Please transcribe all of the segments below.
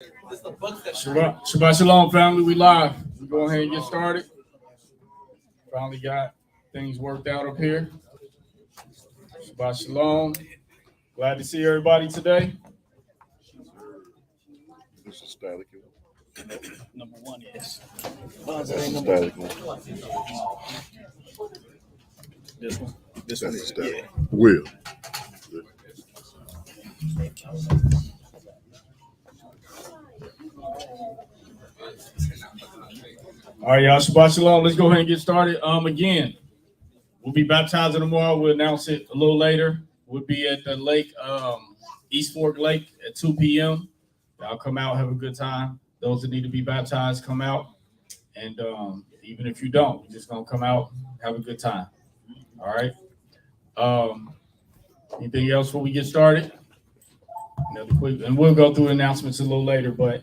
Shabbat Shalom, family. We live. We go ahead and get started. Finally got things worked out up here. Shabbat Shalom. Glad to see everybody today. This is static. Number one is. That's a static one. This one. This one is static. Will. All right, y'all. Shabbat Shalom. Let's go ahead and get started. Again, we'll be baptizing tomorrow. We'll announce it a little later. We'll be at the lake, East Fork Lake at 2 p.m. Y'all come out, have a good time. Those that need to be baptized, come out. And even if you don't, you're just going to come out, have a good time. All right. Anything else before we get started? Another quick, and we'll go through announcements a little later, but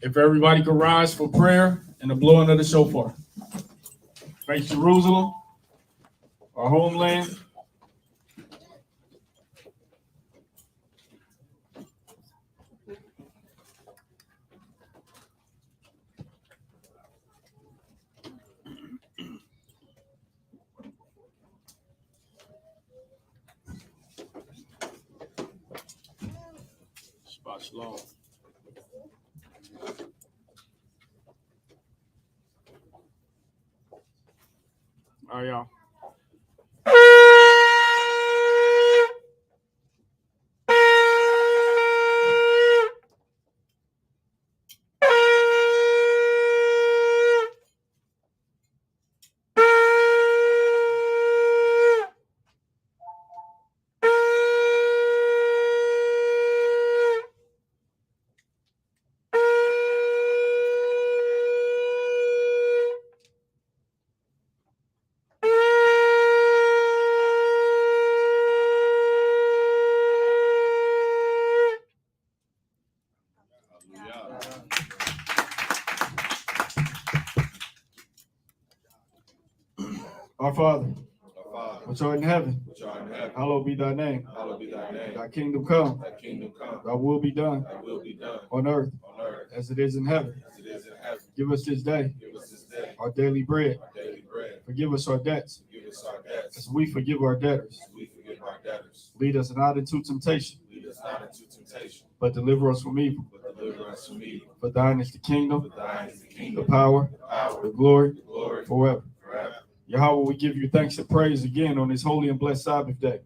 if everybody could rise for prayer and the blowing of the shofar. Face Jerusalem, our homeland. Shabbat Shalom. All right, y'all. Our Father, which art in heaven, hallowed be thy name. Thy kingdom come, thy will be done on earth as it is in heaven. Give us this day our daily bread. Forgive us our debts as we forgive our debtors. Lead us not into temptation, but deliver us from evil. For thine is the kingdom, the power, the glory, forever. Yahweh, we give you thanks and praise again on this holy and blessed Sabbath day.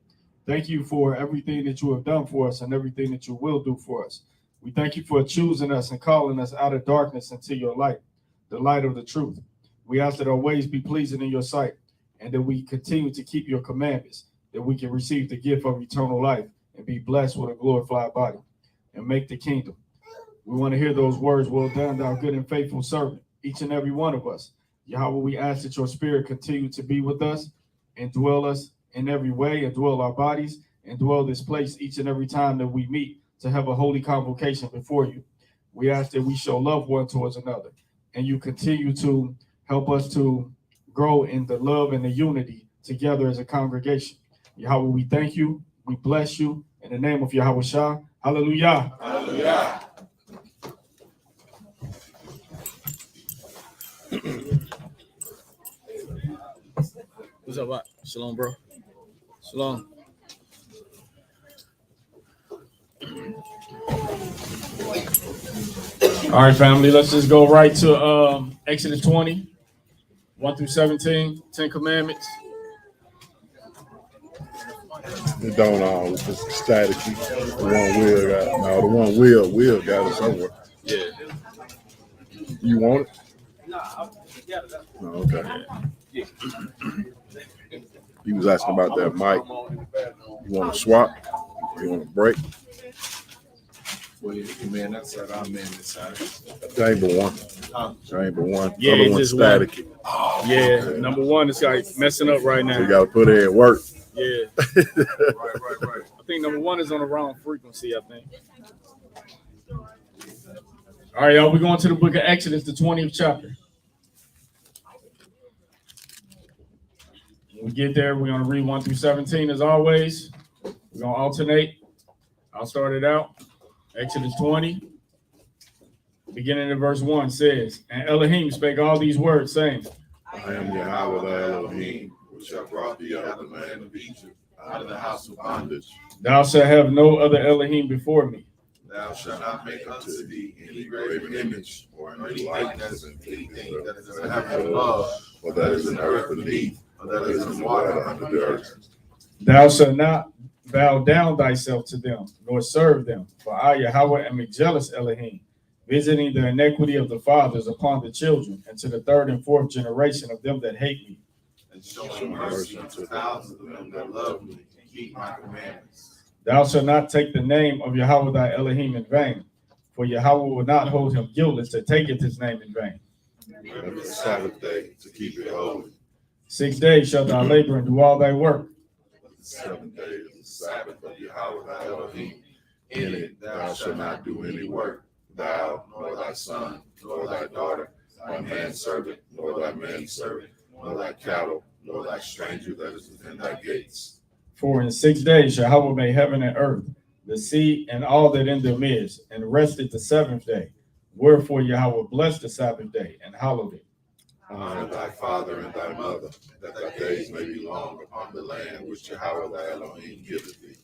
Thank you for everything that you have done for us and everything that you will do for us. We thank you for choosing us and calling us out of darkness into your light, the light of the truth. We ask that our ways be pleasing in your sight and that we continue to keep your commandments, that we can receive the gift of eternal life and be blessed with a glorified body and make the kingdom. We want to hear those words, well done, thou good and faithful servant, each and every one of us. Yahweh, we ask that your spirit continue to be with us and dwell us in every way and dwell our bodies and dwell this place each and every time that we meet to have a holy convocation before you. We ask that we show love one towards another and you continue to help us to grow in the love and the unity together as a congregation. Yahweh, we thank you. We bless you in the name of Yahweh Shah. Hallelujah. Hallelujah. What's up, what? Shalom, bro. Shalom. All right, family, let's just go right to Exodus 20, 1 through 17, 10 Commandments. It don't all. It's just static. The one Will got. No, the one Will got it somewhere. Yeah. You want it? No, okay. Yeah. He was asking about that mic. You want to swap? You want to break? Well, man, that side, I'm man this side. That ain't but one. That ain't but one. Yeah, Other it's one's just one. static. Yeah, number one is like messing up right So you now. got to put in work. Yeah. Right. I think number one is on the wrong frequency, I think. All right, y'all, we're going to the book of Exodus, the 20th chapter. When we get there, we're going to read 1 through 17 as always. We're going to alternate. I'll start it out. Exodus 20, beginning in verse 1 says, And Elohim spake all these words, saying, I am Yahweh thy Elohim, which have brought thee out of the land of Egypt, out of the house of bondage. Thou shalt have no other Elohim before me. Thou shalt not make unto thee any graven image, or any likeness of anything that is in the heaven above, or that is in the earth beneath, or that is in the water under the earth. Thou shalt not bow down thyself to them, nor serve them. For I, Yahweh, am a jealous Elohim, visiting the iniquity of the fathers upon the children, and to the third and fourth generation of them that hate me. And showing mercy unto thousands of them that love me and keep my commandments. Thou shalt not take the name of Yahweh thy Elohim in vain, for Yahweh will not hold him guiltless that taketh his name in vain. Remember the Sabbath day to keep it holy. 6 days shalt thou labor and do all thy work. But the 7th day is the Sabbath of Yahweh thy Elohim. In it thou shalt not do any work, thou, nor thy son, nor thy daughter, thy manservant, nor thy maidservant, nor thy cattle, nor thy stranger that is within thy gates. For in 6 days Yahweh made heaven and earth, the sea, and all that in them is, and rested the 7th day. Wherefore Yahweh blessed the Sabbath day and hallowed it. Honor thy father and thy mother, that thy days may be long upon the land which Yahweh thy Elohim giveth thee.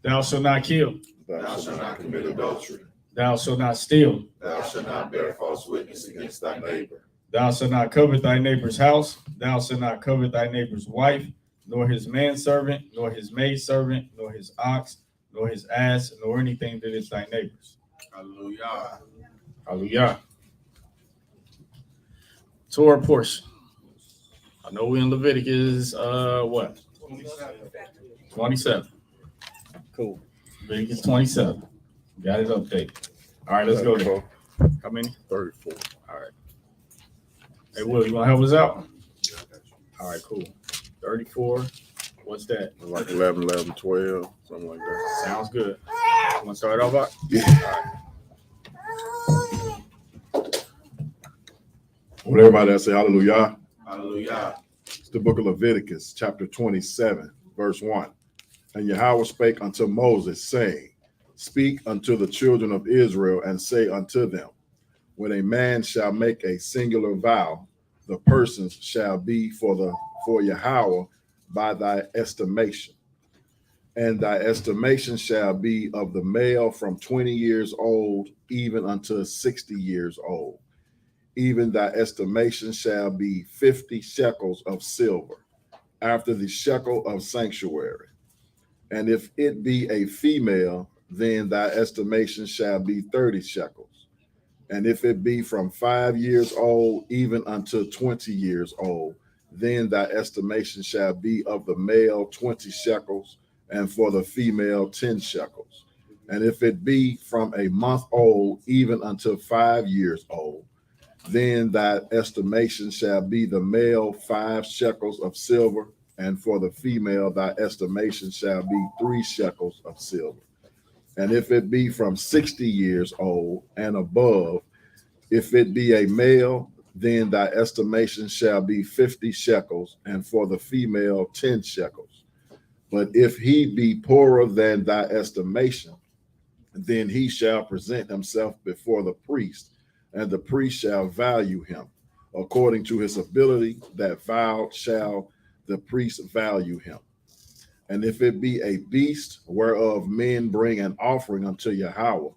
Thou shalt not kill. Thou shalt not commit adultery. Thou shalt not steal. Thou shalt not bear false witness against thy neighbor. Thou shalt not covet thy neighbor's house. Thou shalt not covet thy neighbor's wife, nor his manservant, nor his maidservant, nor his ox, nor his ass, nor anything that is thy neighbor's. Hallelujah. Hallelujah. Torah portion. I know we're in Leviticus, what? 27. Cool. Leviticus 27. Got it updated. All right, let's go there. How many? 34. All right. Hey, Will, you want to help us out? All right, cool. 34. What's that? Like 11, 11, 12, something like that. Sounds good. Want to start off? Out? Yeah. All right. Well, everybody that say hallelujah. Hallelujah. It's the book of Leviticus, chapter 27, verse 1. And Yahweh spake unto Moses, saying, Speak unto the children of Israel, and say unto them, When a man shall make a singular vow, the persons shall be for Yahweh by thy estimation. And thy estimation shall be of the male from 20 years old, even unto 60 years old. Even thy estimation shall be 50 shekels of silver, after the shekel of sanctuary. And if it be a female, then thy estimation shall be 30 shekels. And if it be from 5 years old, even unto 20 years old, then thy estimation shall be of the male 20 shekels, and for the female 10 shekels. And if it be from a month old, even unto 5 years old, then thy estimation shall be the male 5 shekels of silver, and for the female thy estimation shall be 3 shekels of silver. And if it be from 60 years old and above, if it be a male, then thy estimation shall be 50 shekels, and for the female 10 shekels. But if he be poorer than thy estimation, then he shall present himself before the priest, and the priest shall value him. According to his ability that vowed shall the priest value him. And if it be a beast whereof men bring an offering unto Yahweh,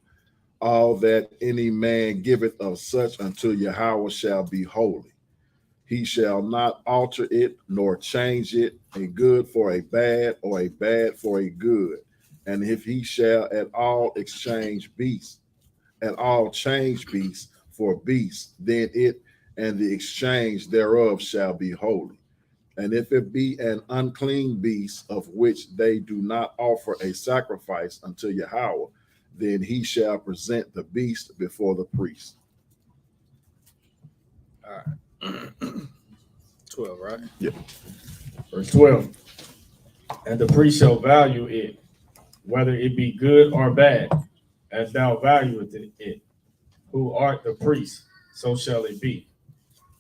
all that any man giveth of such unto Yahweh shall be holy. He shall not alter it, nor change it, a good for a bad, or a bad for a good. And if he shall at all change beasts for beasts, then it and the exchange thereof shall be holy. And if it be an unclean beast of which they do not offer a sacrifice unto Yahweh, then he shall present the beast before the priest. All right. 12, right? Yep. Verse 12. And the priest shall value it, whether it be good or bad, as thou valuest it. Who art the priest, so shall it be.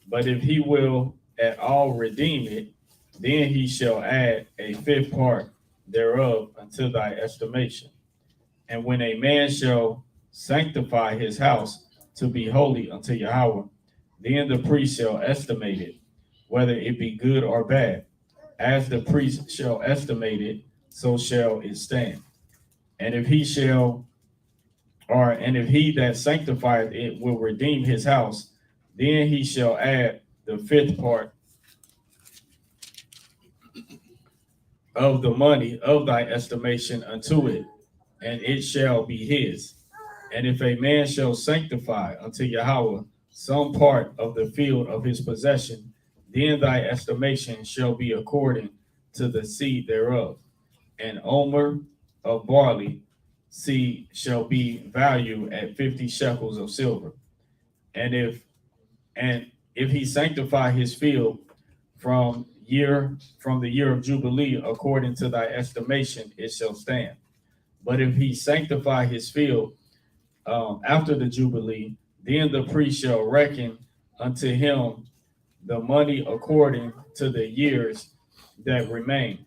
But if he will at all redeem it, then he shall add a 5th part thereof unto thy estimation. And when a man shall sanctify his house, to be holy unto Yahweh. Then the priest shall estimate it, whether it be good or bad. As the priest shall estimate it, so shall it stand. And if he that sanctifieth it will redeem his house, then he shall add the fifth part of the money of thy estimation unto it, and it shall be his. And if a man shall sanctify unto Yahweh some part of the field of his possession, then thy estimation shall be according to the seed thereof. An omer of barley seed shall be valued at 50 shekels of silver. And if he sanctify his field from the year of Jubilee, according to thy estimation, it shall stand. But if he sanctify his field after the Jubilee, then the priest shall reckon unto him the money according to the years that remain,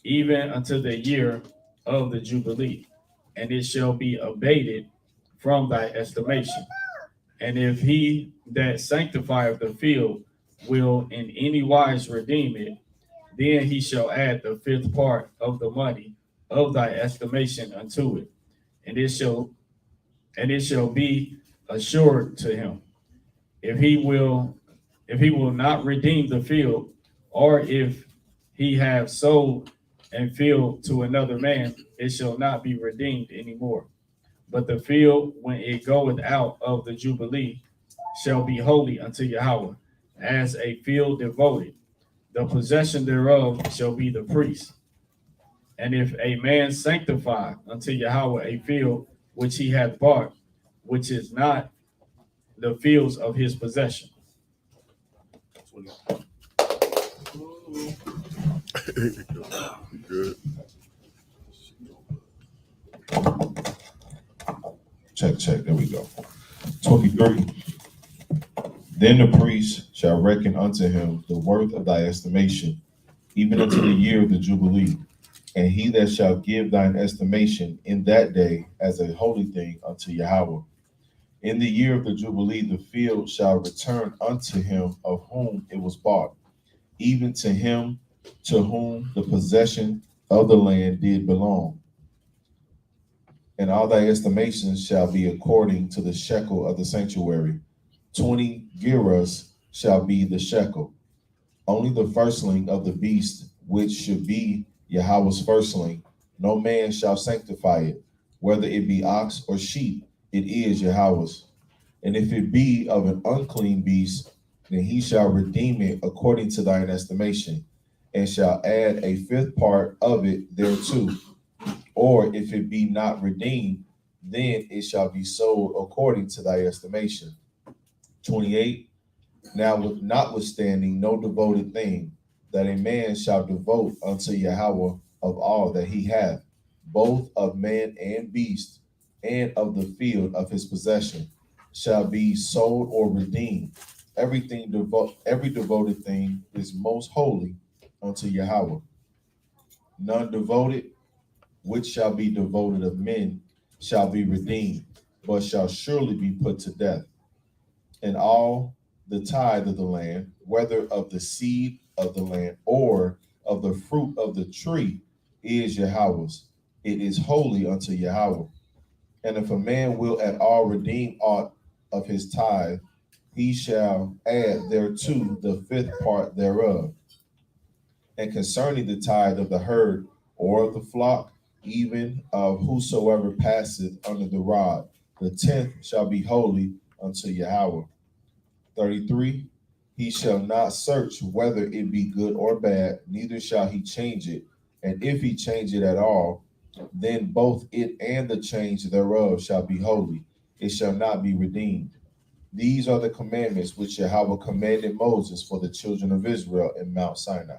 even unto the year of the Jubilee, and it shall be abated from thy estimation. And if he that sanctifieth the field will in any wise redeem it, then he shall add the fifth part of the money of thy estimation unto it, and it shall be assured to him. If he will not redeem the field, or if he have sold and field to another man, it shall not be redeemed anymore. But the field, when it goeth out of the Jubilee, shall be holy unto Yahweh, as a field devoted. The possession thereof shall be the priest. And if a man sanctify unto Yahweh a field which he hath bought, which is not the fields of his possession. Good. Check. There we go. 23. Then the priest shall reckon unto him the worth of thy estimation, even unto the year of the Jubilee. And he that shall give thine estimation in that day as a holy thing unto Yahweh. In the year of the Jubilee, the field shall return unto him of whom it was bought, even to him to whom the possession of the land did belong. And all thy estimations shall be according to the shekel of the sanctuary. 20 gerahs shall be the shekel. Only the firstling of the beast, which should be Yahweh's firstling, no man shall sanctify it, whether it be ox or sheep, it is Yahweh's. And if it be of an unclean beast, then he shall redeem it according to thine estimation, and shall add a fifth part of it thereto. Or if it be not redeemed, then it shall be sold according to thy estimation. 28. Now notwithstanding no devoted thing, that a man shall devote unto Yahweh of all that he hath, both of man and beast, and of the field of his possession, shall be sold or redeemed. Every devoted thing is most holy unto Yahweh. None devoted, which shall be devoted of men, shall be redeemed, but shall surely be put to death. And all the tithe of the land, whether of the seed of the land or of the fruit of the tree, is Yahweh's. It is holy unto Yahweh. And if a man will at all redeem aught of his tithe, he shall add thereto the fifth part thereof. And concerning the tithe of the herd or of the flock, even of whosoever passeth under the rod, the 10th shall be holy unto Yahweh. 33. He shall not search whether it be good or bad, neither shall he change it. And if he change it at all, then both it and the change thereof shall be holy. It shall not be redeemed. These are the commandments which Yahweh commanded Moses for the children of Israel in Mount Sinai.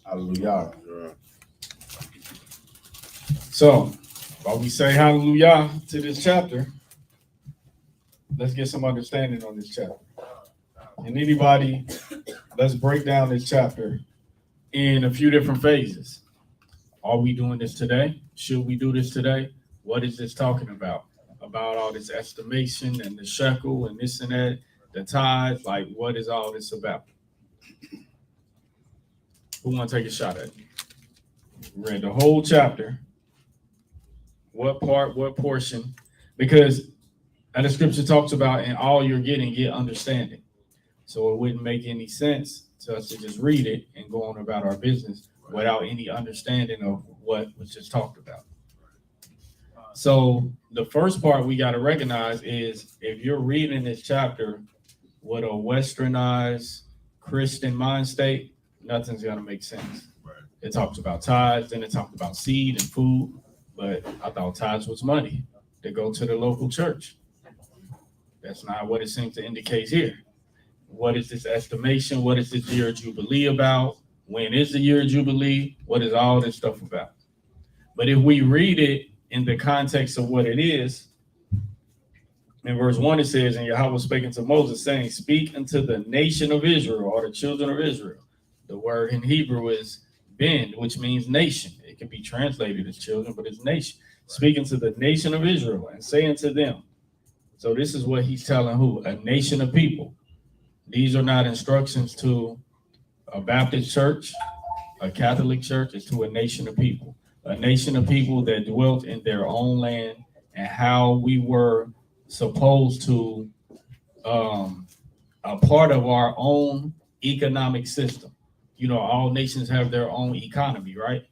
Hallelujah. So, while we say hallelujah to this chapter, let's get some understanding on this chapter. And anybody, let's break down this chapter in a few different phases. Are we doing this today? Should we do this today? What is this talking about? about all this estimation and the shekel and this and that, the tithe. Like, what is all this about? Who want to take a shot at it? Read the whole chapter. What part, what portion? Because the scripture talks about in all you're getting, get understanding. So it wouldn't make any sense to us to just read it and go on about our business without any understanding of what was just talked about. So the first part we got to recognize is if you're reading this chapter with a westernized Christian mind state, nothing's going to make sense. It talks about tithes, then it talked about seed and food, but I thought tithes was money to go to the local church. That's not what it seems to indicate here. What is this estimation? What is this year of Jubilee about? When is the year of Jubilee? What is all this stuff about? But if we read it in the context of what it is, in verse 1 it says, and Yahweh was speaking to Moses, saying, speak unto the nation of Israel, or the children of Israel. The word in Hebrew is ben, which means nation. It can be translated as children, but it's nation. Speaking to the nation of Israel and saying to them. So this is what he's telling who? A nation of people. These are not instructions to a Baptist church, a Catholic church. It's to a nation of people. A nation of people that dwelt in their own land, and how we were supposed to a part of our own economic system. You know, all nations have their own economy, right?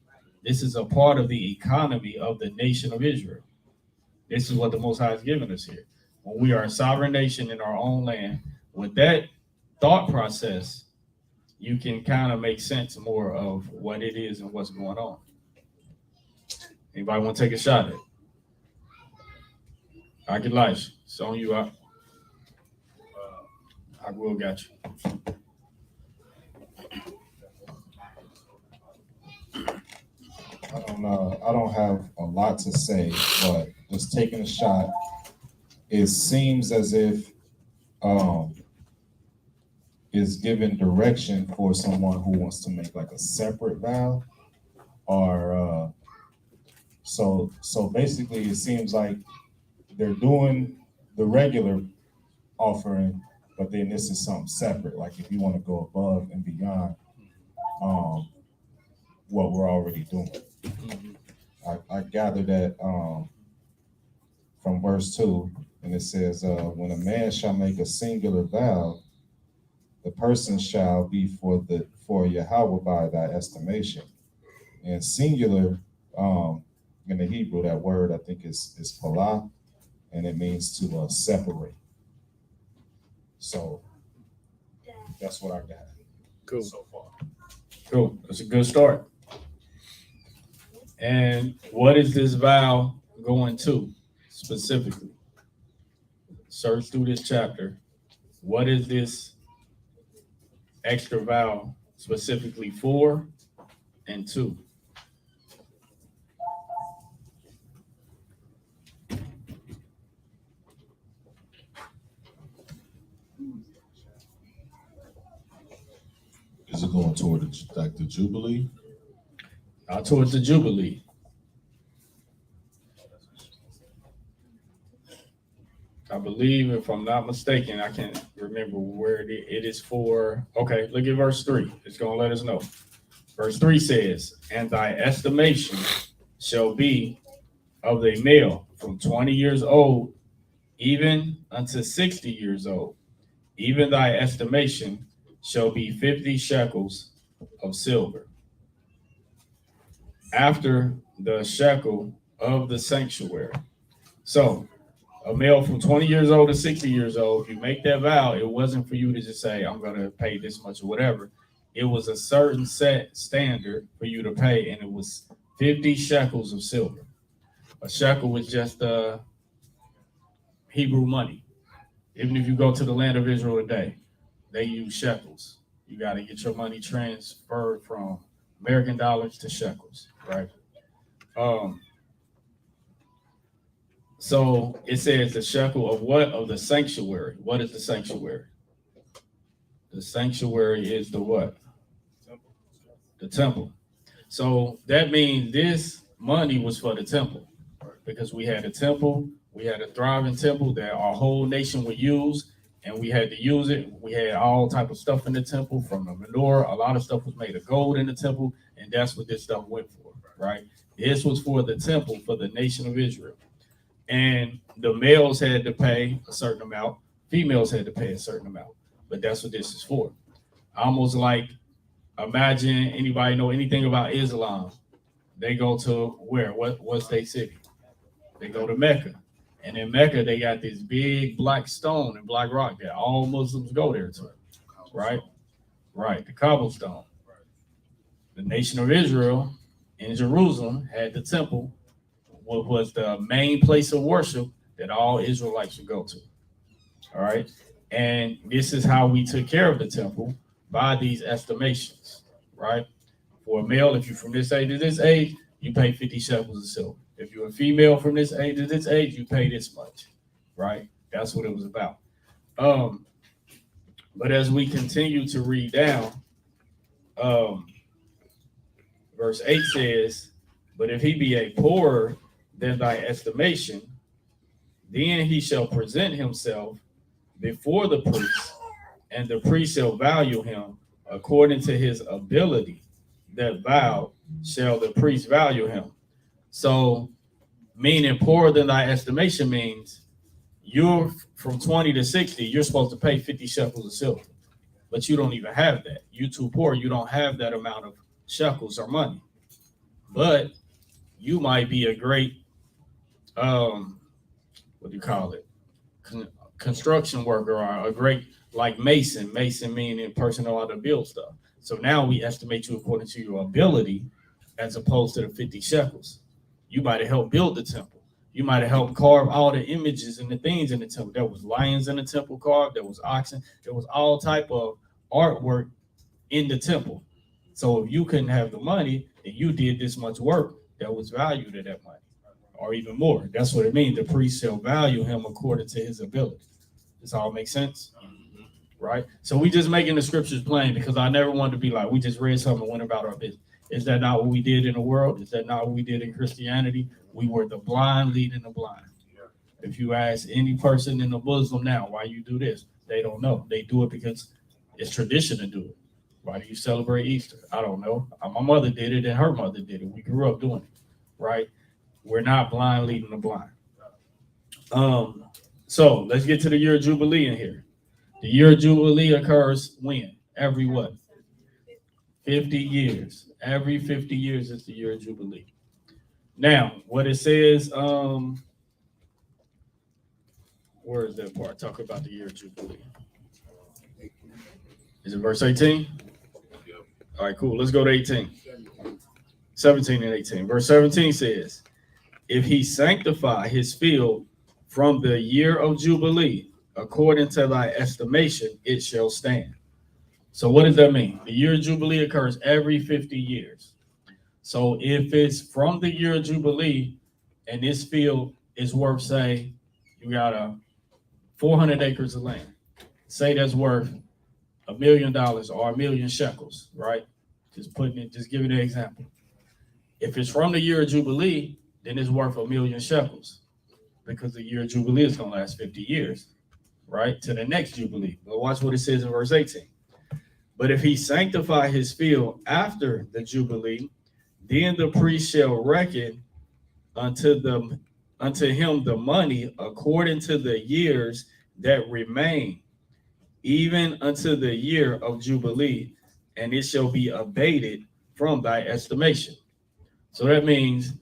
This is a part of the economy of the nation of Israel. This is what the Most High has given us here. When we are a sovereign nation in our own land, with that thought process, you can kind of make sense more of what it is and what's going on. Anybody want to take a shot at it? I can Elijah. It's on you. I will got you. I don't have a lot to say, but just taking a shot, it seems as if is giving direction for someone who wants to make like a separate vow, or so basically it seems like they're doing the regular offering, but then this is something separate, like if you want to go above and beyond what we're already doing. I gather that from verse 2, and it says, when a man shall make a singular vow, the person shall be for Yahweh by thy estimation. And singular, in the Hebrew, that word I think is palah, and it means to separate. So that's what I got. Cool. So far. Cool. That's a good start. And what is this vow going to specifically? Search through this chapter. What is this extra vow specifically for and to? Is it going toward the Jubilee? Towards the Jubilee. I believe, if I'm not mistaken, I can't remember where it is for. Okay, look at verse 3. It's going to let us know. Verse 3 says, and thy estimation shall be of a male from 20 years old, even unto 60 years old. Even thy estimation shall be 50 shekels of silver. After the shekel of the sanctuary. So a male from 20 years old to 60 years old, if you make that vow, it wasn't for you to just say, I'm going to pay this much or whatever. It was a certain set standard for you to pay, and it was 50 shekels of silver. A shekel was just Hebrew money. Even if you go to the land of Israel today, they use shekels. You got to get your money transferred from American dollars to shekels, right? So it says the shekel of what? Of the sanctuary. What is the sanctuary? The sanctuary is the what? The temple. So that means this money was for the temple, because we had a temple We had a thriving temple that our whole nation would use, and we had to use it. We had all type of stuff in the temple, from the menorah. A lot of stuff was made of gold in the temple, and that's what this stuff went for, right? This was for the temple, for the nation of Israel. And the males had to pay a certain amount, females had to pay a certain amount, but that's what this is for. Almost like, imagine anybody know anything about Islam. They go to where? What's their city? They go to Mecca. And in Mecca, they got this big black stone and black rock that all Muslims go there to, right? Right, the cobblestone. The nation of Israel in Jerusalem had the temple, what was the main place of worship that all Israelites should go to. All right. And this is how we took care of the temple, by these estimations, right? For a male, if you're from this age to this age, you pay 50 shekels of silver. If you're a female from this age to this age, you pay this much, right? That's what it was about. But as we continue to read down, verse 8 says, but if he be a poorer than thy estimation, then he shall present himself before the priest, and the priest shall value him according to his ability. That vow shall the priest value him. So, meaning poorer than thy estimation means you're from 20 to 60, you're supposed to pay 50 shekels of silver, but you don't even have that. You're too poor. You don't have that amount of shekels or money. But you might be a great, what do you call it? Construction worker, or a great, like mason meaning person know how to build stuff. So now we estimate you according to your ability, as opposed to the 50 shekels. You might have helped build the temple. You might have helped carve all the images and the things in the temple. There was lions in the temple carved. There was oxen. There was all type of artwork in the temple. So if you couldn't have the money and you did this much work, there was value to that money, or even more. That's what it means. The priest shall value him according to his ability. Does all make sense? Right? So we just making the scriptures plain, because I never wanted to be like, we just read something and went about our business. Is that not what we did in the world? Is that not what we did in Christianity? We were the blind leading the blind. If you ask any person in the Muslim now, why you do this? They don't know. They do it because it's tradition to do it. Why do you celebrate Easter? I don't know. My mother did it and her mother did it. We grew up doing it, right? We're not blind leading the blind. So let's get to the year of Jubilee in here. The year of Jubilee occurs when? Every what? 50 years. Every 50 years is the year of Jubilee. Now, what it says, where is that part? Talk about the year of Jubilee. Is it verse 18? All right, cool. Let's go to 18. 17 and 18. Verse 17 says, if he sanctify his field from the year of Jubilee, according to thy estimation, it shall stand. So what does that mean? The year of Jubilee occurs every 50 years. So if it's from the year of Jubilee and this field is worth, say, you got 400 acres of land, say that's worth $1 million or 1,000,000 shekels, right? Just giving an example. If it's from the year of Jubilee, then it's worth 1,000,000 shekels, because the year of Jubilee is going to last 50 years, right? To the next Jubilee. But watch what it says in verse 18. But if he sanctify his field after the Jubilee, then the priest shall reckon unto him the money according to the years that remain, even unto the year of Jubilee, and it shall be abated from thy estimation. So that means,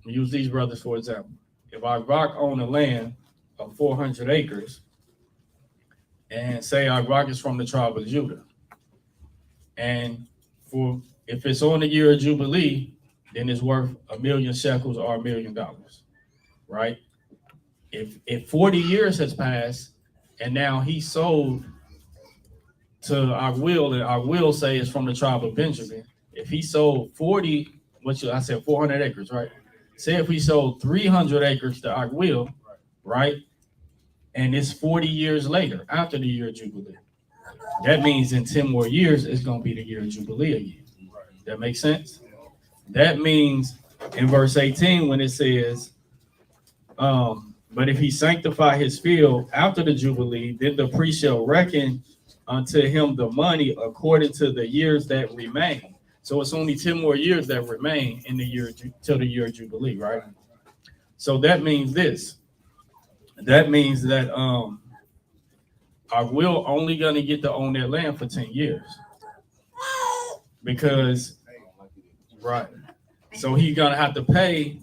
use these brothers for example. If Agrak own a land of 400 acres, and say Agrak is from the tribe of Judah, and if it's on the year of Jubilee, then it's worth 1,000,000 shekels or $1 million, right? If 40 years has passed and now he sold to Agwil, and Agwil say it's from the tribe of Benjamin, if he sold 400 acres, right? Say if he sold 300 acres to Agwil, right? And it's 40 years later, after the year of Jubilee. That means in 10 more years, it's going to be the year of Jubilee again. That makes sense? That means in verse 18, when it says, But if he sanctify his field after the Jubilee, then the priest shall reckon unto him the money according to the years that remain. So it's only 10 more years that remain in the year till the year of Jubilee, right? So that means this. That means that I will only gonna get to own that land for 10 years. Because right. So he's gonna have to pay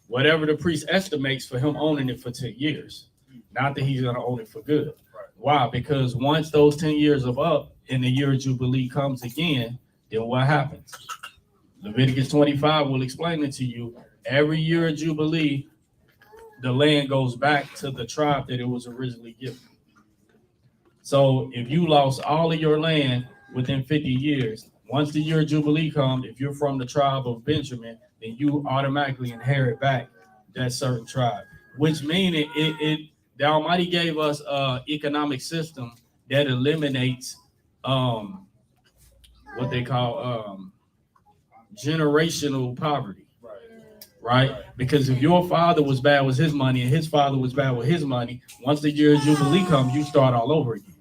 whatever the priest estimates for him owning it for 10 years. Not that he's gonna own it for good. Why? Because once those 10 years are up and the year of Jubilee comes again, then what happens? Leviticus 25 will explain it to you. Every year of Jubilee, the land goes back to the tribe that it was originally given. So if you lost all of your land within 50 years, once the year of Jubilee comes, if you're from the tribe of Benjamin, then you automatically inherit back that certain tribe, which means the Almighty gave us an economic system that eliminates what they call generational poverty, right? Because if your father was bad with his money and his father was bad with his money, once the year of Jubilee comes, you start all over again.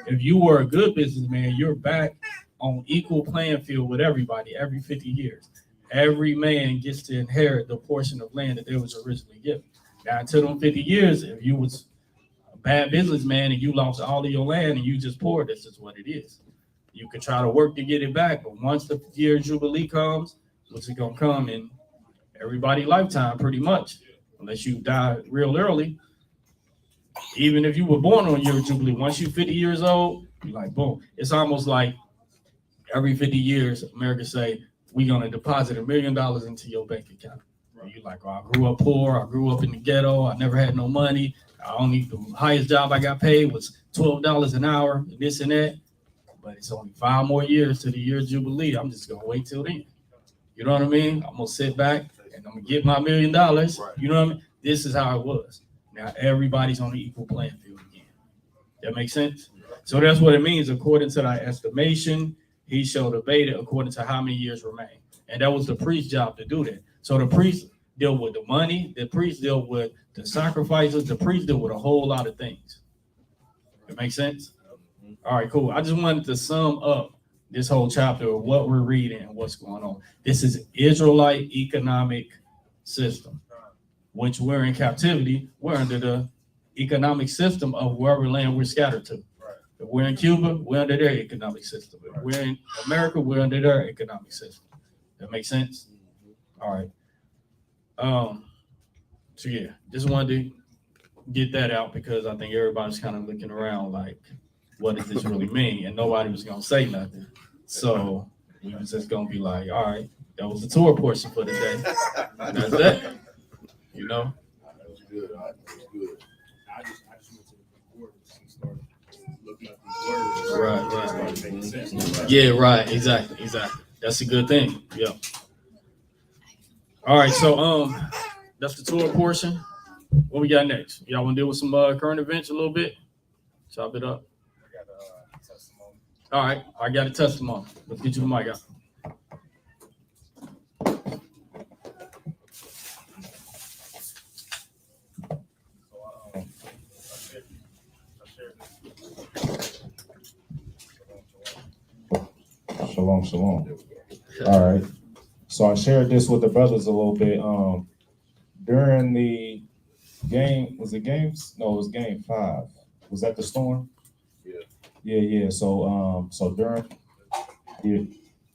If you were a good businessman, you're back on equal playing field with everybody every 50 years. Every man gets to inherit the portion of land that they was originally given. Now, until them 50 years, if you was a bad businessman and you lost all of your land and you just poor, this is what it is. You could try to work to get it back, but once the year of Jubilee comes, which is gonna come in everybody's lifetime pretty much, unless you die real early. Even if you were born on year of Jubilee, once you're 50 years old, you're like, boom. It's almost like every 50 years, America say, we're gonna deposit $1 million into your bank account. And you're like, oh, I grew up poor, I grew up in the ghetto, I never had no money. The highest job I got paid was $12 an hour, and this and that. But it's only 5 more years to the year of Jubilee. I'm just gonna wait till then. You know what I mean? I'm gonna sit back and I'm gonna get my $1 million. You know what I mean? This is how it was. Now everybody's on the equal playing field again. That makes sense? So that's what it means. According to thy estimation, he shall debate it according to how many years remain. And that was the priest's job to do that. So the priest dealt with the money, the priest dealt with the sacrifices, the priest dealt with a whole lot of things. That makes sense? All right, cool. I just wanted to sum up this whole chapter of what we're reading and what's going on. This is Israelite economic system, which we're in captivity. We're under the economic system of wherever land we're scattered to. If we're in Cuba, we're under their economic system. If we're in America, we're under their economic system. That makes sense? All right. So yeah, just wanted to get that out because I think everybody's kind of looking around like, what does this really mean? And nobody was gonna say nothing. So we was just gonna be like, all right, that was the tour portion for the day. That's that. You know? That was good. That was good. I just went to the concordance and started looking up these words. Right. Started making sense. Yeah, right. Exactly. That's a good thing. Yeah. All right, so that's the tour portion. What we got next? Y'all want to deal with some current events a little bit? Chop it up. I got a testimony. All right, I got a testimony. Let's get you the mic out. Shalom. All right. So I shared this with the brothers a little bit. During the game, was it games? No, it was game 5. Was that the storm? Yeah. So during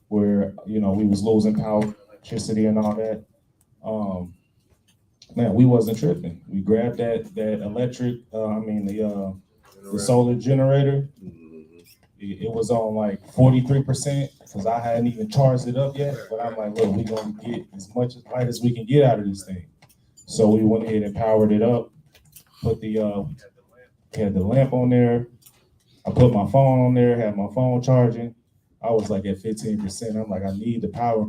where we was losing power, electricity, and all that. Man, we wasn't tripping. We grabbed that electric. The solar generator. It was on like 43% because I hadn't even charged it up yet. But I'm like, look, we're gonna get as much light as we can get out of this thing. So we went ahead and powered it up. Put had the lamp on there. I put my phone on there. Had my phone charging. I was like at 15%. I'm like, I need the power.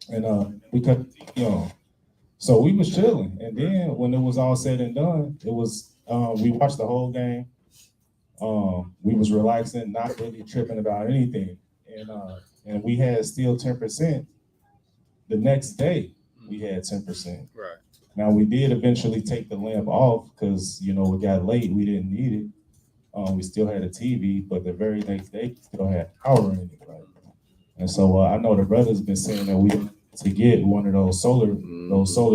And we cut, So we was chilling. And then when it was all said and done, it was we watched the whole game. We was relaxing, not really tripping about anything, and we had still 10%. The next day, we had 10%. Right. Now we did eventually take the lamp off because it got late. We didn't need it. We still had a TV, but the very next day still had power in it. Right? And so I know the brother's been saying that we to get one of those solar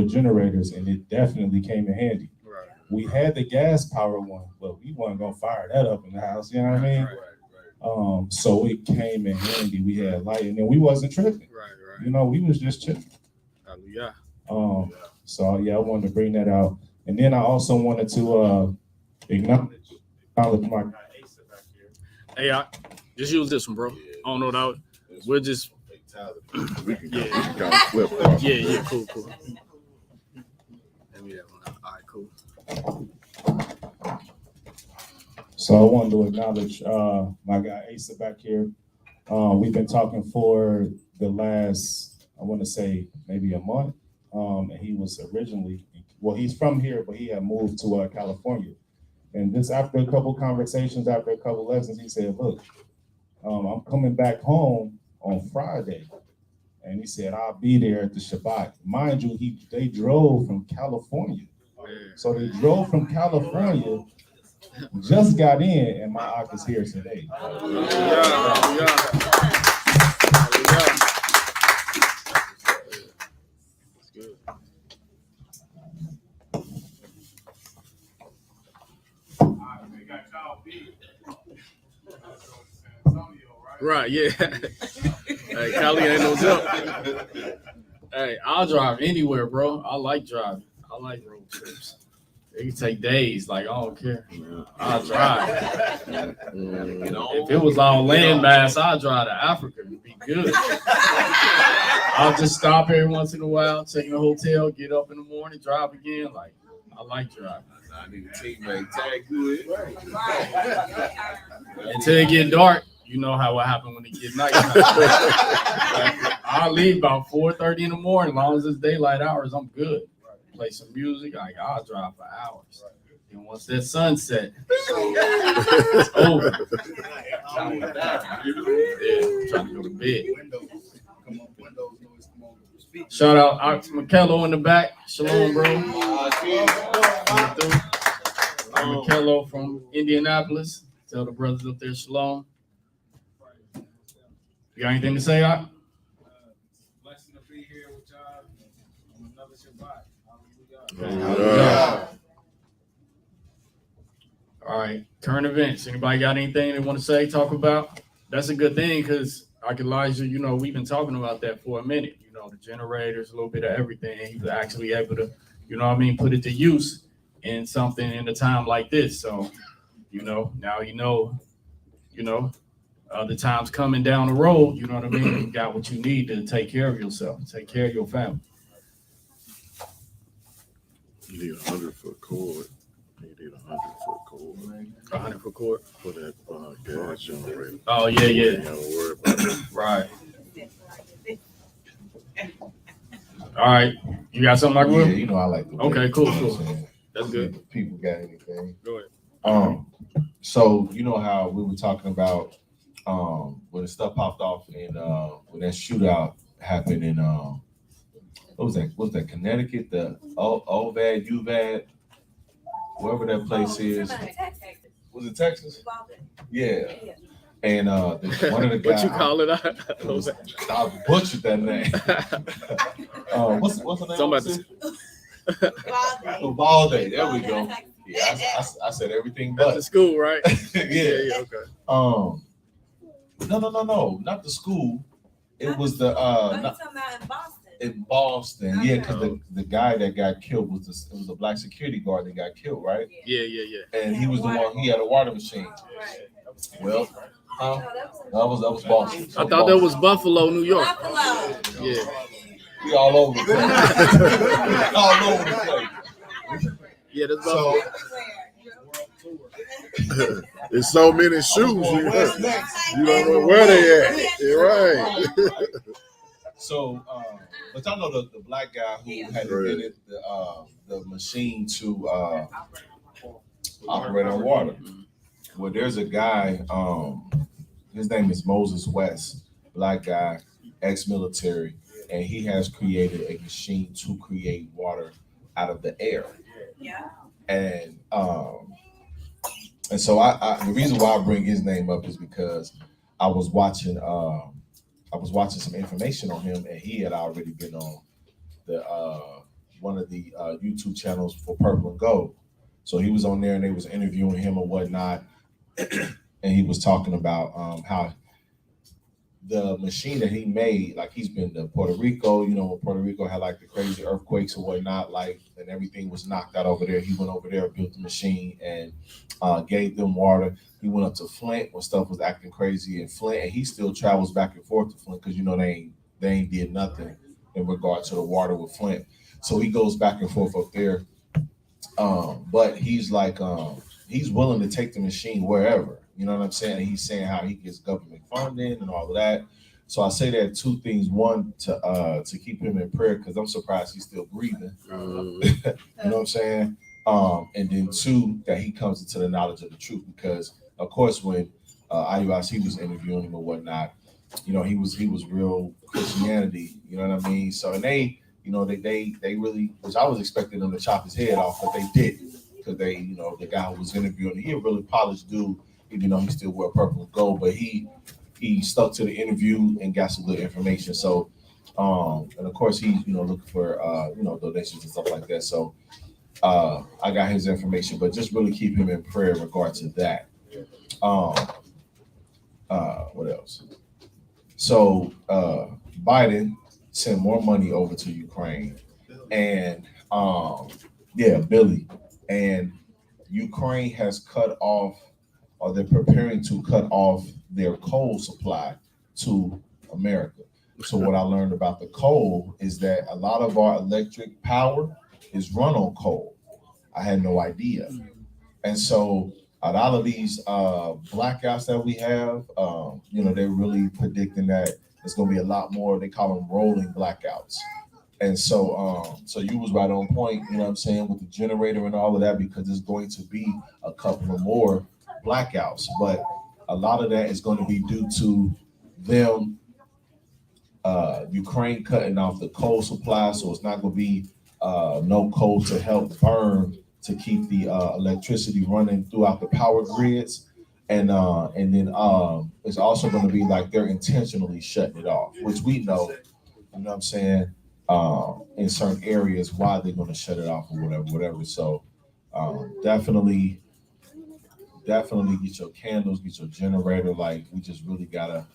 generators, and it definitely came in handy. Right. We had the gas power one, but we wasn't gonna fire that up in the house. You know what I mean? Right. So it came in handy. We had light, and then we wasn't tripping. Right. We was just chilling. Hallelujah. So yeah, I wanted to bring that out, and then I also wanted to acknowledge my guy Asa back here. Hey, just use this one, bro. I don't know that. We'll just. We can kind of flip that. Yeah, cool. Let me that one out. All right, cool. So I wanted to acknowledge my guy Asa back here. We've been talking for the last, I want to say maybe a month. And he was originally, he's from here, but he had moved to California. And just after a couple conversations, after a couple lessons, he said, look, I'm coming back home on Friday. And he said, I'll be there at the Shabbat. Mind you, they drove from California. So they drove from California, just got in, and my Ak is here today. Right, yeah. Hey, Cali ain't no joke. Hey, I'll drive anywhere, bro. I like driving. I like road trips. It can take days. Like, I don't care. I'll drive. If it was all landmass, I'll drive to Africa. It'd be good. I'll just stop every once in a while, check in the hotel, get up in the morning, drive again. Like, I like driving. I need a teammate. Tag good. Until it get dark, you know how it happen when it get night. I'll leave about 4:30 in the morning. As long as it's daylight hours, I'm good. Play some music. I'll drive for hours. And once that sunset, it's over. Yeah, trying to go to bed. Shout out Ox McKello in the back. Shalom, bro. I'm McKello from Indianapolis. Tell the brothers up there shalom. You got anything to say, Ox? Blessing to be here with y'all on another Shabbat. All right, current events. Anybody got anything they want to say, talk about? That's a good thing because Elijah, we've been talking about that for a minute. The generators, a little bit of everything. He was actually able to, put it to use in something in a time like this. So, now the time's coming down the road. You know what I mean? You got what you need to take care of yourself, take care of your family. You need 100-foot cord. You need 100-foot cord. 100-foot cord for that gas generator. Oh yeah. You gotta worry about it. Right. All right. You got something like Will? Yeah, I like the way. Okay, cool. That's good. If people got anything? Go ahead. So you know how we were talking about when the stuff popped off and when that shootout happened in what was that Connecticut, the OVAD, UVAD, wherever that place is. Was it Texas? Yeah. And one of the guys. What you call it? I butchered that name. What's the name? Somebody. Uvalde. There we go. Yeah, I said everything but. That's the school, right? Yeah. Okay. No, not the school. It was the in Boston. Yeah, because the guy that got killed was a black security guard that got killed, right? Yeah. And he was the one. He had a water machine. Well, that was Boston. I thought that was Buffalo, New York. Buffalo. Yeah. We all over the place. All over the place. Yeah, that's Buffalo. There's so many shoes. You don't know where they at. You're right. So, but y'all know the black guy who had invented the machine to operate on water. Well, there's a guy, his name is Moses West, black guy, ex-military, and he has created a machine to create water out of the air. Yeah. And so I the reason why I bring his name up is because I was watching some information on him, and he had already been on the one of the YouTube channels for Purple and Gold. So he was on there and they was interviewing him and whatnot. And he was talking about how the machine that he made, like he's been to Puerto Rico, you know, when Puerto Rico had like the crazy earthquakes and whatnot, like, and everything was knocked out over there. He went over there, built the machine, and gave them water. He went up to Flint when stuff was acting crazy in Flint, and he still travels back and forth to Flint because, you know, they ain't did nothing in regard to the water with Flint. So he goes back and forth up there. But he's like, he's willing to take the machine wherever. You know what I'm saying? And he's saying how he gets government funding and all of that. So I say that two things. One, to keep him in prayer, because I'm surprised he's still breathing. You know what I'm saying? And then two, that he comes into the knowledge of the truth. Because of course, when IUIC was interviewing him or whatnot, you know, he was real Christianity. You know what I mean? So and they, you know, they really, which I was expecting them to chop his head off, but they didn't, because they, you know, the guy who was interviewing, he a really polished dude, even though he still wore purple and gold, but he stuck to the interview and got some good information. So, and of course he's, you know, looking for, you know, donations and stuff like that. So I got his information, but just really keep him in prayer in regard to that. What else? So Biden sent more money over to Ukraine, and Billy, and Ukraine has cut off, or they're preparing to cut off their coal supply to America. So what I learned about the coal is that a lot of our electric power is run on coal. I had no idea. And so a lot of these blackouts that we have, you know, they're really predicting that it's going to be a lot more. They call them rolling blackouts. And so so you was right on point, you know what I'm saying, with the generator and all of that, because there's going to be a couple of more blackouts. But a lot of that is going to be due to them, Ukraine cutting off the coal supply. So it's not going to be no coal to help burn to keep the electricity running throughout the power grids. And then it's also going to be like they're intentionally shutting it off, which we know, you know what I'm saying, in certain areas why they're going to shut it off or whatever. So definitely get your candles, get your generator. Like, we just really gotta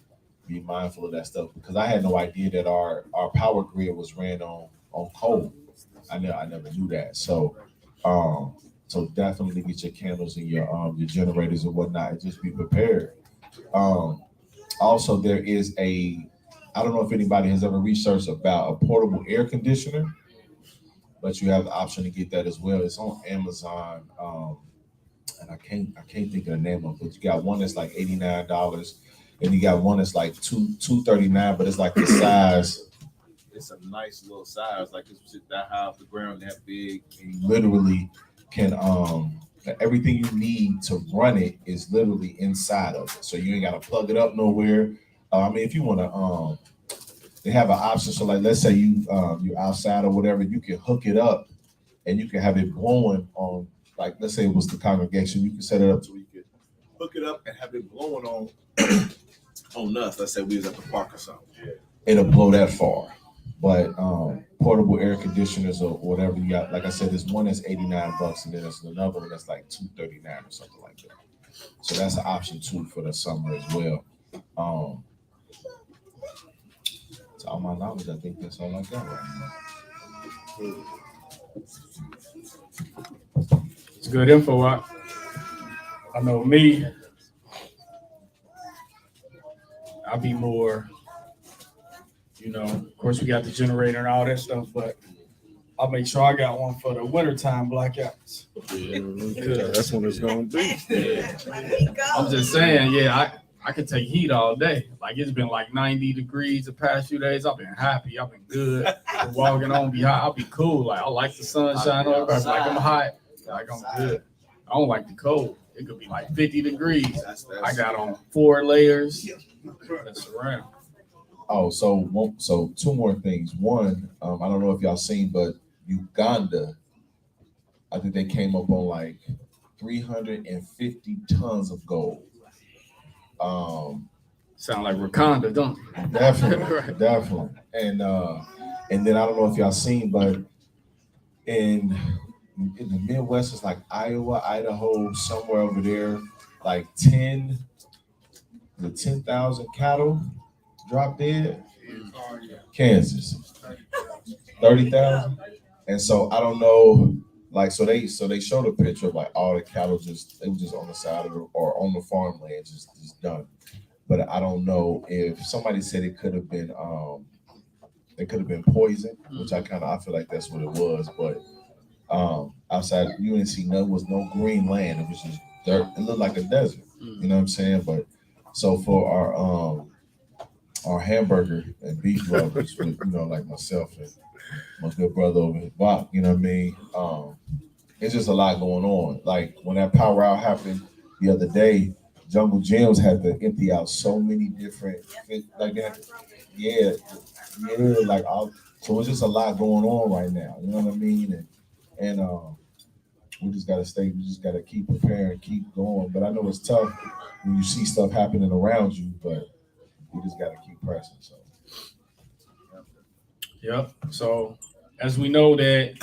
be mindful of that stuff, because I had no idea that our power grid was ran on coal. I never knew that. So so definitely get your candles and your generators and whatnot, and just be prepared. Also, there is I don't know if anybody has ever researched about a portable air conditioner, but you have the option to get that as well. It's on Amazon, and I can't think of the name of it. But you got one that's like $89, and you got one that's like $239, but it's like the size. It's a nice little size, like it's that high off the ground, that big, and you literally can everything you need to run it is literally inside of it. So you ain't got to plug it up nowhere. I mean, if you want to, they have an option. So like, let's say you're outside or whatever, you can hook it up and you can have it blowing on, like, let's say it was the congregation, you can set it up so you can hook it up and have it blowing on us. Let's say we was at the park or something. Yeah. It'll blow that far. But portable air conditioners or whatever you got, like I said, there's one that's $89, and then there's another one that's like $239 or something like that. So that's an option too for the summer as well. To all my knowledge, I think that's all I got right now. It's good info. I know me, I'll be more, you know, of course we got the generator and all that stuff, but I'll make sure I got one for the wintertime blackouts. Yeah, that's when it's gonna be. Yeah. Let me go. I'm just saying, yeah, I can take heat all day. Like, it's been like 90 degrees the past few days. I've been happy. I've been good. Been walking on behind. I'll be cool. Like, I like the sunshine on. Like, I'm hot. Like, I'm good. I don't like the cold. It could be like 50 degrees. I got on 4 layers. That's around. Oh, so two more things. One, I don't know if y'all seen, but Uganda I think they came up on like 350 tons of gold. Sound like Wakanda, don't it? Definitely, Right. definitely. And then I don't know if y'all seen, but in the Midwest, it's like Iowa, Idaho, somewhere over there, like 10,000 cattle dropped dead. Kansas, 30,000. And so I don't know, like so they showed a picture of like all the cattle they were just on the side of or on the farmland just done. But I don't know if somebody said it could have been poison, which I feel like that's what it was. But outside you didn't see was no green land. It was just dirt. It looked like a desert. You know what I'm saying? But so for our hamburger and beef lovers, with, like myself and my good brother over here, Bach, you know what I mean? It's just a lot going on. Like when that power out happened the other day, Jungle Gyms had to empty out so many different, like that. Yeah, like so it's just a lot going on right now. You know what I mean? And we just gotta keep preparing, keep going. But I know it's tough when you see stuff happening around you, but we just gotta keep pressing. So. Yep. So as we know that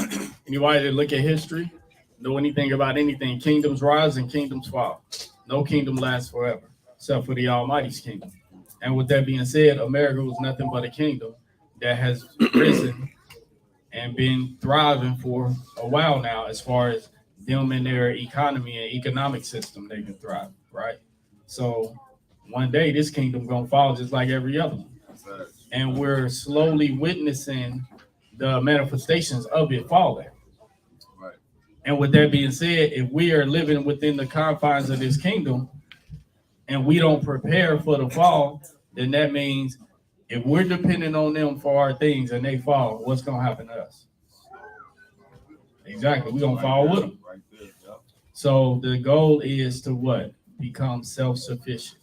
anybody that look at history, know anything about anything, kingdoms rise and kingdoms fall. No kingdom lasts forever, except for the Almighty's kingdom. And with that being said, America was nothing but a kingdom that has risen and been thriving for a while now, as far as them and their economy and economic system, they can thrive, right? So one day this kingdom gonna fall just like every other one. And we're slowly witnessing the manifestations of it falling. And with that being said, if we are living within the confines of this kingdom and we don't prepare for the fall, then that means if we're depending on them for our things and they fall, what's going to happen to us? Exactly. We're going to fall with them. So the goal is to what? Become self-sufficient.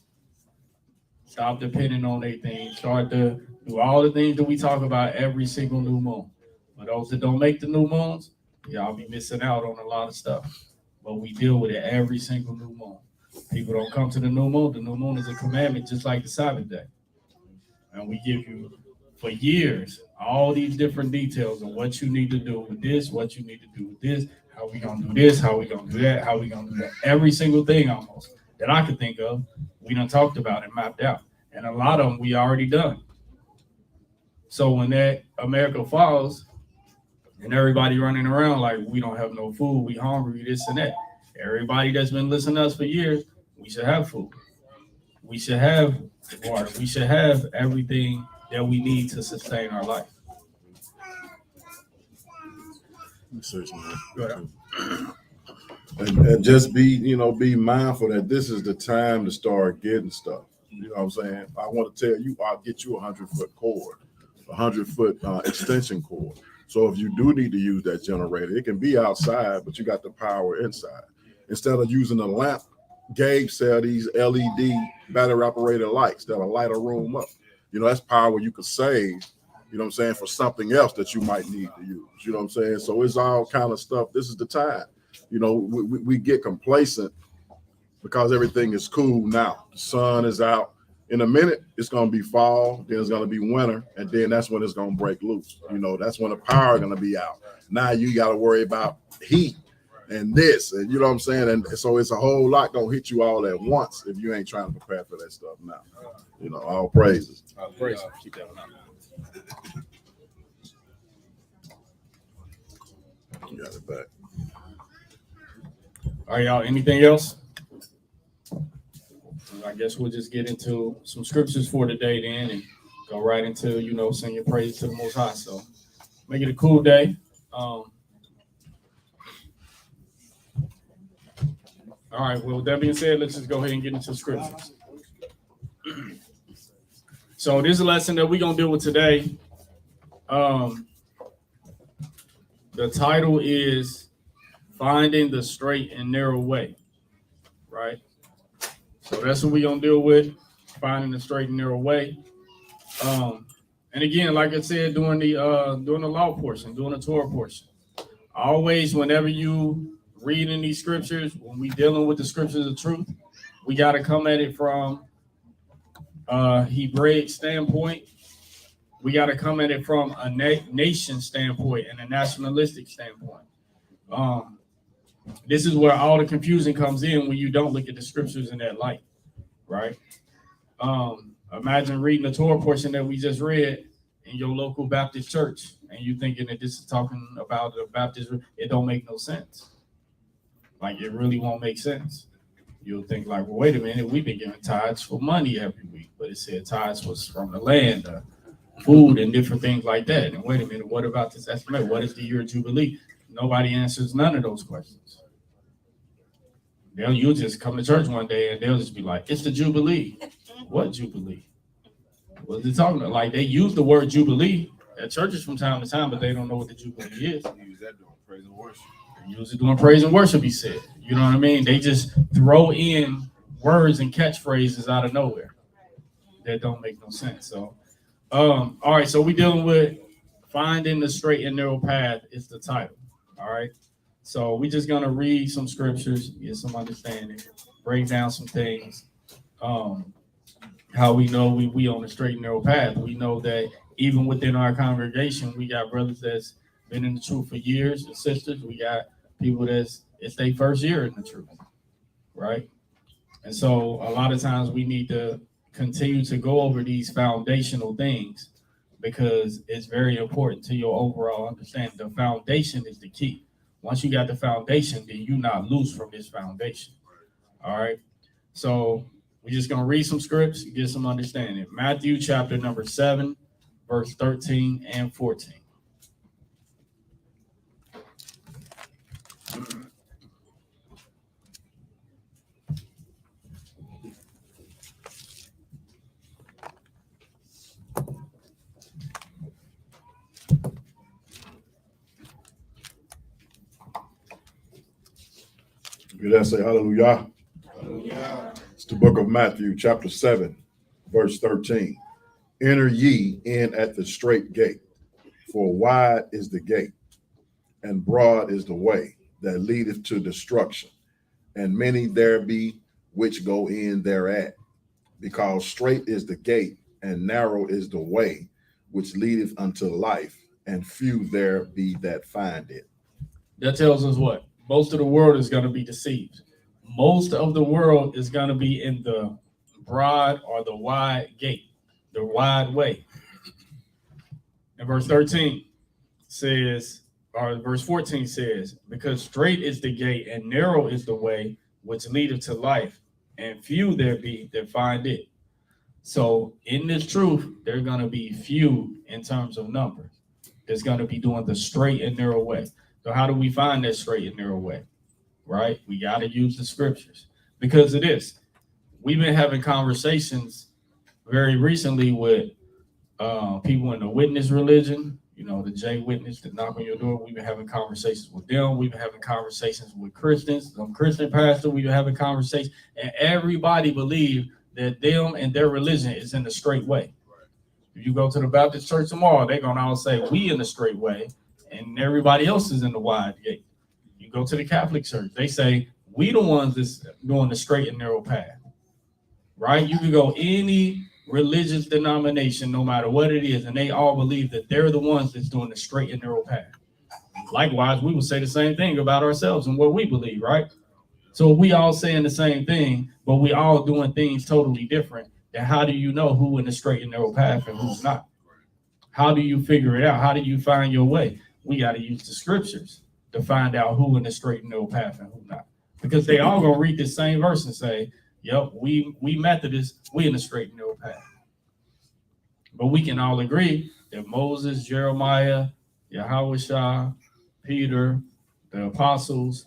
Stop depending on their things. Start to do all the things that we talk about every single new moon. For those that don't make the new moons, y'all be missing out on a lot of stuff. But we deal with it every single new moon. People don't come to the new moon. The new moon is a commandment just like the Sabbath day. And we give you, for years, all these different details of what you need to do with this, what you need to do with this, how we going to do this, how we going to do that, how we going to do that. Every single thing almost that I could think of, we done talked about and mapped out. And a lot of them we already done. So when that America falls, and everybody running around like we don't have no food, we hungry, this and that. Everybody that's been listening to us for years, we should have food. We should have water. We should have everything that we need to sustain our life. And just be mindful that this is the time to start getting stuff. You know what I'm saying? I want to tell you, I'll get you 100-foot cord, 100-foot extension cord. So if you do need to use that generator, it can be outside, but you got the power inside. Instead of using a lamp, Gabe sell these LED battery operated lights that'll light a room up. That's power you could save, for something else that you might need to use. You know what I'm saying? So it's all kind of stuff. This is the time. We get complacent because everything is cool now. The sun is out. In a minute, it's going to be fall, then it's going to be winter, and then that's when it's going to break loose. That's when the power is going to be out. Now you got to worry about heat and this, and you know what I'm saying? And so it's a whole lot going to hit you all at once if you ain't trying to prepare for that stuff now. All praises. All praises. Keep that one out. You got it back. All right, y'all, anything else? I guess we'll just get into some scriptures for today then and go right into, sing your praise to the Most High. So make it a cool day. All right, well, with that being said, let's just go ahead and get into scriptures. So this is a lesson that we're going to deal with today. The title is Finding the Straight and Narrow Way, right? So that's what we're going to deal with, finding the straight and narrow way. And again, like I said, during the law portion, during the Torah portion, Always, whenever you reading these scriptures, when we dealing with the scriptures of truth, we got to come at it from Hebraic standpoint. We got to come at it from a nation standpoint and a nationalistic standpoint. This is where all the confusion comes in when you don't look at the scriptures in that light, right? Imagine reading the Torah portion that we just read in your local Baptist church, and you thinking that this is talking about the Baptist. It don't make no sense. Like, it really won't make sense. You'll think like, well, wait a minute, we've been giving tithes for money every week, but it said tithes was from the land, food, and different things like that. And wait a minute, what about this estimate? What is the year of Jubilee? Nobody answers none of those questions. You'll just come to church one day and they'll just be like, it's the Jubilee. What Jubilee? What are they talking about? Like, they use the word Jubilee at churches from time to time, but they don't know what the Jubilee is. Use that during praise and worship. They use it during praise and worship, he said. You know what I mean? They just throw in words and catchphrases out of nowhere that don't make no sense. So, all right, so we're dealing with finding the straight and narrow path is the title. All right. So we're just gonna read some scriptures, get some understanding, break down some things. How we know we on the straight and narrow path. We know that even within our congregation, we got brothers that's been in the truth for years and sisters. We got people it's their first year in the truth, right? And so a lot of times we need to continue to go over these foundational things because it's very important to your overall understanding. The foundation is the key. Once you got the foundation, then you're not loose from this foundation. All right. So we're just going to read some scripts, get some understanding. Matthew chapter number 7, verse 13 and 14. Good, I say hallelujah. Hallelujah. It's the book of Matthew, chapter 7, verse 13. Enter ye in at the straight gate, for wide is the gate, and broad is the way that leadeth to destruction, and many there be which go in thereat. Because straight is the gate, and narrow is the way which leadeth unto life, and few there be that find it. That tells us what? Most of the world is going to be deceived. Most of the world is going to be in the broad or the wide gate, the wide way. And verse 13 says, or verse 14 says, because straight is the gate and narrow is the way which leadeth to life, and few there be that find it. So in this truth, there are going to be few in terms of numbers. There's going to be doing the straight and narrow way. So how do we find that straight and narrow way? Right? We got to use the scriptures because it is. We've been having conversations very recently with people in the witness religion, you know, the J witness that knock on your door. We've been having conversations with them. We've been having conversations with Christians, some Christian pastors. We've been having conversations, and everybody believes that them and their religion is in the straight way. If you go to the Baptist church tomorrow, they're going to all say, we in the straight way, and everybody else is in the wide gate. You go to the Catholic church, they say, we the ones that's doing the straight and narrow path, right? You can go any religious denomination, no matter what it is, and they all believe that they're the ones that's doing the straight and narrow path. Likewise, we would say the same thing about ourselves and what we believe, right? So we all saying the same thing, but we all doing things totally different. Then how do you know who in the straight and narrow path and who's not? How do you figure it out? How do you find your way? We got to use the scriptures to find out who in the straight and narrow path and who not. Because they all gonna read the same verse and say, yep, we Methodists, we in the straight and narrow path. But we can all agree that Moses, Jeremiah, Yahweh, Peter, the apostles,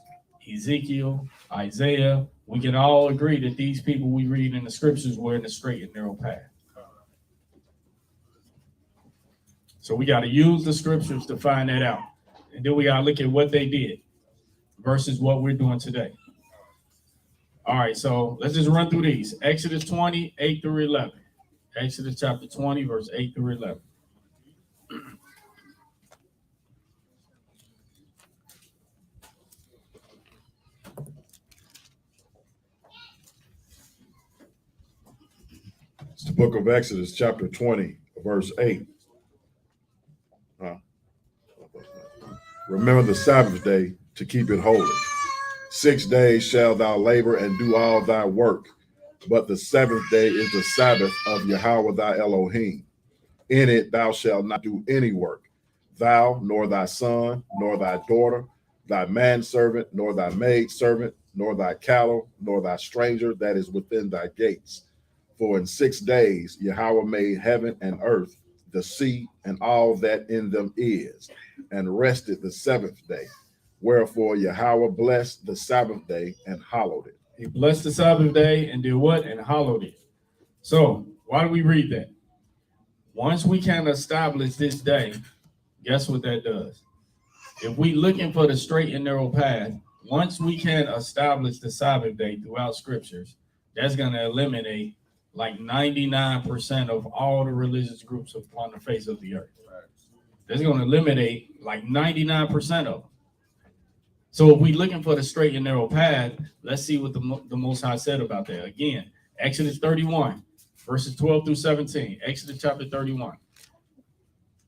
Ezekiel, Isaiah, we can all agree that these people we read in the scriptures were in the straight and narrow path. So we got to use the scriptures to find that out. And then we got to look at what they did versus what we're doing today. All right, so let's just run through these. Exodus 20, 8 through 11. Exodus chapter 20, verse 8 through 11. Book of Exodus, chapter 20, verse 8. Remember the Sabbath day to keep it holy. 6 days shalt thou labor and do all thy work, but the seventh day is the Sabbath of Yahweh thy Elohim. In it thou shalt not do any work, thou, nor thy son, nor thy daughter, thy manservant, nor thy maidservant, nor thy cattle, nor thy stranger that is within thy gates. For in 6 days Yahweh made heaven and earth, the sea, and all that in them is, and rested the seventh day. Wherefore Yahweh blessed the Sabbath day and hallowed it. He blessed the Sabbath day and did what? And hallowed it. So why do we read that? Once we can establish this day, guess what that does? If we looking for the straight and narrow path, once we can establish the Sabbath day throughout scriptures, that's going to eliminate like 99% of all the religious groups upon the face of the earth. That's going to eliminate like 99% of them. So if we looking for the straight and narrow path, let's see what the Most High said about that. Again, Exodus 31, verses 12 through 17. Exodus chapter 31.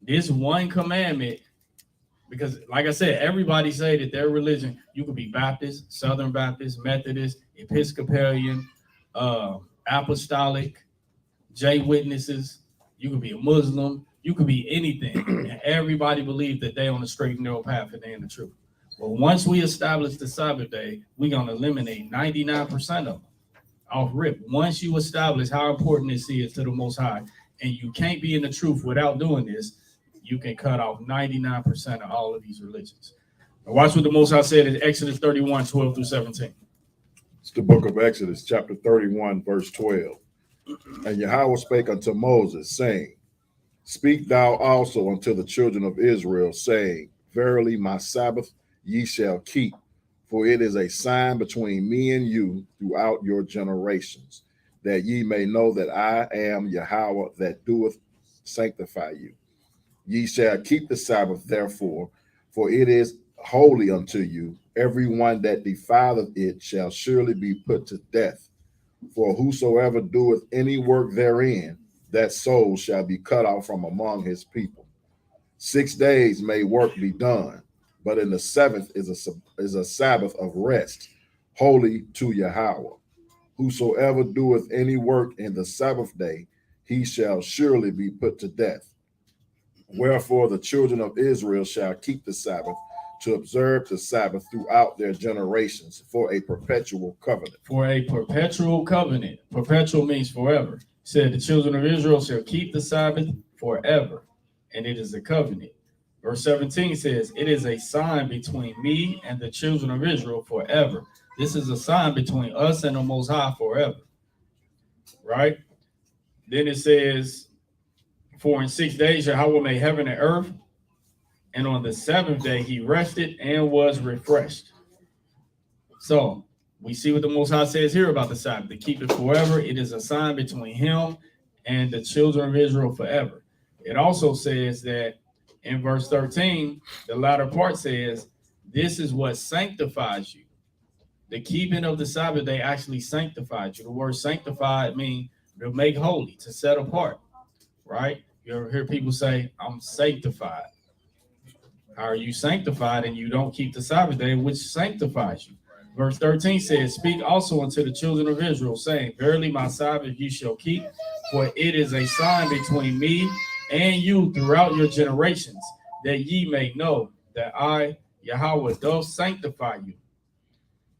This one commandment, because like I said, everybody say that their religion, you could be Baptist, Southern Baptist, Methodist, Episcopalian, Apostolic, J Witnesses, you could be a Muslim, you could be anything. And everybody believes that they're on the straight and narrow path and they're in the truth. But once we establish the Sabbath day, we're going to eliminate 99% of them off rip. Once you establish how important this is to the Most High, and you can't be in the truth without doing this, you can cut off 99% of all of these religions. Now watch what the Most High said in Exodus 31, 12 through 17. It's the book of Exodus, chapter 31, verse 12. And Yahweh spake unto Moses, saying, Speak thou also unto the children of Israel, saying, Verily my Sabbath ye shall keep, for it is a sign between me and you throughout your generations, that ye may know that I am Yahweh that doeth sanctify you. Ye shall keep the Sabbath, therefore, for it is holy unto you. Every one that defileth it shall surely be put to death. For whosoever doeth any work therein, that soul shall be cut off from among his people. 6 days may work be done, but in the seventh is a Sabbath of rest, holy to Yahweh. Whosoever doeth any work in the Sabbath day, he shall surely be put to death. Wherefore the children of Israel shall keep the Sabbath, to observe the Sabbath throughout their generations, for a perpetual covenant. For a perpetual covenant. Perpetual means forever. It said the children of Israel shall keep the Sabbath forever, and it is a covenant. Verse 17 says, it is a sign between me and the children of Israel forever. This is a sign between us and the Most High forever. Right? Then it says, for in 6 days Yahweh made heaven and earth, and on the seventh day he rested and was refreshed. So we see what the Most High says here about the Sabbath, to keep it forever. It is a sign between him and the children of Israel forever. It also says that in verse 13, the latter part says, this is what sanctifies you. The keeping of the Sabbath day actually sanctifies you. The word sanctified means to make holy, to set apart, right? You ever hear people say, I'm sanctified. How are you sanctified and you don't keep the Sabbath day, which sanctifies you? Verse 13 says, Speak also unto the children of Israel, saying, Verily my Sabbath you shall keep, for it is a sign between me and you throughout your generations, that ye may know that I, Yahweh, doth sanctify you.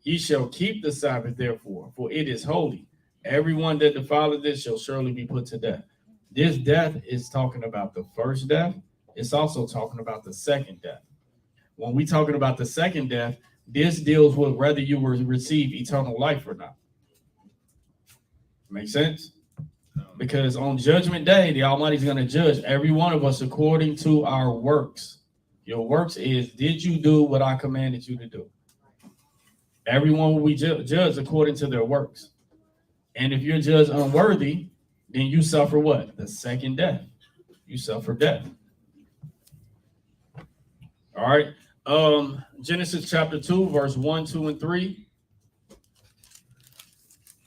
Ye shall keep the Sabbath, therefore, for it is holy. Everyone that defileth it shall surely be put to death. This death is talking about the first death. It's also talking about the second death. When we're talking about the second death, this deals with whether you will receive eternal life or not. Make sense? Because on Judgment Day, the Almighty is going to judge every one of us according to our works. Your works is, did you do what I commanded you to do? Everyone will be judged according to their works. And if you're judged unworthy, then you suffer what? The second death. You suffer death. All right. Genesis chapter 2, verse 1, 2, and 3.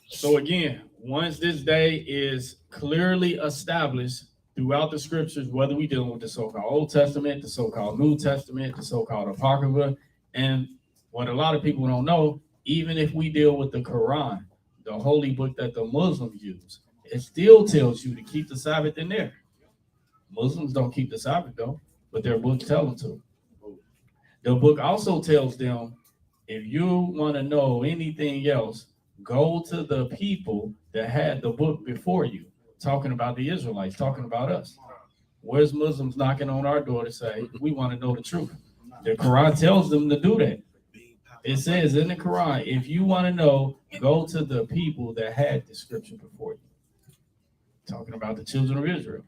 So again, once this day is clearly established throughout the scriptures, whether we dealing with the so-called Old Testament, the so-called New Testament, the so-called Apocrypha, and what a lot of people don't know, even if we deal with the Quran, the holy book that the Muslims use, it still tells you to keep the Sabbath in there. Muslims don't keep the Sabbath though, but their books tell them to. The book also tells them, if you want to know anything else, go to the people that had the book before you, talking about the Israelites, talking about us. Where's Muslims knocking on our door to say, we want to know the truth? The Quran tells them to do that. It says in the Quran, if you want to know, go to the people that had the scripture before you. Talking about the children of Israel.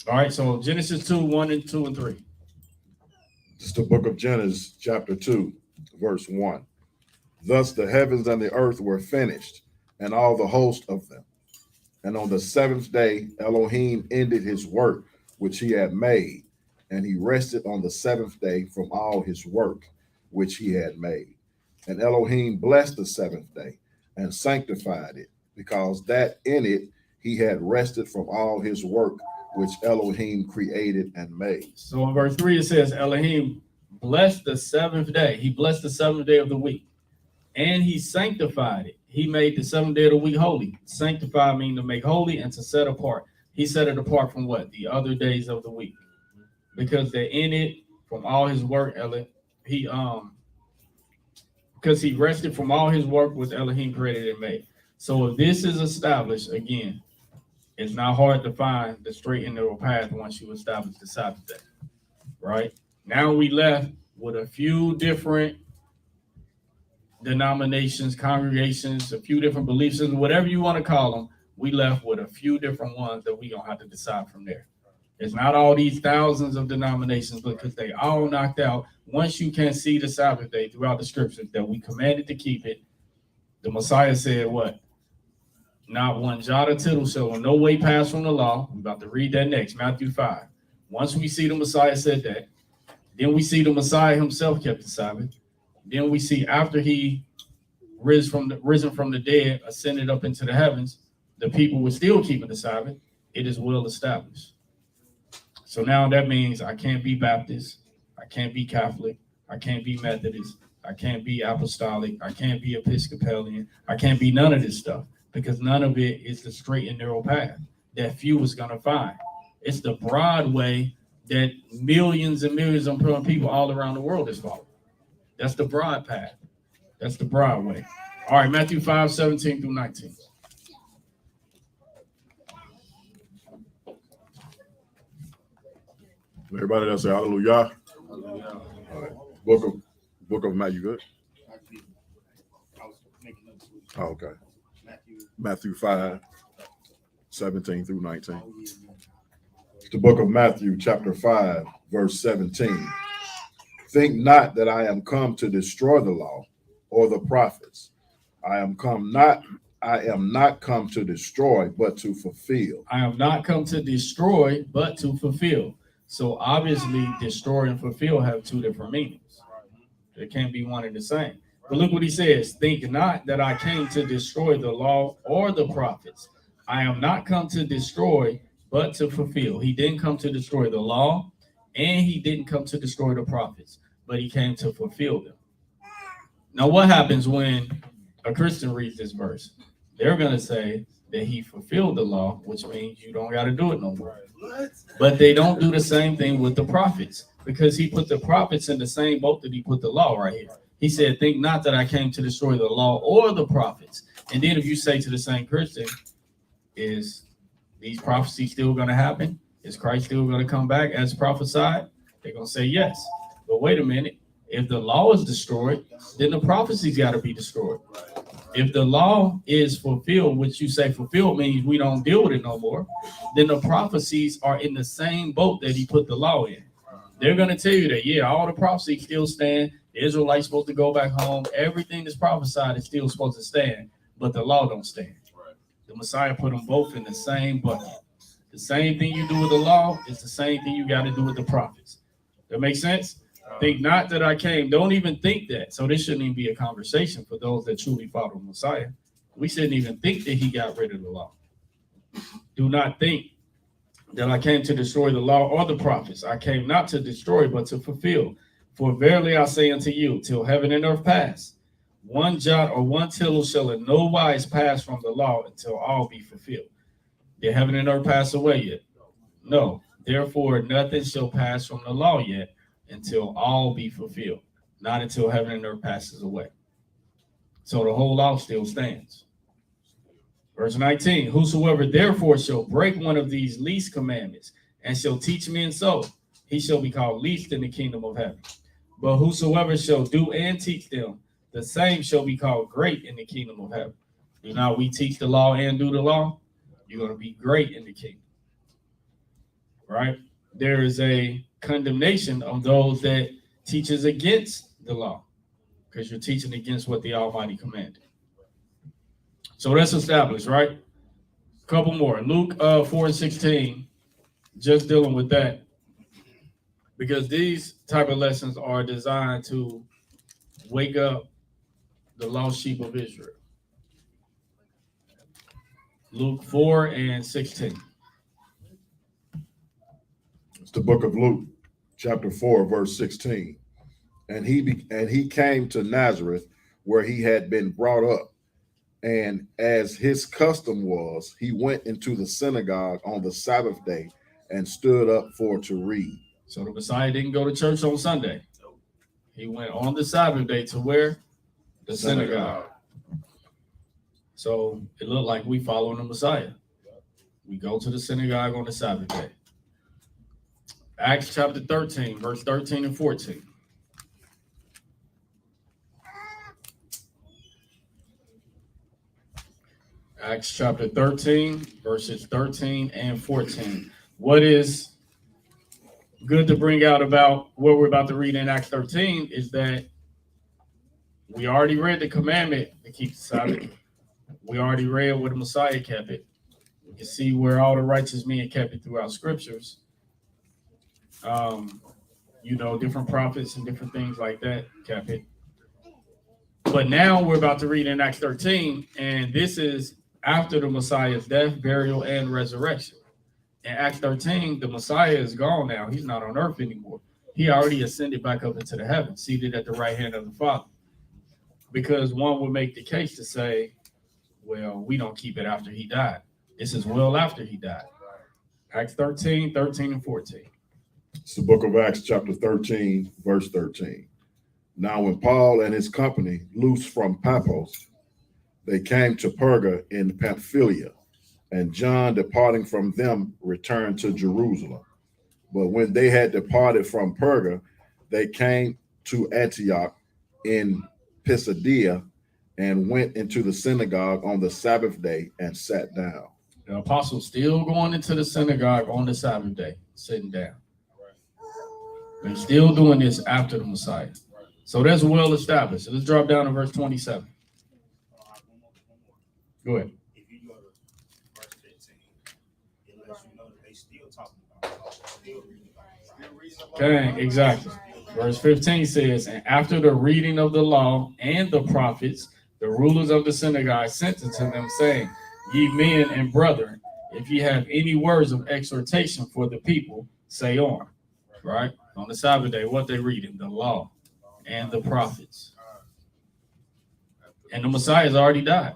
All right, so Genesis 2, 1 and 2 and 3. It's the book of Genesis, chapter 2, verse 1. Thus the heavens and the earth were finished, and all the host of them. And on the seventh day, Elohim ended his work which he had made, and he rested on the seventh day from all his work which he had made. And Elohim blessed the seventh day and sanctified it, because that in it he had rested from all his work which Elohim created and made. So in verse 3, it says, Elohim blessed the seventh day. He blessed the seventh day of the week, and he sanctified it. He made the seventh day of the week holy. Sanctify means to make holy and to set apart. He set it apart from what? The other days of the week. Because they're in it from all his work, because he rested from all his work which Elohim created and made. So if this is established, again, it's not hard to find the straight and narrow path once you establish the Sabbath day, right? Now we left with a few different denominations, congregations, a few different belief systems, whatever you want to call them. We left with a few different ones that we're going to have to decide from there. It's not all these thousands of denominations, because they all knocked out. Once you can see the Sabbath day throughout the scriptures that we commanded to keep it, the Messiah said what? Not one jot or tittle shall in no way pass from the law. I'm about to read that next, Matthew 5. Once we see the Messiah said that, then we see the Messiah himself kept the Sabbath. Then we see after he risen from the dead, ascended up into the heavens, the people were still keeping the Sabbath. It is well established. So now that means I can't be Baptist, I can't be Catholic, I can't be Methodist, I can't be Apostolic, I can't be Episcopalian, I can't be none of this stuff, because none of it is the straight and narrow path that few is going to find. It's the broad way that millions and millions of people all around the world is following. That's the broad path. That's the broad way. All right, Matthew 5, 17 through 19. Everybody that say hallelujah. All right. Book of Matthew, good? Oh, okay. Matthew 5, 17 through 19. The book of Matthew, chapter 5, verse 17. Think not that I am come to destroy the law or the prophets. I am not come to destroy, but to fulfill. I am not come to destroy, but to fulfill. So obviously, destroy and fulfill have two different meanings. They can't be one and the same. But look what he says. Think not that I came to destroy the law or the prophets. I am not come to destroy, but to fulfill. He didn't come to destroy the law, and he didn't come to destroy the prophets, but he came to fulfill them. Now, what happens when a Christian reads this verse? They're going to say that he fulfilled the law, which means you don't got to do it no more. But they don't do the same thing with the prophets, because he put the prophets in the same boat that he put the law right here. He said, think not that I came to destroy the law or the prophets. And then if you say to the same Christian, is these prophecies still going to happen? Is Christ still going to come back as prophesied? They're going to say yes. But wait a minute. If the law is destroyed, then the prophecies got to be destroyed. If the law is fulfilled, which you say fulfilled means we don't deal with it no more, then the prophecies are in the same boat that he put the law in. They're going to tell you that, yeah, all the prophecies still stand. The Israelites supposed to go back home. Everything that's prophesied is still supposed to stand, but the law don't stand. The Messiah put them both in the same bucket. The same thing you do with the law is the same thing you got to do with the prophets. That makes sense? Think not that I came. Don't even think that. So this shouldn't even be a conversation for those that truly follow the Messiah. We shouldn't even think that he got rid of the law. Do not think that I came to destroy the law or the prophets. I came not to destroy, but to fulfill. For verily I say unto you, till heaven and earth pass, one jot or one tittle shall in no wise pass from the law until all be fulfilled. Did heaven and earth pass away yet? No. Therefore, nothing shall pass from the law yet until all be fulfilled. Not until heaven and earth passes away. So the whole law still stands. Verse 19, whosoever therefore shall break one of these least commandments and shall teach men so, he shall be called least in the kingdom of heaven. But whosoever shall do and teach them, the same shall be called great in the kingdom of heaven. Do not we teach the law and do the law? You're going to be great in the kingdom. Right? There is a condemnation of those that teaches against the law, because you're teaching against what the Almighty commanded. So that's established, right? A couple more. Luke 4:16, just dealing with that, because these type of lessons are designed to wake up the lost sheep of Israel. Luke 4:16. It's the book of Luke, chapter 4, verse 16. And he came to Nazareth, where he had been brought up. And as his custom was, he went into the synagogue on the Sabbath day and stood up to read. So the Messiah didn't go to church on Sunday. He went on the Sabbath day to where? The synagogue. So it looked like we following the Messiah. We go to the synagogue on the Sabbath day. Acts chapter 13, verse 13 and 14. Acts chapter 13, verses 13 and 14. What is good to bring out about what we're about to read in Acts 13 is that we already read the commandment to keep the Sabbath. We already read where the Messiah kept it. We can see where all the righteous men kept it throughout scriptures. Different prophets and different things like that kept it. But now we're about to read in Acts 13, and this is after the Messiah's death, burial, and resurrection. In Acts 13, the Messiah is gone now. He's not on earth anymore. He already ascended back up into the heavens, seated at the right hand of the Father. Because one would make the case to say, well, we don't keep it after he died. This is well after he died. Acts 13, 13 and 14. It's the book of Acts, chapter 13, verse 13. Now when Paul and his company loosed from Paphos, they came to Perga in Pamphylia, and John, departing from them, returned to Jerusalem. But when they had departed from Perga, they came to Antioch in Pisidia and went into the synagogue on the Sabbath day and sat down. The apostles still going into the synagogue on the Sabbath day, sitting down. They're still doing this after the Messiah. So that's well established. So let's drop down to verse 27. Go ahead. If you go to verse 15, it lets you know that they still talking about still reading about it. Okay, exactly. Verse 15 says, and after the reading of the law and the prophets, the rulers of the synagogue sent unto them, saying, ye men and brethren, if ye have any words of exhortation for the people, say on. Right? On the Sabbath day, what they reading? The law and the prophets. And the Messiah's already died.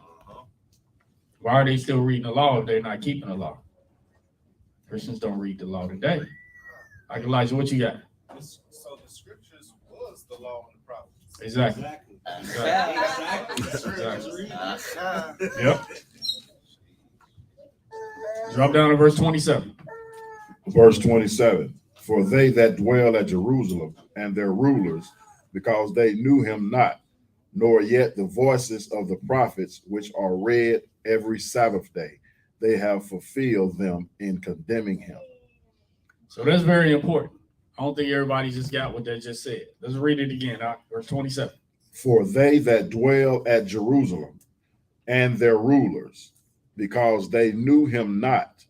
Why are they still reading the law if they're not keeping the law? Christians don't read the law today. Elijah, what you got? So the scriptures was the law and the prophets. Exactly. Yep. Drop down to verse 27. Verse 27. For they that dwell at Jerusalem and their rulers, because they knew him not, nor yet the voices of the prophets, which are read every Sabbath day, they have fulfilled them in condemning him. So that's very important. I don't think everybody just got what they just said. Let's read it again. Verse 27. For they that dwell at Jerusalem and their rulers, because they knew him not,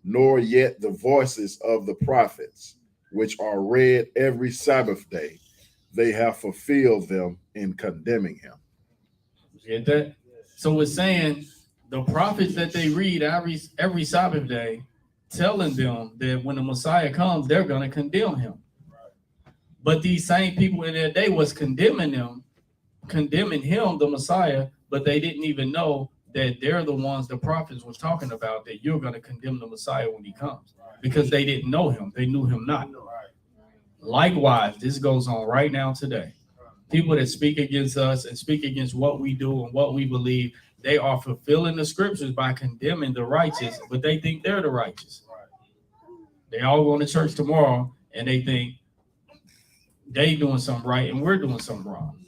nor yet the voices of the prophets, which are read every Sabbath day, they have fulfilled them in condemning him. You get that? So it's saying the prophets that they read every Sabbath day, telling them that when the Messiah comes, they're going to condemn him. But these same people in their day was condemning him, the Messiah, but they didn't even know that they're the ones the prophets was talking about, that you're going to condemn the Messiah when he comes, because they didn't know him. They knew him not. Likewise, this goes on right now today. People that speak against us and speak against what we do and what we believe, they are fulfilling the scriptures by condemning the righteous, but they think they're the righteous. They all go to church tomorrow and they think they doing something right and we're doing something wrong.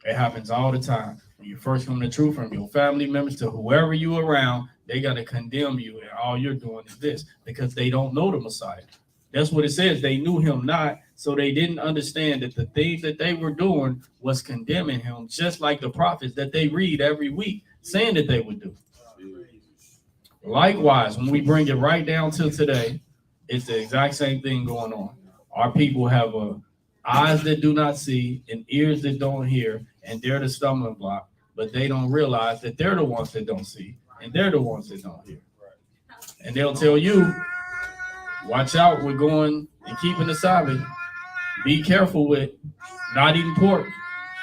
It happens all the time. When you first come to truth, from your family members to whoever you around, they got to condemn you, and all you're doing is this, because they don't know the Messiah. That's what it says. They knew him not, so they didn't understand that the things that they were doing was condemning him, just like the prophets that they read every week saying that they would do. Likewise, when we bring it right down to today, it's the exact same thing going on. Our people have eyes that do not see and ears that don't hear, and they're the stumbling block, but they don't realize that they're the ones that don't see and they're the ones that don't hear. And they'll tell you, watch out, we're going and keeping the Sabbath. Be careful with not eating pork.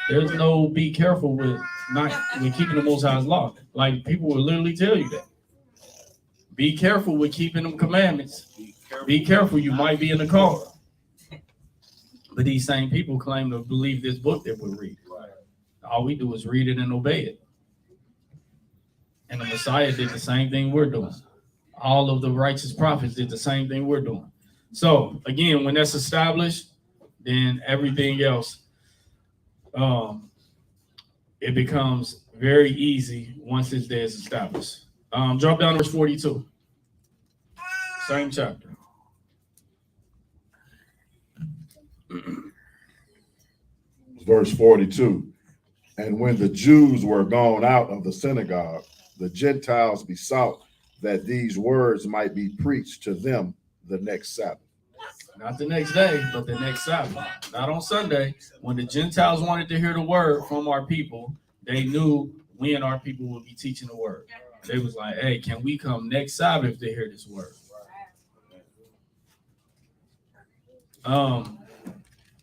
There's no be careful with keeping the Most High's law. Like, people will literally tell you that. Be careful with keeping them commandments. Be careful, you might be in the car. But these same people claim to believe this book that we read. All we do is read it and obey it. And the Messiah did the same thing we're doing. All of the righteous prophets did the same thing we're doing. So again, when that's established, then everything else, it becomes very easy once this day is established. Drop down to verse 42. Same chapter. Verse 42. And when the Jews were gone out of the synagogue, the Gentiles besought that these words might be preached to them the next Sabbath. Not the next day, but the next Sabbath. Not on Sunday. When the Gentiles wanted to hear the word from our people, they knew we and our people would be teaching the word. They was like, hey, can we come next Sabbath to hear this word?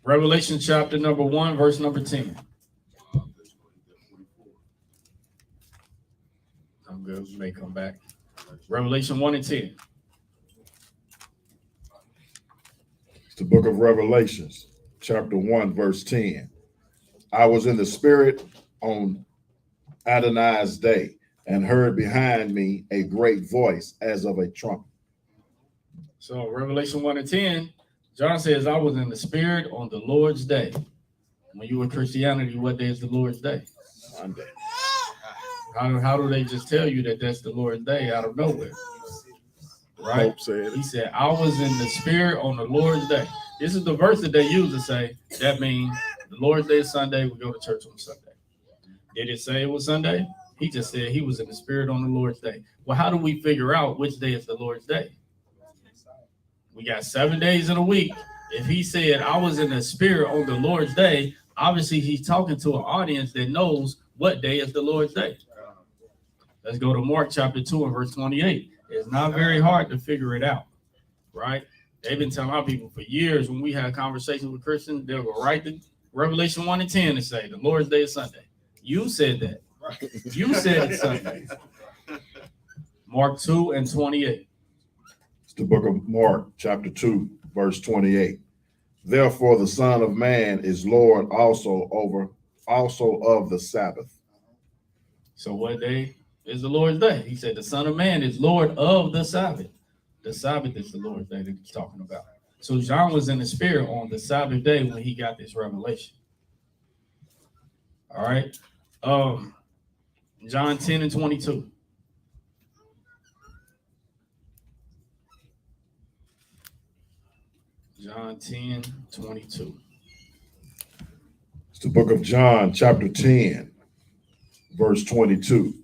Revelation chapter number 1, verse number 10. I'm good. We may come back. Revelation 1 and 10. It's the book of Revelations, chapter 1, verse 10. I was in the spirit on Adonai's day and heard behind me a great voice as of a trumpet. So Revelation 1 and 10, John says, I was in the spirit on the Lord's day. When you in Christianity, what day is the Lord's day? Sunday. How do they just tell you that that's the Lord's day out of nowhere? Right? Pope said He it. said, I was in the spirit on the Lord's day. This is the verse that they use to say, that means the Lord's day is Sunday, we go to church on Sunday. Did it say it was Sunday? He just said he was in the spirit on the Lord's day. Well, how do we figure out which day is the Lord's day? We got 7 days in a week. If he said, I was in the spirit on the Lord's day, obviously he's talking to an audience that knows what day is the Lord's day. Let's go to Mark chapter 2 and verse 28. It's not very hard to figure it out, right? They've been telling our people for years, when we have conversations with Christians, they'll go right to Revelation 1 and 10 and say, the Lord's day is Sunday. You said that. You said it's Sunday. Mark 2 and 28. It's the book of Mark, chapter 2, verse 28. Therefore, the Son of Man is Lord also of the Sabbath. So what day is the Lord's day? He said the Son of Man is Lord of the Sabbath. The Sabbath is the Lord's day that he's talking about. So John was in the spirit on the Sabbath day when he got this revelation. All right. John 10 and 22. John 10, 22. It's the book of John, chapter 10, verse 22.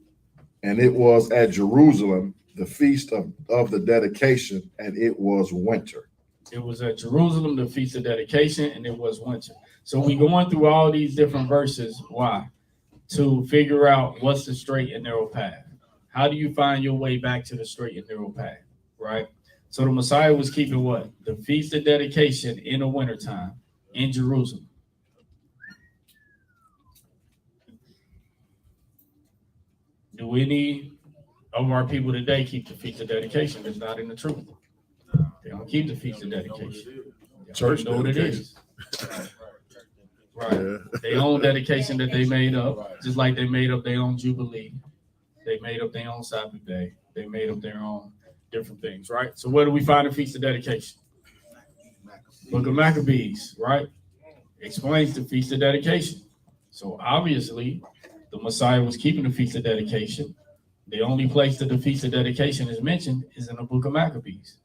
And it was at Jerusalem, the feast of the dedication, and it was winter. It was at Jerusalem, the feast of dedication, and it was winter. So we going through all these different verses. Why? to figure out what's the straight and narrow path. How do you find your way back to the straight and narrow path, right? So the Messiah was keeping what? The Feast of Dedication in the wintertime in Jerusalem. Do any of our people today keep the Feast of Dedication? That's not in the truth. They don't keep the Feast of Dedication. They Church don't know what it is. Right. Yeah. Their own dedication that they made up, just like they made up their own Jubilee. They made up their own Sabbath day. They made up their own different things, right? So where do we find the Feast of Dedication? Book of Maccabees, right? Explains the Feast of Dedication. So obviously, the Messiah was keeping the Feast of Dedication. The only place that the Feast of Dedication is mentioned is in the Book of Maccabees.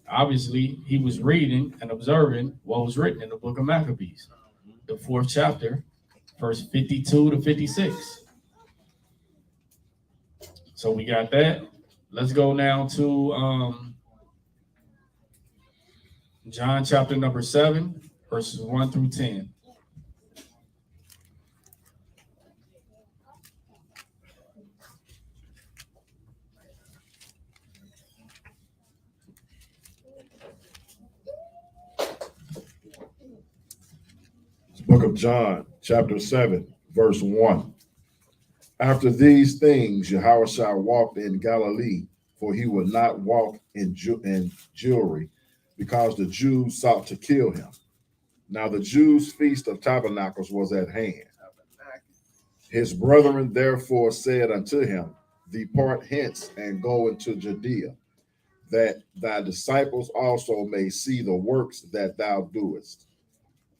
Obviously, he was reading and observing what was written in the Book of Maccabees, the 4th chapter, verse 52 to 56. So we got that. Let's go now to John chapter number 7, verses 1 through 10. Book of John, chapter 7, verse 1. After these things, Yahushua walked in Galilee, for he would not walk in Jewry, because the Jews sought to kill him. Now the Jews' feast of tabernacles was at hand. His brethren therefore said unto him, Depart hence and go into Judea, that thy disciples also may see the works that thou doest.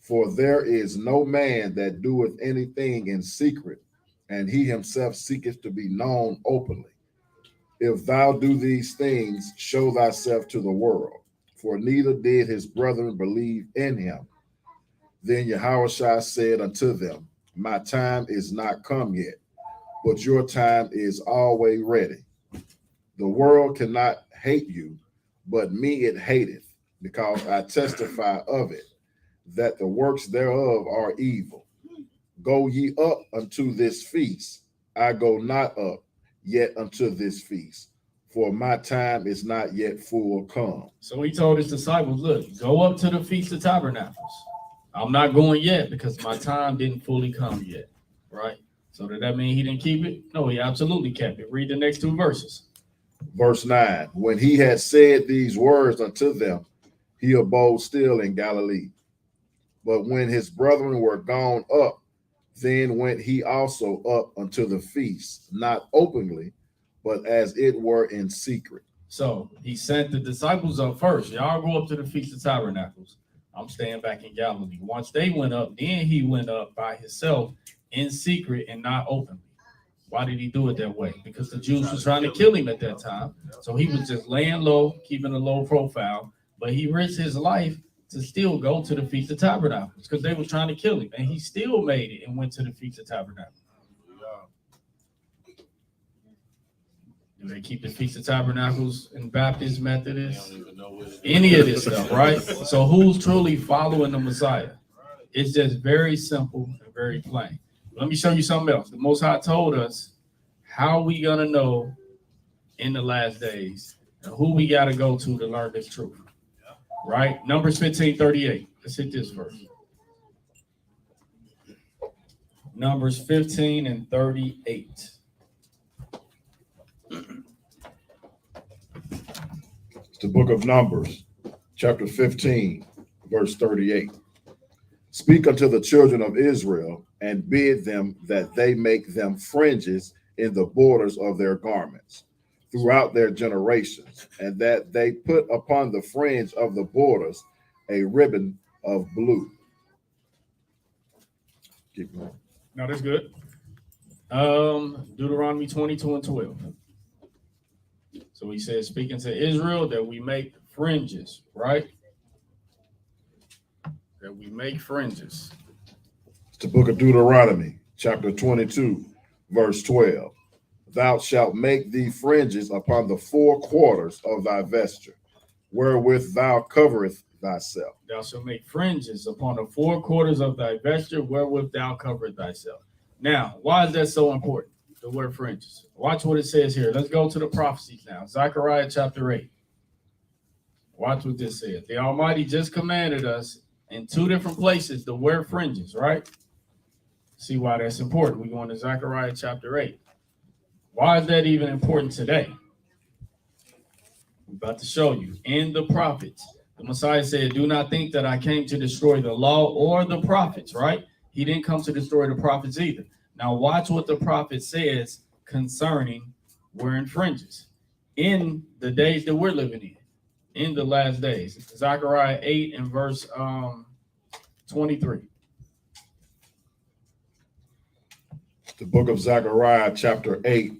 For there is no man that doeth anything in secret, and he himself seeketh to be known openly. If thou do these things, show thyself to the world. For neither did his brethren believe in him. Then Yahushua said unto them, My time is not come yet, but your time is always ready. The world cannot hate you, but me it hateth, because I testify of it, that the works thereof are evil. Go ye up unto this feast. I go not up yet unto this feast, for my time is not yet full come. So he told his disciples, look, go up to the Feast of Tabernacles. I'm not going yet because my time didn't fully come yet, right? So did that mean he didn't keep it? No, he absolutely kept it. Read the next 2 verses. Verse 9, when he had said these words unto them, he abode still in Galilee. But when his brethren were gone up, then went he also up unto the feast, not openly, but as it were in secret. So he sent the disciples up first. Y'all go up to the Feast of Tabernacles. I'm staying back in Galilee. Once they went up, then he went up by himself in secret and not openly. Why did he do it that way? Because the Jews were trying to kill him at that time. So he was just laying low, keeping a low profile, but he risked his life to still go to the Feast of Tabernacles because they were trying to kill him, and he still made it and went to the Feast of Tabernacles. Do they keep the Feast of Tabernacles in Baptist, Methodist, any of this stuff, right? So who's truly following the Messiah? It's just very simple and very plain. Let me show you something else. The Most High told us how we gonna know in the last days and who we gotta go to learn this truth. Right? Numbers 15:38. Let's hit this first. Numbers 15 and 38. It's the book of Numbers, chapter 15, verse 38. Speak unto the children of Israel and bid them that they make them fringes in the borders of their garments throughout their generations, and that they put upon the fringe of the borders a ribbon of blue. Keep going. No, that's good. Deuteronomy 22 and 12. So he says, speaking to Israel, that we make fringes, right? That we make fringes. It's the book of Deuteronomy, chapter 22, verse 12. Thou shalt make thee fringes upon the 4 quarters of thy vesture, wherewith thou coverest thyself. Thou shalt make fringes upon the 4 quarters of thy vesture, wherewith thou coverest thyself. Now, why is that so important? The word fringes. Watch what it says here. Let's go to the prophecies now. Zechariah chapter 8. Watch what this says. The Almighty just commanded us in two different places to wear fringes, right? See why that's important. We're going to Zechariah chapter 8. Why is that even important today? I'm about to show you. In the prophets, the Messiah said, do not think that I came to destroy the law or the prophets, right? He didn't come to destroy the prophets either. Now watch what the prophet says concerning wearing fringes in the days that we're living in the last days. Zechariah 8 and verse 23. The book of Zechariah, chapter 8,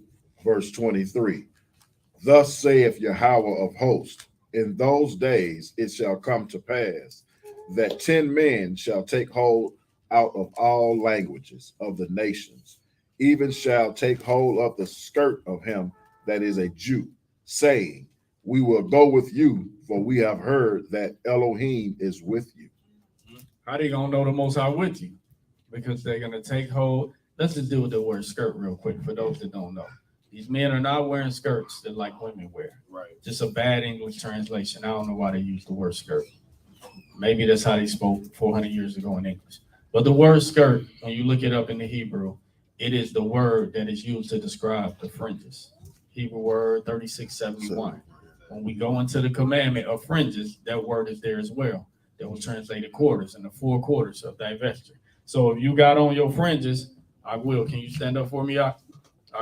verse 23. Thus saith Yahweh of hosts, in those days it shall come to pass that 10 men shall take hold out of all languages of the nations, even shall take hold of the skirt of him that is a Jew, saying, we will go with you, for we have heard that Elohim is with you. How they gonna know the Most High with you? Because they're gonna take hold. Let's just deal with the word skirt real quick for those that don't know. These men are not wearing skirts that like women wear. Right. Just a bad English translation. I don't know why they use the word skirt. Maybe that's how they spoke 400 years ago in English. But the word skirt, when you look it up in the Hebrew, it is the word that is used to describe the fringes. Hebrew word 3671. When we go into the commandment of fringes, that word is there as well. That will translate the quarters and the 4 quarters of thy vesture. So if you got on your fringes, I will. Can you stand up for me? I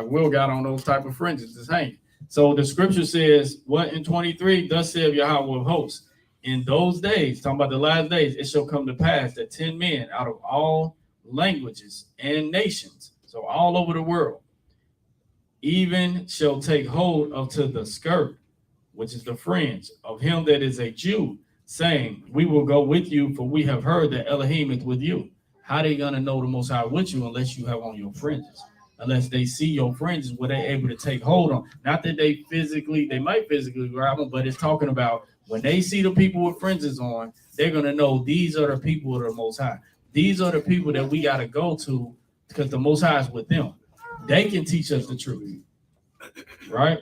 will got on those type of fringes that's hanging. So the scripture says, what in 23? Thus saith Yahweh of hosts. In those days, talking about the last days, it shall come to pass that 10 men out of all languages and nations, so all over the world, even shall take hold of to the skirt, which is the fringe of him that is a Jew, saying, we will go with you, for we have heard that Elohim is with you. How they gonna know the Most High with you unless you have on your fringes? Unless they see your fringes, where they're able to take hold on. Not that they might physically grab them, but it's talking about when they see the people with fringes on, they're going to know these are the people of the Most High. These are the people that we got to go to because the Most High is with them. They can teach us the truth, right?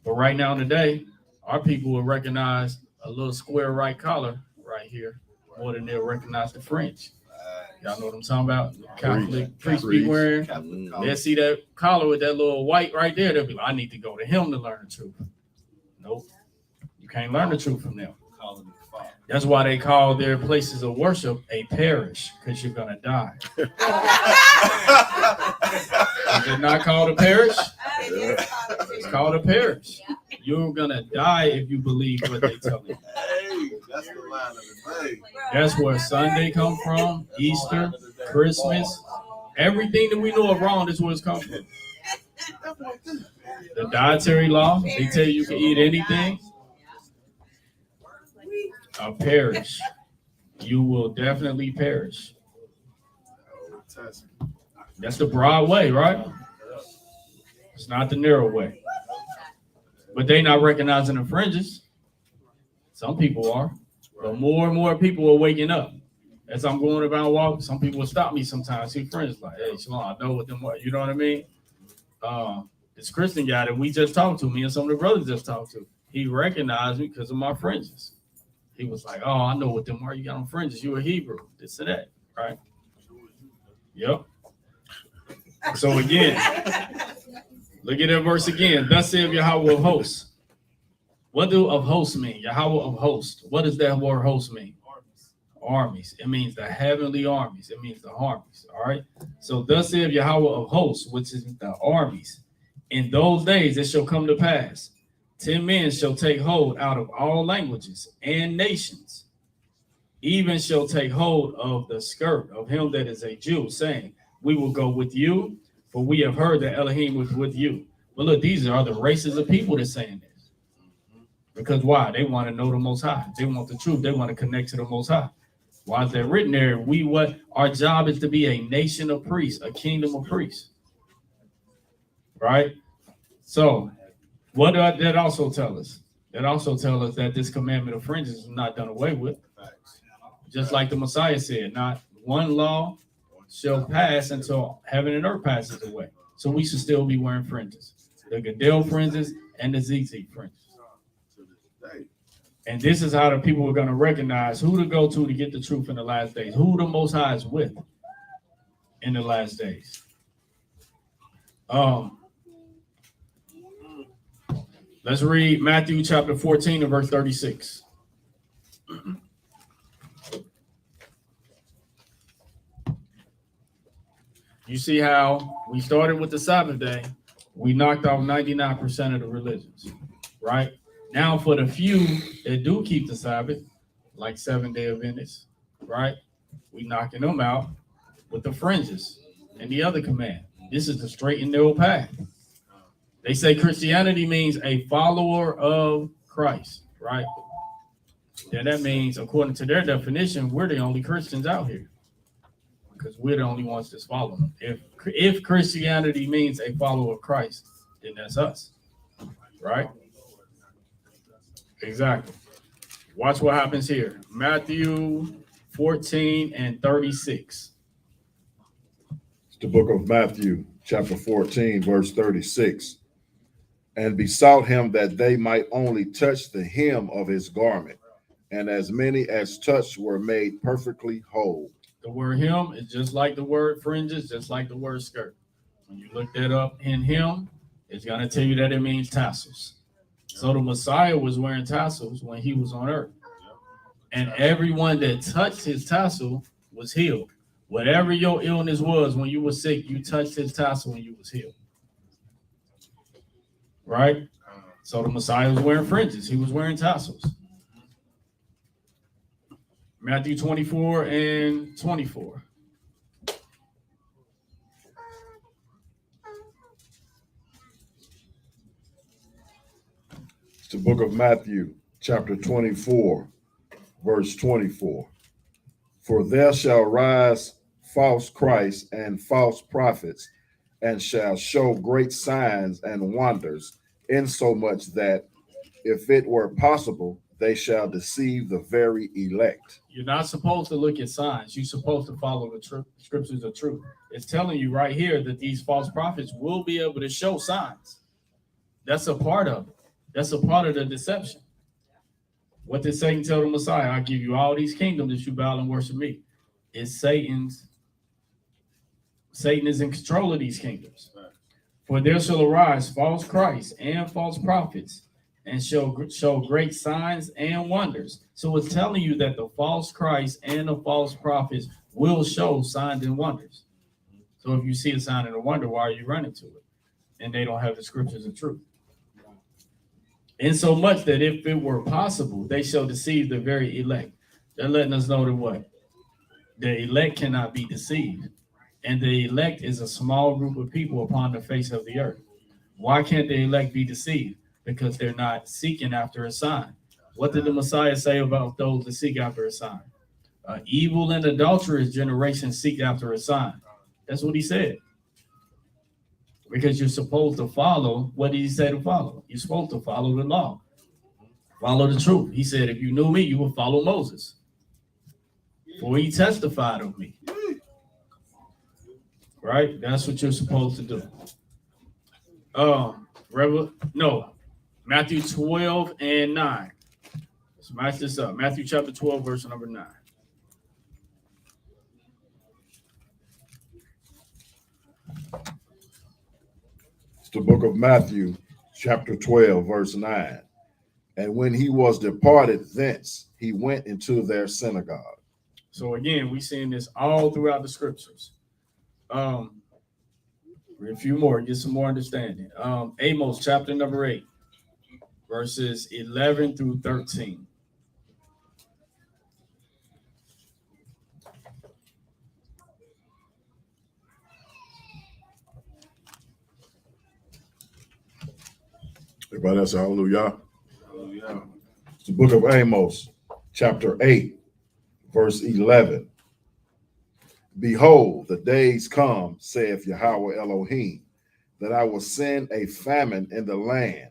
But right now today, our people will recognize a little square right collar right here more than they'll recognize the fringe. Y'all know what I'm talking about? Catholic priests be wearing. They'll see that collar with that little white right there. They'll be like, I need to go to him to learn the truth. Nope. You can't learn the truth from them. That's why they call their places of worship a parish, because you're going to die. Is it not called a parish? It's called a parish. You're going to die if you believe what they tell you. That's the line of the day. That's where Sunday come from, Easter, Christmas. Everything that we know of wrong is where it's come from. The dietary law, they tell you can eat anything. A parish. You will definitely perish. That's the broad way, right? It's not the narrow way. But they not recognizing the fringes. Some people are. But more and more people are waking up. As I'm going about walking, some people will stop me sometimes. See friends like, hey, Shalom, I know what them are. You know what I mean? This Christian guy that we just talked to, me and some of the brothers just talked to, he recognized me because of my fringes. He was like, oh, I know what them are. You got on fringes. You a Hebrew. This and that, right? Yep. So again, look at that verse again. Thus saith Yahweh of hosts. What do of hosts mean? Yahweh of hosts. What does that word host mean? Armies. It means the heavenly armies. It means the armies. All right. So thus saith Yahweh of hosts, which is the armies. In those days it shall come to pass, 10 men shall take hold out of all languages and nations, even shall take hold of the skirt of him that is a Jew, saying, we will go with you, for we have heard that Elohim was with you. But look, these are the races of people that's saying this. Because why? They want to know the Most High. They want the truth. They want to connect to the Most High. Why is that written there? Our job is to be a nation of priests, a kingdom of priests. Right? So, what did that also tell us? That also tells us that this commandment of fringes is not done away with. Just like the Messiah said, not one law, shall pass until heaven and earth passes away. So we should still be wearing fringes, the Gadel fringes and the ZZ fringes. And this is how the people are going to recognize who to go to get the truth in the last days, who the Most High is with in the last days. Let's read Matthew chapter 14 and verse 36. You see how we started with the Sabbath day, we knocked off 99% of the religions, right? Now for the few that do keep the Sabbath, like Seventh-day Adventists, right? We knocking them out with the fringes and the other command. This is the straight and narrow path. They say Christianity means a follower of Christ, right? Then that means, according to their definition, we're the only Christians out here because we're the only ones that's following them. If Christianity means a follower of Christ, then that's us, right? Exactly. Watch what happens here. Matthew 14 and 36. It's the book of Matthew, chapter 14, verse 36. And besought him that they might only touch the hem of his garment, and as many as touched were made perfectly whole. The word hem is just like the word fringes, just like the word skirt. When you look that up in hem, it's going to tell you that it means tassels. So the Messiah was wearing tassels when he was on earth. And everyone that touched his tassel was healed. Whatever your illness was when you were sick, you touched his tassel when you was healed. Right? So the Messiah was wearing fringes. He was wearing tassels. Matthew 24 and 24. It's the book of Matthew, chapter 24, verse 24. For there shall rise false Christs and false prophets, and shall show great signs and wonders, insomuch that, if it were possible, they shall deceive the very elect. You're not supposed to look at signs. You're supposed to follow the scriptures of truth. It's telling you right here that these false prophets will be able to show signs. That's a part of it. That's a part of the deception. What did Satan tell the Messiah? I'll give you all these kingdoms if you bow and worship me. It's Satan's. Satan is in control of these kingdoms. For there shall arise false Christs and false prophets, and show great signs and wonders. So it's telling you that the false Christ and the false prophets will show signs and wonders. So if you see a sign and a wonder, why are you running to it? And they don't have the scriptures of truth. In so much that if it were possible, they shall deceive the very elect. They're letting us know that what? The elect cannot be deceived. And the elect is a small group of people upon the face of the earth. Why can't the elect be deceived? Because they're not seeking after a sign. What did the Messiah say about those that seek after a sign? Evil and adulterous generation seek after a sign. That's what he said. Because you're supposed to follow, what did he say to follow? You're supposed to follow the law. Follow the truth. He said, if you knew me, you would follow Moses. For he testified of me. Right? That's what you're supposed to do. Matthew 12 and 9. Let's match this up. Matthew chapter 12, verse number 9. It's the book of Matthew, chapter 12, verse 9. And when he was departed thence, he went into their synagogue. So again, we're seeing this all throughout the scriptures. Read a few more, get some more understanding. Amos chapter number 8, verses 11 through 13. Everybody else, hallelujah. Hallelujah. It's the book of Amos, chapter 8, verse 11. Behold, the days come, saith Yahweh Elohim, that I will send a famine in the land,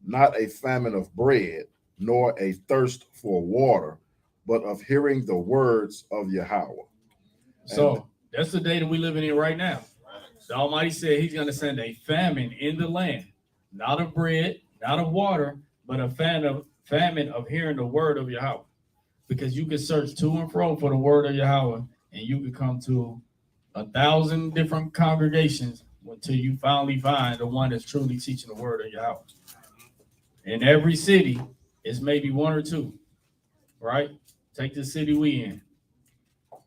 not a famine of bread, nor a thirst for water, but of hearing the words of Yahweh. So That's the day that we're living in right now. The Almighty said he's going to send a famine in the land, not of bread, not of water, but a famine of hearing the word of Yahweh. Because you can search to and fro for the word of Yahweh, and you can come to 1,000 different congregations until you finally find the one that's truly teaching the word of Yahweh. In every city, it's maybe one or two, right? Take the city we in.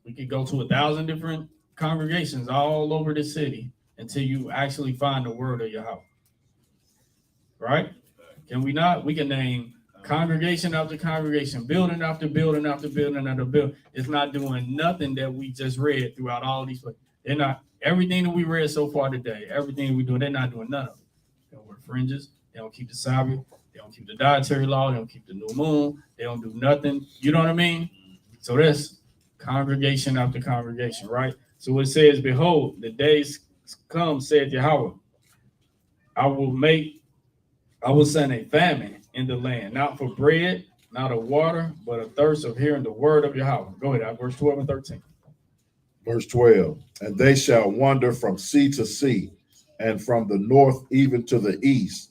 We could go to 1,000 different congregations all over the city until you actually find the word of Yahweh. Right? Can we not? We can name congregation after congregation, building after building after building after building. It's not doing nothing that we just read throughout all these. They're not, everything that we read so far today, everything we do, they're not doing none of it. They don't wear fringes. They don't keep the Sabbath. They don't keep the dietary law. They don't keep the new moon. They don't do nothing. You know what I mean? So that's congregation after congregation, right? So it says, behold, the days come, said Yahweh, I will send a famine in the land, not for bread, not of water, but a thirst of hearing the word of Yahweh. Go ahead, verse 12 and 13. Verse 12, and they shall wander from sea to sea, and from the north even to the east.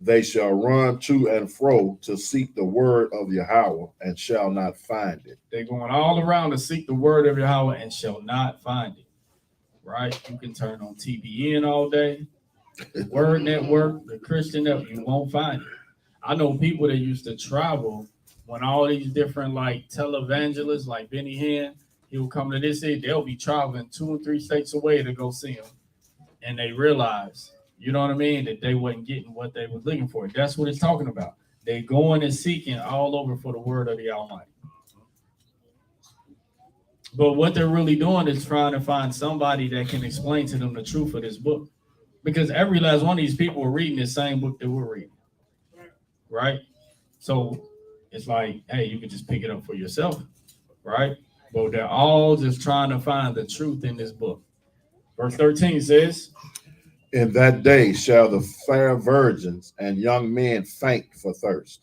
They shall run to and fro to seek the word of Yahweh, and shall not find it. They're going all around to seek the word of Yahweh and shall not find it. Right? You can turn on TBN all day, the Word Network, the Christian Network, you won't find it. I know people that used to travel when all these different like televangelists like Benny Hinn, he'll come to this city, they'll be traveling 2 or 3 states away to go see him. And they realize, you know what I mean, that they wasn't getting what they were looking for. That's what it's talking about. They're going and seeking all over for the word of the Almighty. But what they're really doing is trying to find somebody that can explain to them the truth of this book. Because every last one of these people are reading the same book that we're reading. Right? So it's like, hey, you can just pick it up for yourself. Right? But they're all just trying to find the truth in this book. Verse 13 says, in that day shall the fair virgins and young men faint for thirst.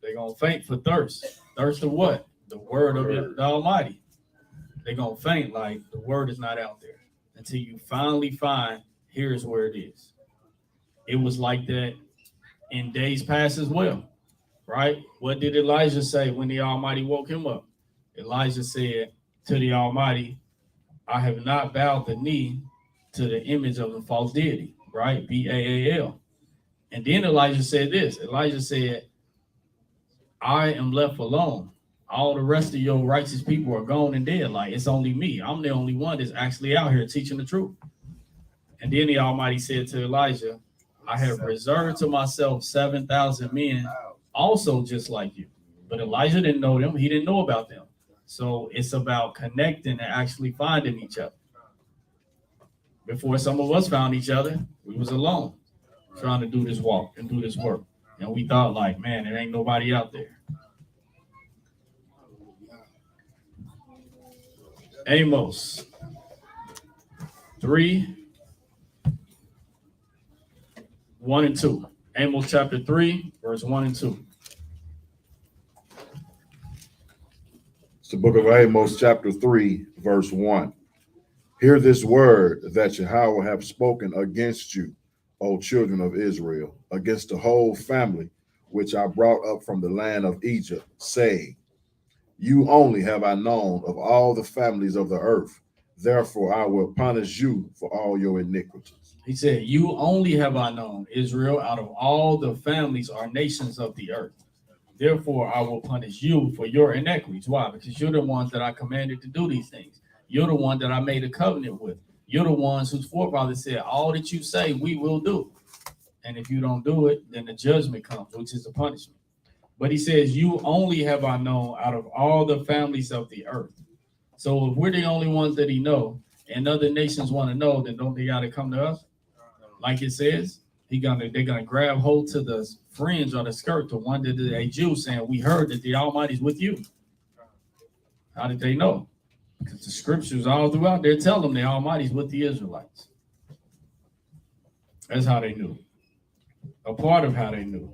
They're going to faint for thirst. Thirst of what? The word of the Almighty. They're going to faint like the word is not out there until you finally find here's where it is. It was like that in days past as well, right? What did Elijah say when the Almighty woke him up? Elijah said to the Almighty, I have not bowed the knee to the image of the false deity, right? Baal. And then Elijah said this. Elijah said, I am left alone. All the rest of your righteous people are gone and dead. Like, it's only me. I'm the only one that's actually out here teaching the truth. And then the Almighty said to Elijah, I have reserved to myself 7,000 men also just like you. But Elijah didn't know them. He didn't know about them. So it's about connecting and actually finding each other. Before some of us found each other, we was alone trying to do this walk and do this work. And we thought like, man, there ain't nobody out there. Amos 3, 1 and 2. Amos chapter 3, verse 1 and 2. It's the book of Amos, chapter 3, verse 1. Hear this word that Yahweh have spoken against you, O children of Israel, against the whole family which I brought up from the land of Egypt, saying, you only have I known of all the families of the earth. Therefore, I will punish you for all your iniquities. He said, you only have I known, Israel, out of all the families or nations of the earth. Therefore, I will punish you for your iniquities. Why? Because you're the ones that I commanded to do these things. You're the one that I made a covenant with. You're the ones whose forefathers said, all that you say, we will do. And if you don't do it, then the judgment comes, which is the punishment. But he says, you only have I known out of all the families of the earth. So if we're the only ones that he know and other nations want to know, then don't they got to come to us? Like it says, they're gonna grab hold to the fringe or the skirt, the one that a Jew saying, we heard that the Almighty's with you. How did they know? Because the scriptures all throughout there tell them the Almighty's with the Israelites. That's how they knew. A part of how they knew.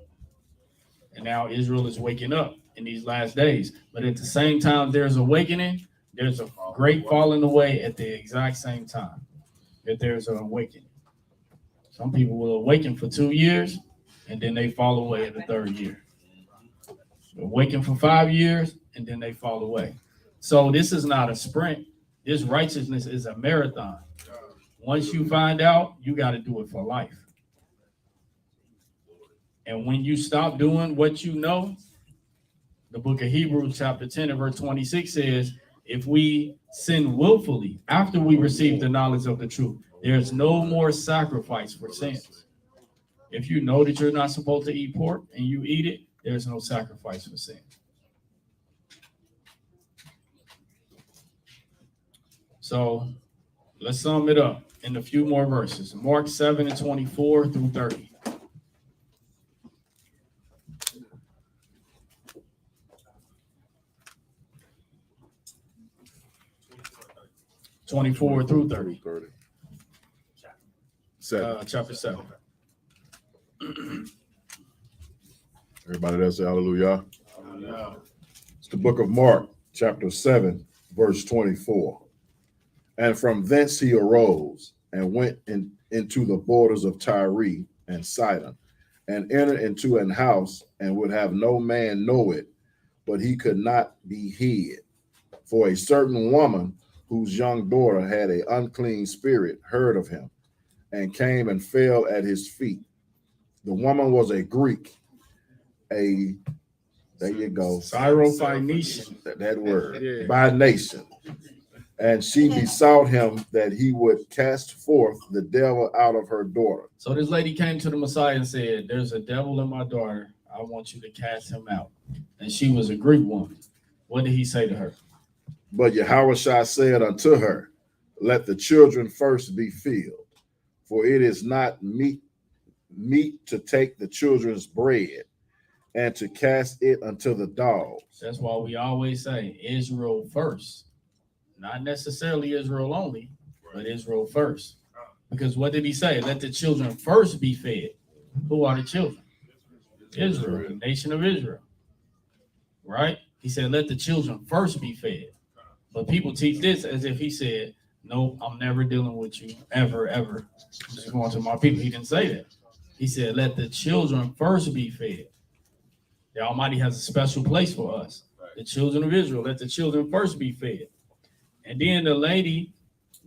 And now Israel is waking up in these last days. But at the same time, there's awakening. There's a great falling away at the exact same time that there's an awakening. Some people will awaken for 2 years and then they fall away in the third year. Awaken for 5 years and then they fall away. So this is not a sprint. This righteousness is a marathon. Once you find out, you got to do it for life. And when you stop doing what you know, the book of Hebrews chapter 10 and verse 26 says, if we sin willfully after we receive the knowledge of the truth, there's no more sacrifice for sins. If you know that you're not supposed to eat pork and you eat it, there's no sacrifice for sin. So let's sum it up in a few more verses. Mark 7 and 24 through 30. (24 through 30). 7. Chapter 7. Everybody there say hallelujah. It's the book of Mark, chapter 7, verse 24. And from thence he arose and went into the borders of Tyre and Sidon, and entered into an house, and would have no man know it, but he could not be hid. For a certain woman whose young daughter had an unclean spirit heard of him, and came and fell at his feet. The woman was a Greek, there you go, Syrophoenician. that word, Yeah. by nation. And she besought him that he would cast forth the devil out of her daughter. So this lady came to the Messiah and said, there's a devil in my daughter. I want you to cast him out. And she was a Greek woman. What did he say to her? But Yahushua said unto her, let the children first be filled, for it is not meet to take the children's bread and to cast it unto the dogs. That's why we always say Israel first. Not necessarily Israel only, but Israel first. Because what did he say? Let the children first be fed. Who are the children? Israel, the nation of Israel. Right? He said, let the children first be fed. But people teach this as if he said, no, I'm never dealing with you, ever. I'm just going to my people. He didn't say that. He said, let the children first be fed. The Almighty has a special place for us. The children of Israel, let the children first be fed. And then the lady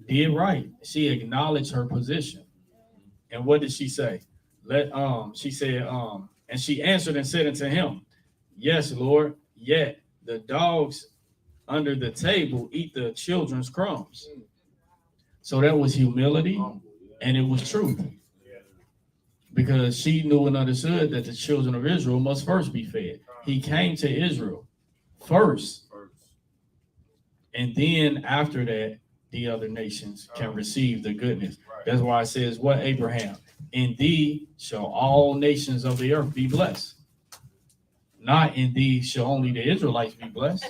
did right. She acknowledged her position. And what did she say? She said, and she answered and said unto him, yes, Lord, yet the dogs under the table eat the children's crumbs. So that was humility and it was truth. Because she knew and understood that the children of Israel must first be fed. He came to Israel first. And then after that, the other nations can receive the goodness. That's why it says, what Abraham? In thee shall all nations of the earth be blessed. Not in thee shall only the Israelites be blessed.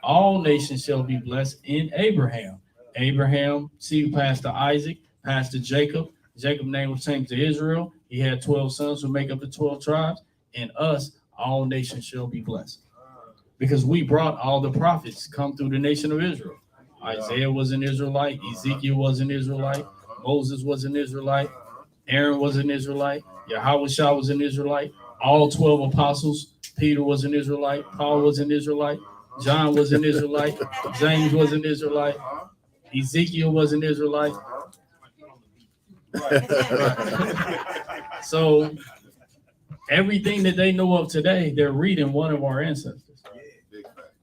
All nations shall be blessed in Abraham. Abraham, seed passed to Isaac, passed to Jacob. Jacob's name was changed to Israel. He had 12 sons who make up the 12 tribes. And us, all nations shall be blessed. Because we brought all the prophets come through the nation of Israel. Isaiah was an Israelite. Ezekiel was an Israelite. Moses was an Israelite. Aaron was an Israelite. Yahushua was an Israelite. All 12 apostles. Peter was an Israelite. Paul was an Israelite. John was an Israelite. James was an Israelite. Ezekiel was an Israelite. So everything that they know of today, they're reading one of our ancestors.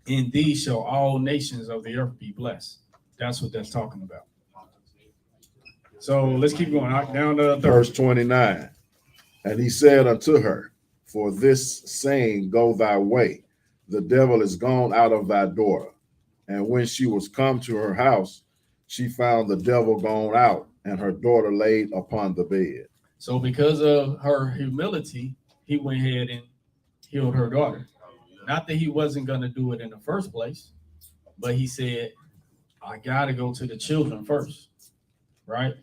In thee shall all nations of the earth be blessed. That's what that's talking about. So let's keep going. Down to Verse 29. And he said unto her, for this saying go thy way, the devil is gone out of thy daughter. And when she was come to her house, she found the devil gone out, and her daughter laid upon the bed. So because of her humility, he went ahead and healed her daughter. Not that he wasn't going to do it in the first place, but he said, I got to go to the children first, right?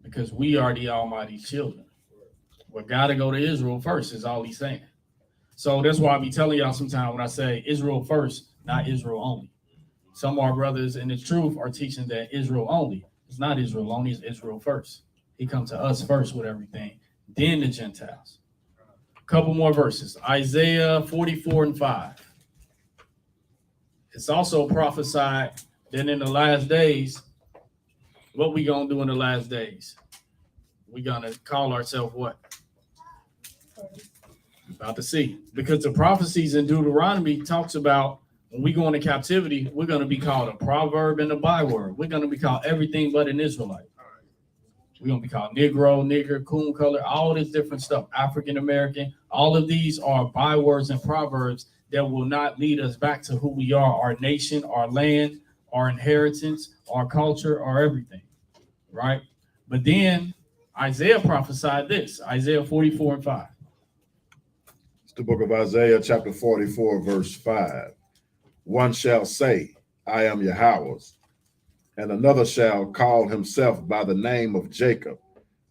Because we are the Almighty's children. We got to go to Israel first is all he's saying. So that's why I be telling y'all sometimes when I say Israel first, not Israel only. Some of our brothers in the truth are teaching that Israel only. It's not Israel only, it's Israel first. He comes to us first with everything, then the Gentiles. Couple more verses. Isaiah 44:5. It's also prophesied that in the last days, what we gonna do in the last days? We gonna call ourselves what? About to see. Because the prophecies in Deuteronomy talks about when we go into captivity, we're gonna be called a proverb and a byword. We're gonna be called everything but an Israelite. We're gonna be called Negro, nigger, coon color, all this different stuff, African American. All of these are bywords and proverbs that will not lead us back to who we are, our nation, our land, our inheritance, our culture, our everything, right? But then Isaiah prophesied this, Isaiah 44:5. It's the book of Isaiah, chapter 44, verse 5. One shall say, I am Yahweh's, and another shall call himself by the name of Jacob,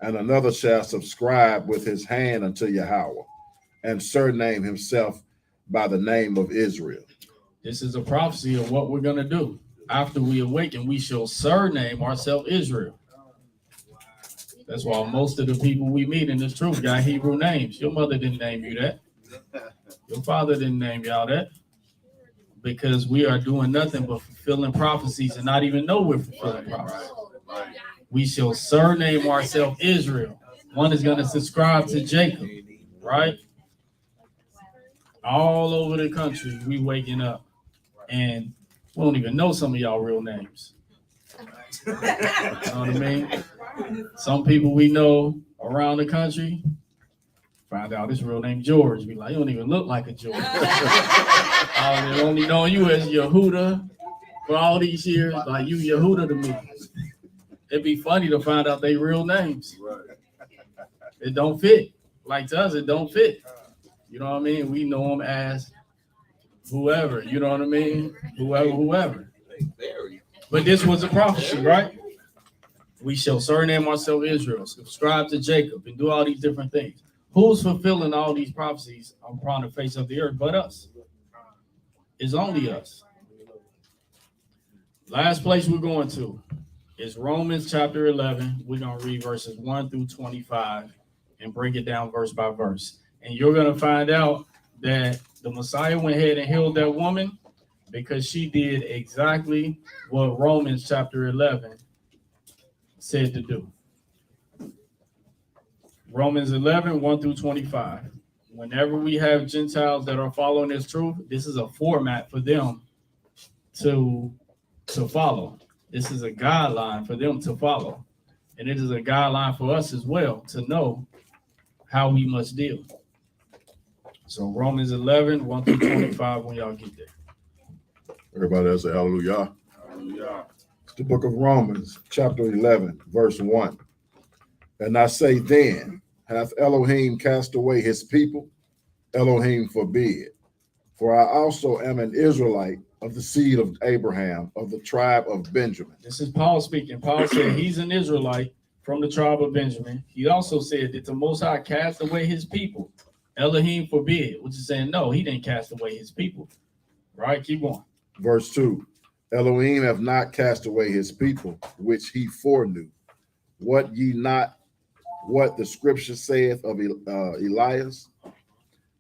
and another shall subscribe with his hand unto Yahweh, and surname himself by the name of Israel. This is a prophecy of what we're going to do. After we awaken, we shall surname ourselves Israel. That's why most of the people we meet in this truth got Hebrew names. Your mother didn't name you that. Your father didn't name y'all that. Because we are doing nothing but fulfilling prophecies and not even know we're fulfilling prophecies. We shall surname ourselves Israel. One is going to subscribe to Jacob, right? All over the country, we waking up, and we don't even know some of y'all real names. You know what I mean? Some people we know around the country find out his real name George. Be like, you don't even look like a George. I only know you as Yehuda for all these years. Like you Yehuda to me. It'd be funny to find out they real names. It don't fit. Like to us, it don't fit. You know what I mean? We know them as whoever. You know what I mean? Whoever. But this was a prophecy, right? We shall surname ourselves Israel, subscribe to Jacob, and do all these different things. Who's fulfilling all these prophecies upon the face of the earth but us? It's only us. Last place we're going to is Romans chapter 11. We're going to read verses 1 through 25 and break it down verse by verse. And you're going to find out that the Messiah went ahead and healed that woman because she did exactly what Romans chapter 11 said to do. Romans 11, 1 through 25. Whenever we have Gentiles that are following this truth, this is a format for them to follow. This is a guideline for them to follow. And it is a guideline for us as well to know how we must deal. So Romans 11, 1 through 25 when y'all get there. Everybody else say hallelujah. Hallelujah. It's the book of Romans, chapter 11, verse 1. And I say then, hath Elohim cast away his people? Elohim forbid. For I also am an Israelite of the seed of Abraham, of the tribe of Benjamin. This is Paul speaking. Paul said he's an Israelite from the tribe of Benjamin. He also said that the Most High cast away his people. Elohim forbid, which is saying no, he didn't cast away his people. Right? Keep going. Verse 2. Elohim have not cast away his people, which he foreknew. What ye not what the scripture saith of Elias,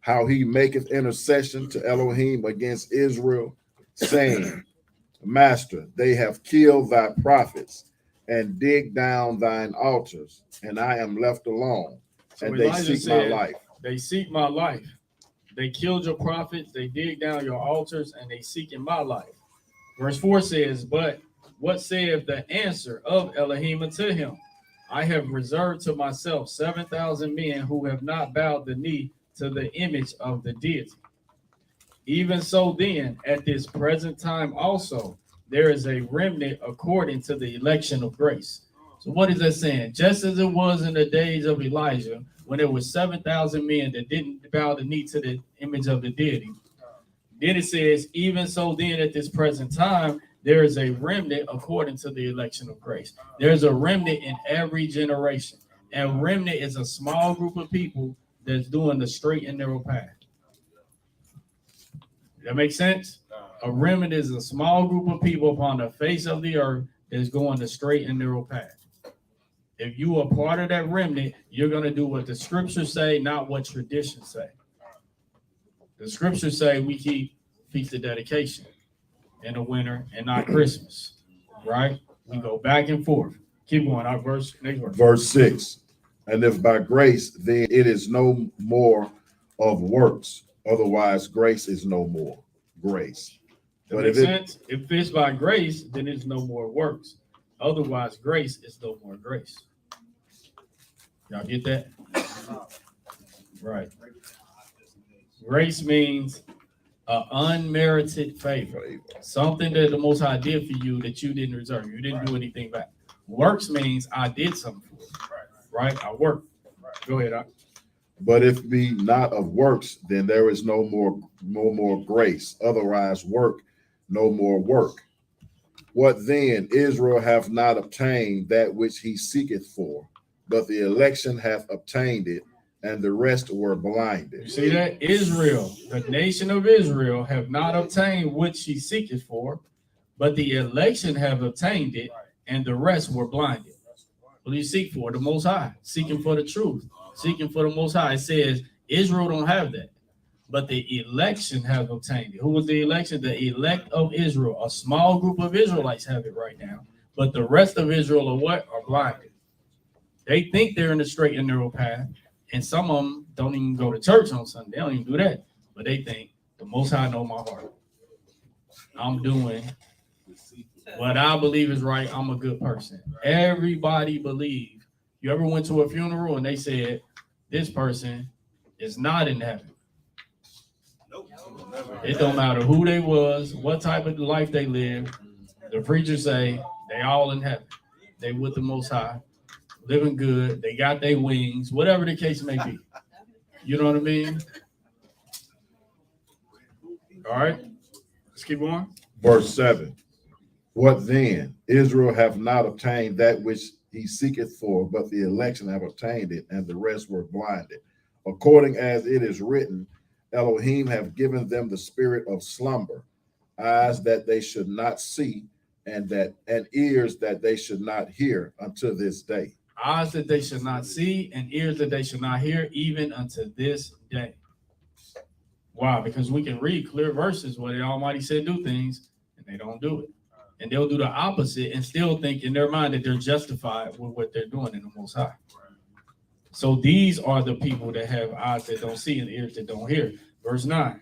how he maketh intercession to Elohim against Israel, saying, Master, they have killed thy prophets and dig down thine altars, and I am left alone, So and they Elijah seek my said, life. They seek my life. They killed your prophets, they dig down your altars, and they seek in my life. Verse 4 says, but what saith the answer of Elohim unto him? I have reserved to myself 7,000 men who have not bowed the knee to the image of the deity. Even so then, at this present time also, there is a remnant according to the election of grace. So what is that saying? Just as it was in the days of Elijah, when there was 7,000 men that didn't bow the knee to the image of the deity. Then it says, even so then at this present time, there is a remnant according to the election of grace. There's a remnant in every generation. And remnant is a small group of people that's doing the straight and narrow path. That makes sense? A remnant is a small group of people upon the face of the earth that's going the straight and narrow path. If you are part of that remnant, you're going to do what the scriptures say, not what traditions say. The scriptures say we keep Feast of Dedication in the winter and not Christmas, right? We go back and forth. Keep going. Our verse, next verse. Verse 6. And if by grace, then it is no more of works. Otherwise, grace is no more grace. That But makes if it, sense. If it's by grace, then it's no more works. Otherwise, grace is no more grace. Y'all get that? Right. Grace means an unmerited favor. Something that the Most High did for you that you didn't deserve. You didn't do anything back. Works means I did something for you. Right? I worked. Go ahead. but if be not of works, then there is no more grace. Otherwise, work, no more work. What then? Israel hath not obtained that which he seeketh for, but the election hath obtained it, and the rest were You blinded. see that? Israel, the nation of Israel, have not obtained what she seeketh for, but the election have obtained it, and the rest were blinded. What do you seek for? The Most High, seeking for the truth, seeking for the Most High. It says Israel don't have that, but the election have obtained it. Who was the election? The elect of Israel. A small group of Israelites have it right now, but the rest of Israel are what? Are blinded. They think they're in the straight and narrow path, and some of them don't even go to church on Sunday. They don't even do that, but they think the Most High know my heart. I'm doing what I believe is right. I'm a good person. Everybody believe. You ever went to a funeral and they said this person is not in heaven? It don't matter who they was, what type of life they lived. The preachers say they all in heaven. They with the Most High, living good. They got their wings, whatever the case may be. You know what I mean? All right, let's keep going. Verse 7. What then? Israel hath not obtained that which he seeketh for, but the election have obtained it, and the rest were blinded. According as it is written, Elohim have given them the spirit of slumber, eyes that they should not see, and ears that they should not hear unto this day. Eyes that they should not see and ears that they should not hear, even unto this day. Why? Because we can read clear verses where the Almighty said do things and they don't do it. And they'll do the opposite and still think in their mind that they're justified with what they're doing in the Most High. So these are the people that have eyes that don't see and ears that don't hear. Verse 9.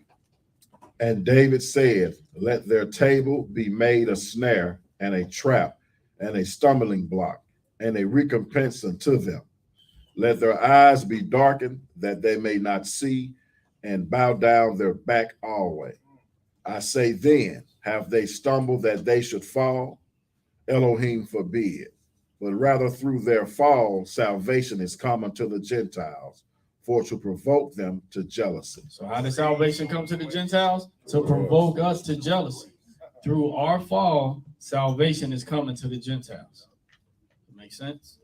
And David said, let their table be made a snare and a trap and a stumbling block and a recompense unto them. Let their eyes be darkened that they may not see, and bow down their back always. I say then, have they stumbled that they should fall? Elohim forbid. But rather through their fall, salvation is come unto the Gentiles, for to provoke them to jealousy. So how does salvation come to the Gentiles? To provoke us to jealousy. Through our fall, salvation is coming to the Gentiles. Make sense?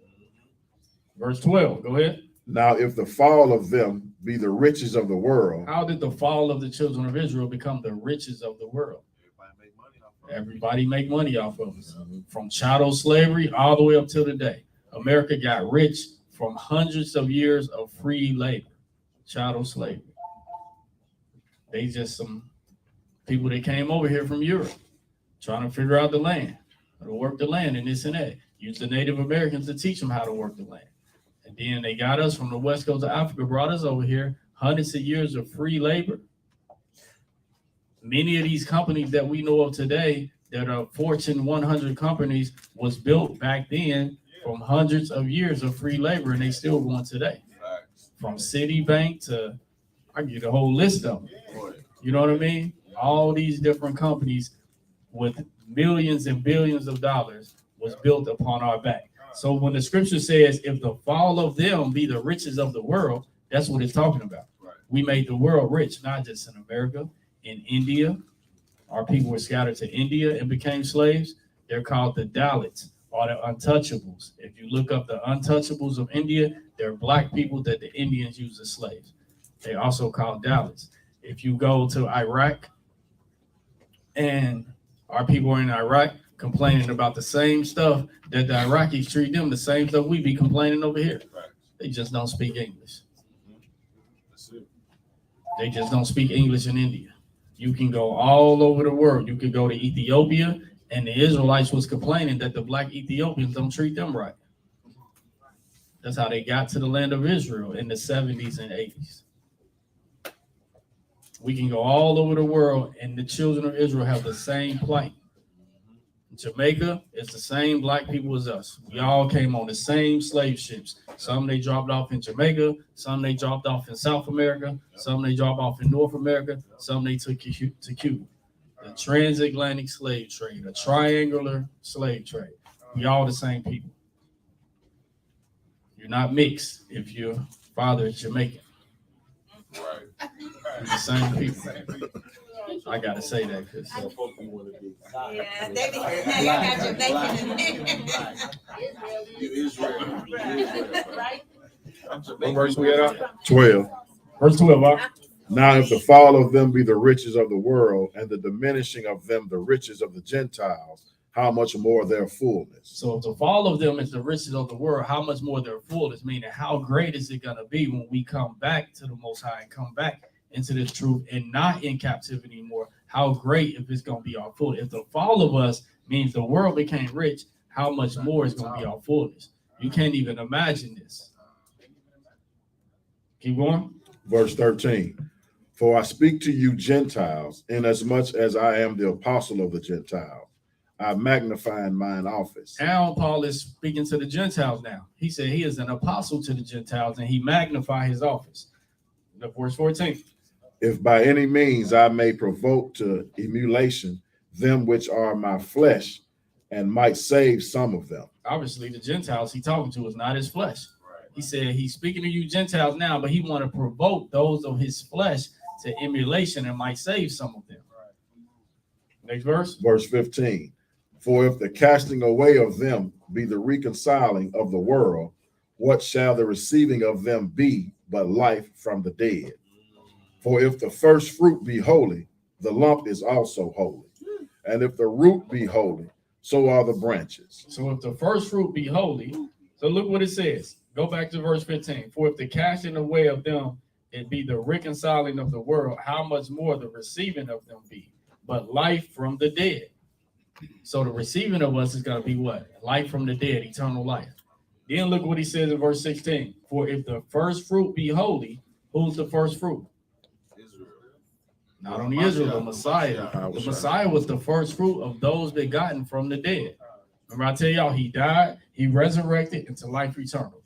Verse 12, go ahead. Now, if the fall of them be the riches of the world, How did the fall of the children of Israel become the riches of the world? Everybody make money off of us. From chattel slavery all the way up till today. America got rich from hundreds of years of free labor. Chattel slavery. They just some people that came over here from Europe trying to figure out the land, how to work the land and this and that. Use the Native Americans to teach them how to work the land. And then they got us from the west coast of Africa, brought us over here, hundreds of years of free labor. Many of these companies that we know of today that are Fortune 100 companies was built back then from hundreds of years of free labor, and they still going today. From Citibank to, I give you the whole list of them. You know what I mean? All these different companies with millions and billions of dollars was built upon our back. So when the scripture says, if the fall of them be the riches of the world, that's what it's talking about. We made the world rich, not just in America, in India. Our people were scattered to India and became slaves. They're called the Dalits or the untouchables. If you look up the untouchables of India, they're black people that the Indians use as slaves. They also called Dalits. If you go to Iraq And our people are in Iraq complaining about the same stuff that the Iraqis treat them, the same stuff we be complaining over here. They just don't speak English. They just don't speak English in India. You can go all over the world. You could go to Ethiopia, and the Israelites was complaining that the black Ethiopians don't treat them right. That's how they got to the land of Israel in the 70s and 80s. We can go all over the world, and the children of Israel have the same plight. Jamaica, it's the same black people as us. We all came on the same slave ships. Some they dropped off in Jamaica, some they dropped off in South America, some they dropped off in North America, some they took to Cuba. The transatlantic slave trade, a triangular slave trade. We all the same people. You're not mixed if your father is Jamaican. Right. You're the same people. I gotta say that because Yeah, they be I got Jamaican. You Israel. Right? What verse we at? 12. verse 12. Now, if the fall of them be the riches of the world, and the diminishing of them the riches of the Gentiles, how much more their fullness? So if the fall of them is the riches of the world, how much more their fullness? Meaning, how great is it gonna be when we come back to the Most High and come back into this truth and not in captivity anymore? How great if it's gonna be our full? If the fall of us means the world became rich, how much more is gonna be our fullness? You can't even imagine this. Keep going. Verse 13. For I speak to you Gentiles, inasmuch as I am the apostle of the Gentiles. I magnify in mine office. Now Paul is speaking to the Gentiles now. He said he is an apostle to the Gentiles and he magnify his office. Verse 14. If by any means I may provoke to emulation them which are my flesh, and might save some of them. Obviously, the Gentiles he talking to is not his flesh. He said he's speaking to you Gentiles now, but he want to provoke those of his flesh to emulation and might save some of them. Next verse. Verse 15. For if the casting away of them be the reconciling of the world, what shall the receiving of them be but life from the dead? For if the first fruit be holy, the lump is also holy. And if the root be holy, so are the branches. So if the first fruit be holy, so look what it says. Go back to verse 15. For if the casting away of them it be the reconciling of the world, how much more the receiving of them be but life from the dead? So the receiving of us is going to be what? Life from the dead, eternal life. Then look what he says in verse 16. For if the first fruit be holy, who's the first fruit? Israel. Not only Israel, the Messiah. The Messiah was the first fruit of those begotten from the dead. Remember I tell y'all, he died, he resurrected into life eternal.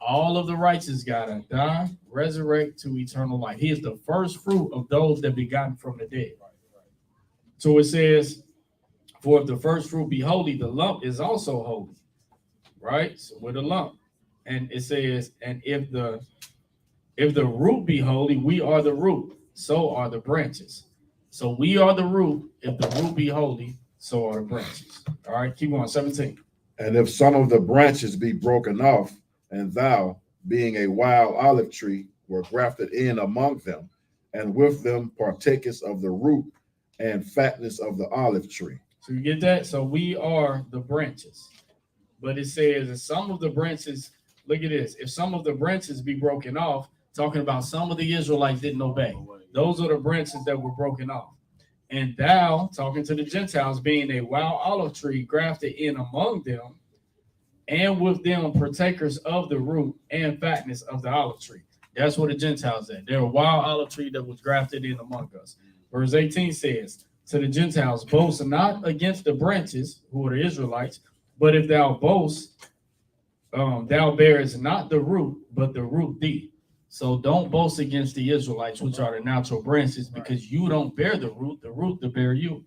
All of the righteous gotta die, resurrect to eternal life. He is the first fruit of those that begotten from the dead. So it says, for if the first fruit be holy, the lump is also holy. Right? So with a lump. And it says, and if the root be holy, we are the root, so are the branches. So we are the root. If the root be holy, so are the branches. All right, keep on. 17. And if some of the branches be broken off, and thou, being a wild olive tree, were grafted in among them, and with them partakest of the root and fatness of the olive tree. So you get that? So we are the branches. But it says that some of the branches, look at this, if some of the branches be broken off, talking about some of the Israelites didn't obey. Those are the branches that were broken off. And thou, talking to the Gentiles, being a wild olive tree grafted in among them, and with them partakers of the root and fatness of the olive tree. That's what the Gentiles are. They're a wild olive tree that was grafted in among us. Verse 18 says, to the Gentiles, boast not against the branches, who are the Israelites, but if thou boast, thou bearest not the root, but the root thee. So don't boast against the Israelites, which are the natural branches, because you don't bear the root to bear you.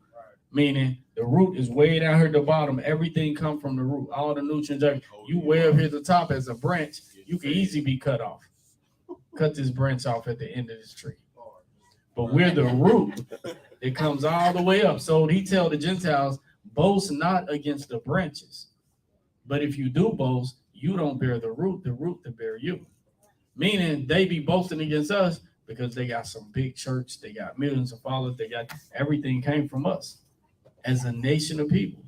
Meaning the root is way down here at the bottom. Everything come from the root. All the nutrients, you way up here at the top as a branch, you can easily be cut off. Cut this branch off at the end of this tree. But we're the root. It comes all the way up. So he tell the Gentiles, boast not against the branches. But if you do boast, you don't bear the root to bear you. Meaning they be boasting against us, because they got some big church, they got millions of followers, they got everything came from us as a nation of people.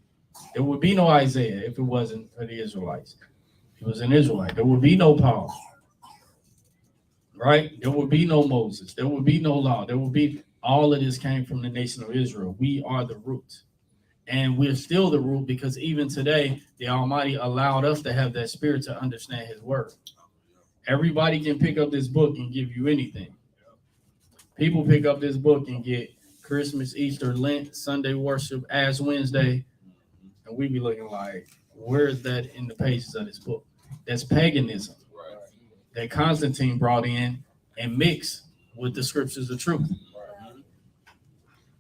There would be no Isaiah if it wasn't for the Israelites. He was an Israelite. There would be no Paul. Right? There would be no Moses. There would be no law. There would be all of this came from the nation of Israel. We are the root. And we're still the root because even today, the Almighty allowed us to have that spirit to understand his word. Everybody can pick up this book and give you anything. People pick up this book and get Christmas, Easter, Lent, Sunday worship, Ash Wednesday, and we be looking like, where is that in the pages of this book? That's paganism that Constantine brought in and mixed with the scriptures of truth.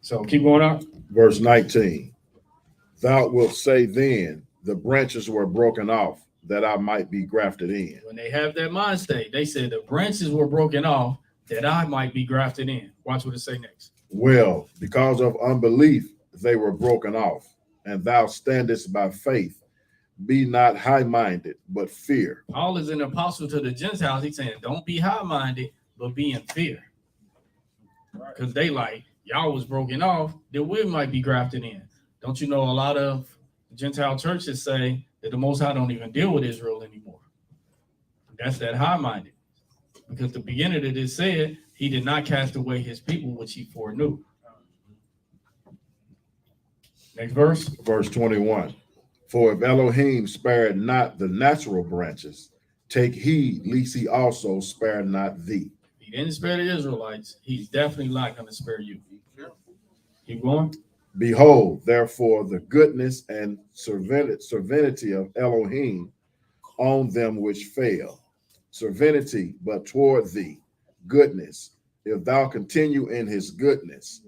So keep going on. Verse 19. Thou wilt say then, the branches were broken off, that I might be grafted in. When they have that mind state, they said the branches were broken off that I might be grafted in. Watch what it say next. Well, because of unbelief, they were broken off, and thou standest by faith. Be not high-minded, but fear. Paul is an apostle to the Gentiles. He's saying, don't be high-minded, but be in fear. Because they like, y'all was broken off, then we might be grafted in. Don't you know a lot of Gentile churches say that the Most High don't even deal with Israel anymore? That's that high-minded. Because the beginning of this said, he did not cast away his people, which he foreknew. Next verse. Verse 21. For if Elohim spared not the natural branches, take heed, lest he also spare not thee. He didn't spare the Israelites. He's definitely not going to spare you. Keep going. Behold, therefore, the goodness and serenity of Elohim on them which fail. Serenity, but toward thee, goodness, if thou continue in his goodness.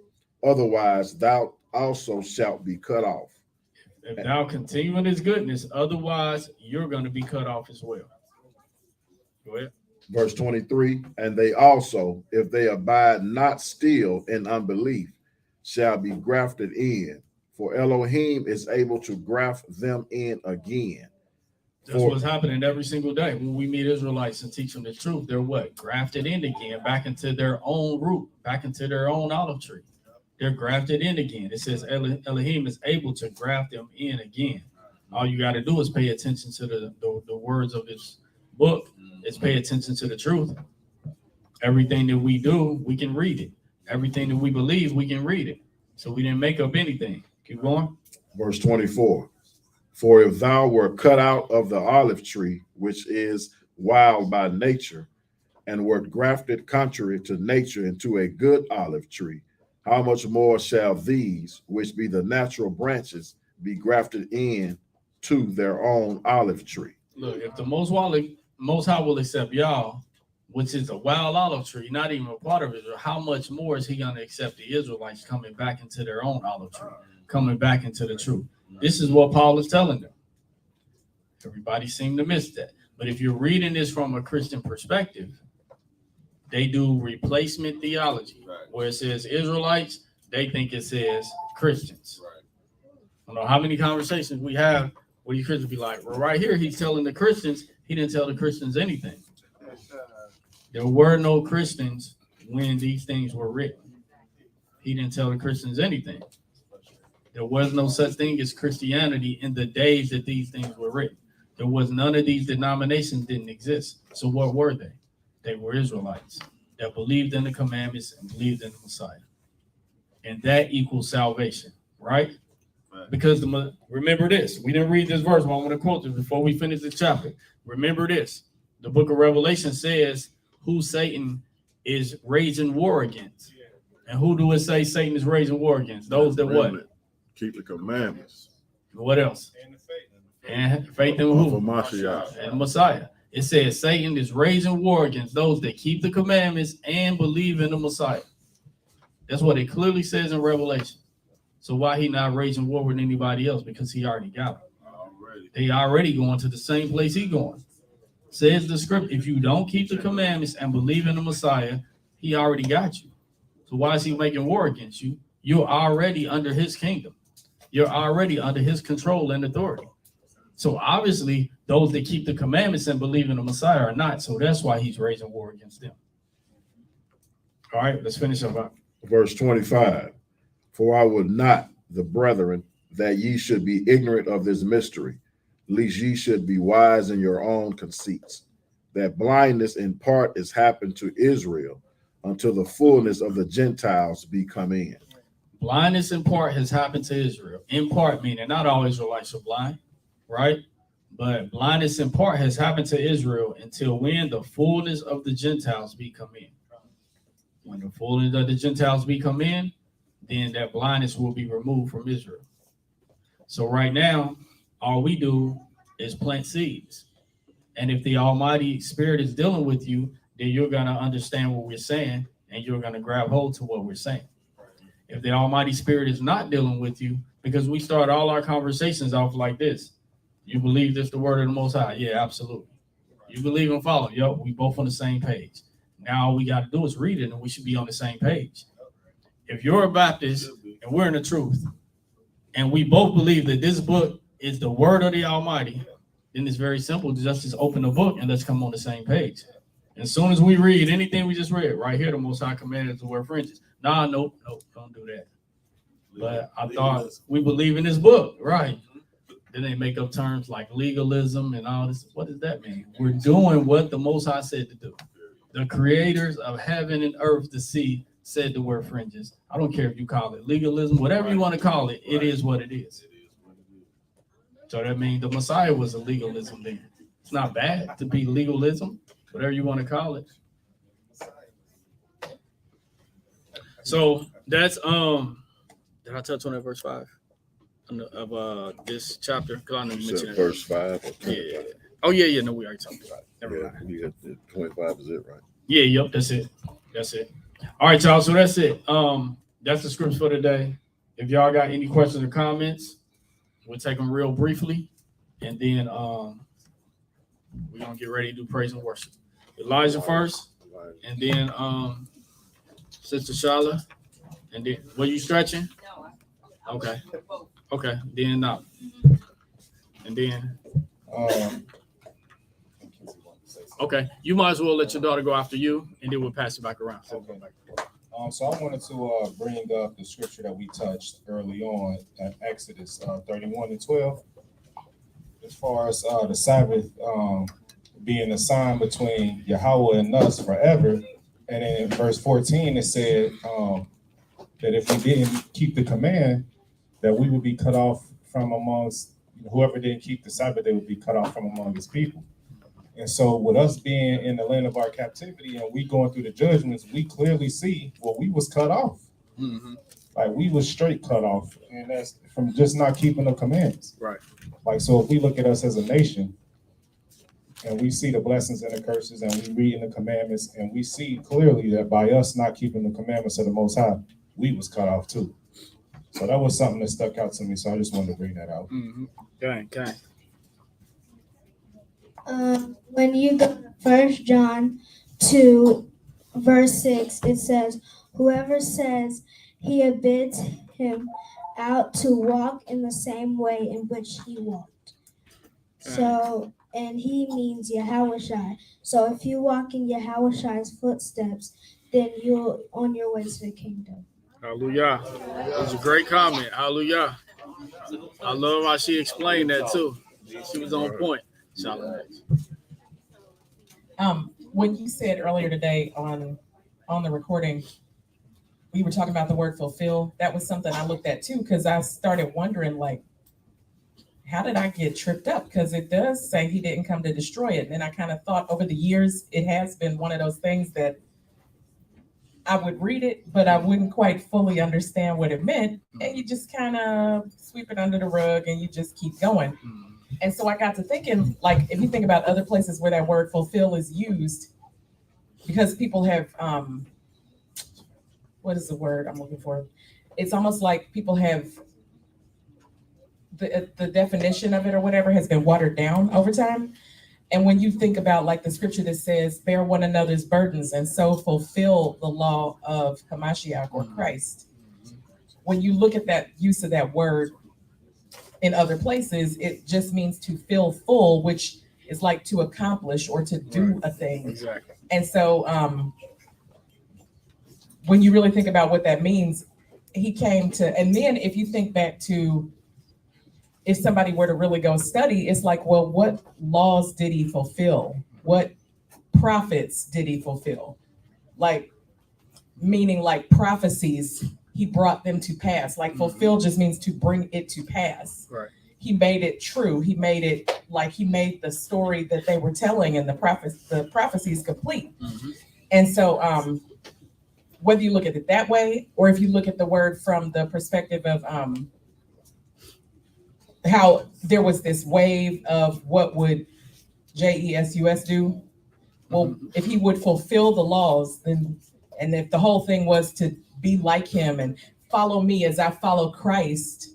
Otherwise, thou also shalt be cut off. If thou continue in his goodness, otherwise you're going to be cut off as well. Go ahead. Verse 23, and they also, if they abide not still in unbelief, shall be grafted in, for Elohim is able to graft them in again. That's what's happening every single day. When we meet Israelites and teach them the truth, they're what? Grafted in again, back into their own root, back into their own olive tree. They're grafted in again. It says Elohim is able to graft them in again. All you got to do is pay attention to the words of this book. Is pay attention to the truth. Everything that we do, we can read it. Everything that we believe, we can read it. So we didn't make up anything. Keep going. Verse 24. For if thou were cut out of the olive tree, which is wild by nature, and wert grafted contrary to nature into a good olive tree, how much more shall these, which be the natural branches, be grafted in to their own olive tree? Look, if the Most High will accept y'all, which is a wild olive tree, not even a part of Israel, how much more is he going to accept the Israelites coming back into their own olive tree, coming back into the truth? This is what Paul is telling them. Everybody seemed to miss that. But if you're reading this from a Christian perspective, they do replacement theology, where it says Israelites, they think it says Christians. I don't know how many conversations we have where you Christians be like, well, right here, he's telling the Christians, he didn't tell the Christians anything. There were no Christians when these things were written. He didn't tell the Christians anything. There was no such thing as Christianity in the days that these things were written. There was none of these denominations didn't exist. So what were they? They were Israelites that believed in the commandments and believed in the Messiah. And that equals salvation, right? Because remember this. We didn't read this verse, but I want to quote this before we finish the chapter. Remember this. The book of Revelation says who Satan is raging war against. And who do it say Satan is raging war against? Those that what? Keep the commandments. What else? And the faith. And faith in who? For Mashiach. And Messiah. It says Satan is raging war against those that keep the commandments and believe in the Messiah. That's what it clearly says in Revelation. So why he not raging war with anybody else? Because he already got it. They already going to the same place he going. Says the script, if you don't keep the commandments and believe in the Messiah, he already got you. So why is he making war against you? You're already under his kingdom. You're already under his control and authority. So obviously, those that keep the commandments and believe in the Messiah are not. So that's why he's raising war against them. All right, let's finish up. Verse 25. For I would not, the brethren, that ye should be ignorant of this mystery, lest ye should be wise in your own conceits, that blindness in part is happened to Israel until the fullness of the Gentiles be come in. Blindness in part has happened to Israel. In part, meaning not all Israelites are blind, right? But blindness in part has happened to Israel until when the fullness of the Gentiles be come in. When the fullness of the Gentiles be come in, then that blindness will be removed from Israel. So right now, all we do is plant seeds. And if the Almighty Spirit is dealing with you, then you're going to understand what we're saying, and you're going to grab hold to what we're saying. If the Almighty Spirit is not dealing with you, because we start all our conversations off like this. You believe this the word of the Most High? Yeah, absolutely. You believe and follow? Yo, we both on the same page. Now all we got to do is read it, and we should be on the same page. If you're a Baptist and we're in the truth, and we both believe that this book is the word of the Almighty, then it's very simple. Just open the book and let's come on the same page. As soon as we read anything we just read, right here, the Most High commanded us to wear fringes. Nope, don't do that. But I thought we believe in this book, right? Then they make up terms like legalism and all this. What does that mean? We're doing what the Most High said to do. The creators of heaven and earth, the sea, said to wear fringes. I don't care if you call it legalism, whatever you want to call it, it is what it is. So that means the Messiah was a legalism then. It's not bad to be legalism, whatever you want to call it. So that's did I touch on that verse 5 of this chapter? Because I know you mentioned Verse 5 or 25? Yeah. Oh yeah. No, we already talked about it. Never mind. You got the 25 is it, right? Yeah, yep, that's it. All right, y'all. So that's it. That's the scripts for today. If y'all got any questions or comments, we'll take them real briefly, and then we're gonna get ready to do praise and worship. Elijah first, and then Sister Shala, and then were you stretching? No. Okay. Then no. And then okay, you might as well let your daughter go after you, and then we'll pass it back around. Okay. So I wanted to bring up the scripture that we touched early on at Exodus 31 and 12. As far as the Sabbath being a sign between Yahweh and us forever. And then in verse 14, it said that if we didn't keep the command, that we would be cut off from amongst whoever didn't keep the Sabbath, they would be cut off from among his people. And so with us being in the land of our captivity and we going through the judgments, we clearly see, well, we was cut off. Mm-hmm. Like we was straight cut off. And that's from just not keeping the commands. Right. Like, so if we look at us as a nation and we see the blessings and the curses and we read in the commandments and we see clearly that by us not keeping the commandments of the Most High, we was cut off too. So that was something that stuck out to me. So I just wanted to bring that out. Mm-hmm. Okay. When you go to 1 John 2, verse 6, it says, whoever says he bids him out to walk in the same way in which he walked. So, and he means Yahushai. So if you walk in Yahushai's footsteps, then you're on your way to the kingdom. Hallelujah. That was a great comment. Hallelujah. I love how she explained that too. She was on point. When you said earlier today on the recording, we were talking about the word fulfill. That was something I looked at too, because I started wondering, like, how did I get tripped up? Because it does say he didn't come to destroy it. And then I kind of thought over the years, it has been one of those things that I would read it, but I wouldn't quite fully understand what it meant. And you just kind of sweep it under the rug and you just keep going. And so I got to thinking, like, if you think about other places where that word fulfill is used, because people have, what is the word I'm looking for? It's almost like people have the definition of it or whatever has been watered down over time. And when you think about like the scripture that says, bear one another's burdens and so fulfill the law of Hamashiach or Christ, when you look at that use of that word in other places, it just means to fill full, which is like to accomplish or to do a thing. Exactly. And so when you really think about what that means, he came to, and then if you think back to, if somebody were to really go study, it's like, well, what laws did he fulfill? What prophets did he fulfill? Like, meaning like prophecies, he brought them to pass. Like fulfill just means to bring it to pass. Right. He made it true. He made it like he made the story that they were telling and the prophecies complete. And so whether you look at it that way, or if you look at the word from the perspective of how there was this wave of what would Jesus do? Well, if he would fulfill the laws, then, and if the whole thing was to be like him and follow me as I follow Christ,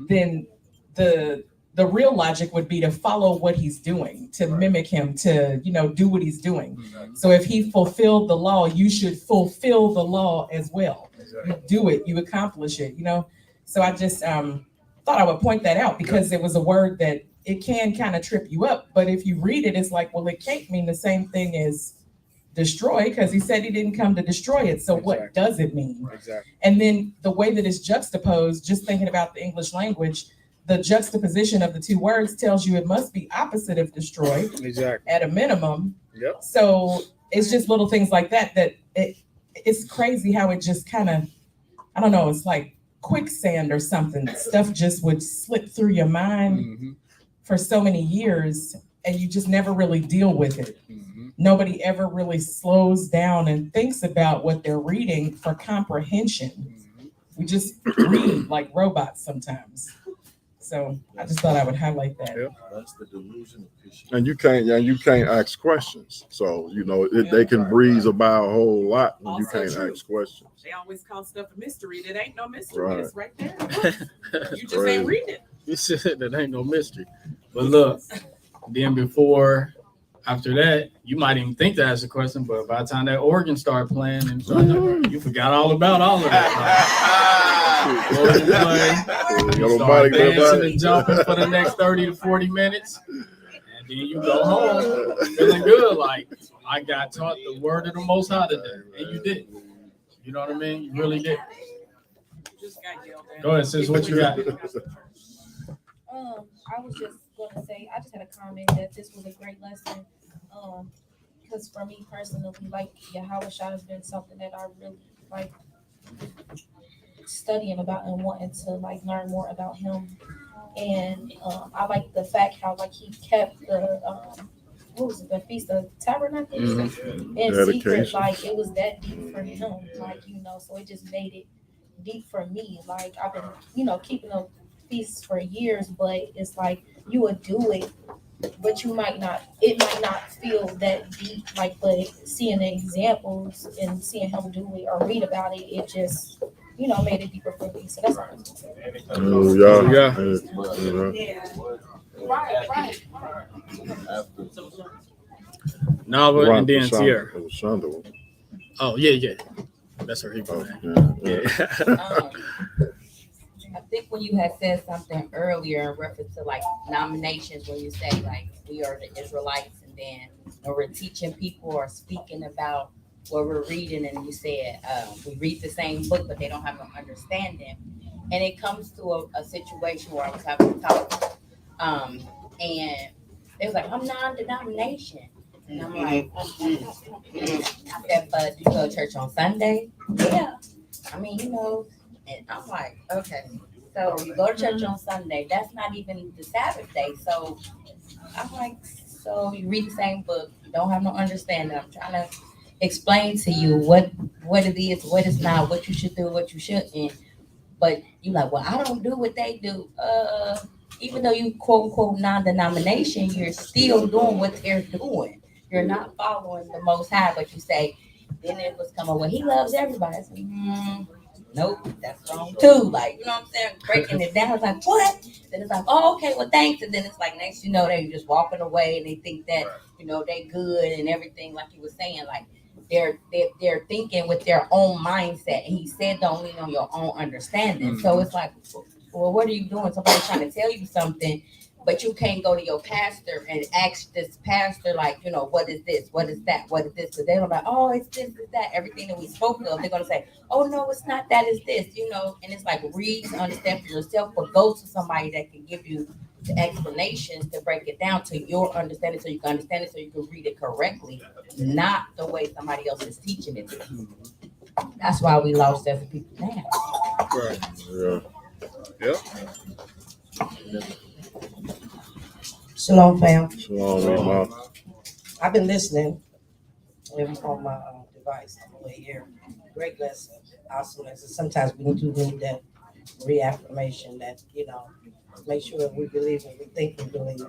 then the real logic would be to follow what he's doing, to mimic him, to, you know, do what he's doing. So if he fulfilled the law, you should fulfill the law as well. You do it, you accomplish it, you know? So I just thought I would point that out because it was a word that it can kind of trip you up. But if you read it, it's like, well, it can't mean the same thing as destroy, because he said he didn't come to destroy it. So what does it mean? Exactly. And then the way that it's juxtaposed, just thinking about the English language, the juxtaposition of the two words tells you it must be opposite of destroy Exactly. at a minimum. Yep. So it's just little things like that it's crazy how it just kind of, I don't know, it's like quicksand or something. Stuff just would slip through your mind for so many years and you just never really deal with it. Nobody ever really slows down and thinks about what they're reading for comprehension. We just read like robots sometimes. So I just thought I would highlight that. That's the delusion of Christianity. And you can't ask questions. So, you know, they can breeze about a whole lot when you Also can't true. ask questions. They always call stuff a mystery. That ain't no mystery. Right. It's right there. You just Crazy. ain't reading it. You said that ain't no mystery. But look, then after that, you might even think to ask a question, but by the time that organ started playing, and you forgot all about all of that. Organ play, you start dancing and jumping for the next 30 to 40 minutes, and then you go home feeling good, like I got taught the word of the Most High today, and you did. You know what I mean? You really did. Just got yelled at. Go ahead, sis. What you got? I was just gonna say, I just had a comment that this was a great lesson. Because for me personally, like Yahweh Shah has been something that I really like studying about and wanting to like learn more about him. And I like the fact how like he kept the what was it, the Feast of Tabernacles in secret, Dedication. like it was that deep for him, like, you know, so it just made it deep for me. Like I've been, you know, keeping a feasts for years, but it's like you would do it, but it might not feel that deep, like, but seeing the examples and seeing him do it or read about it, it just, you know, made it deeper for me. So that's all I was gonna say. Right. Nava and then Sierra. Shonda. Oh, yeah. That's her Hebrew name. Yeah. I think when you had said something earlier in reference to like nominations, when you say like we are the Israelites, and then when we're teaching people or speaking about what we're reading, and you said we read the same book, but they don't have an understanding. And it comes to a situation where I was having a talk, and it was like, I'm non-denomination. And I'm like, I said, but do you go to church on Sunday? Yeah. I mean, you know, and I'm like, okay, so you go to church on Sunday. That's not even the Sabbath day. So I'm like, so you read the same book, you don't have no understanding. I'm trying to explain to you what it is, what it's not, what you should do, what you shouldn't. But you like, well, I don't do what they do. Even though you quote unquote non-denomination, you're still doing what they're doing. You're not following the Most High, but you say, then it was coming, well, he loves everybody. I said, nope, that's wrong too. Like, you know what I'm saying? Breaking it down. It's like, what? Then it's like, oh, okay, well, thanks. And then it's like, next you know, they're just walking away and they think that, you know, they good and everything, like he was saying, like they're thinking with their own mindset. And he said, don't lean on your own understanding. So it's like, well, what are you doing? Somebody's trying to tell you something, but you can't go to your pastor and ask this pastor, like, you know, what is this? What is that? What is this? Because they're like, oh, it's this, it's that. Everything that we spoke of, they're going to say, oh, no, it's not that, it's this, you know. And it's like, read to understand for yourself, but go to somebody that can give you the explanations to break it down to your understanding so you can understand it, so you can read it correctly, not the way somebody else is teaching it. That's why we lost as a people now. Right. Yeah. Yep. Shalom, fam. Shalom, Imam. I've been listening on my device on the way here. Great lesson, awesome lesson. Sometimes we do need that reaffirmation that, you know, make sure that we believe what we think we believe.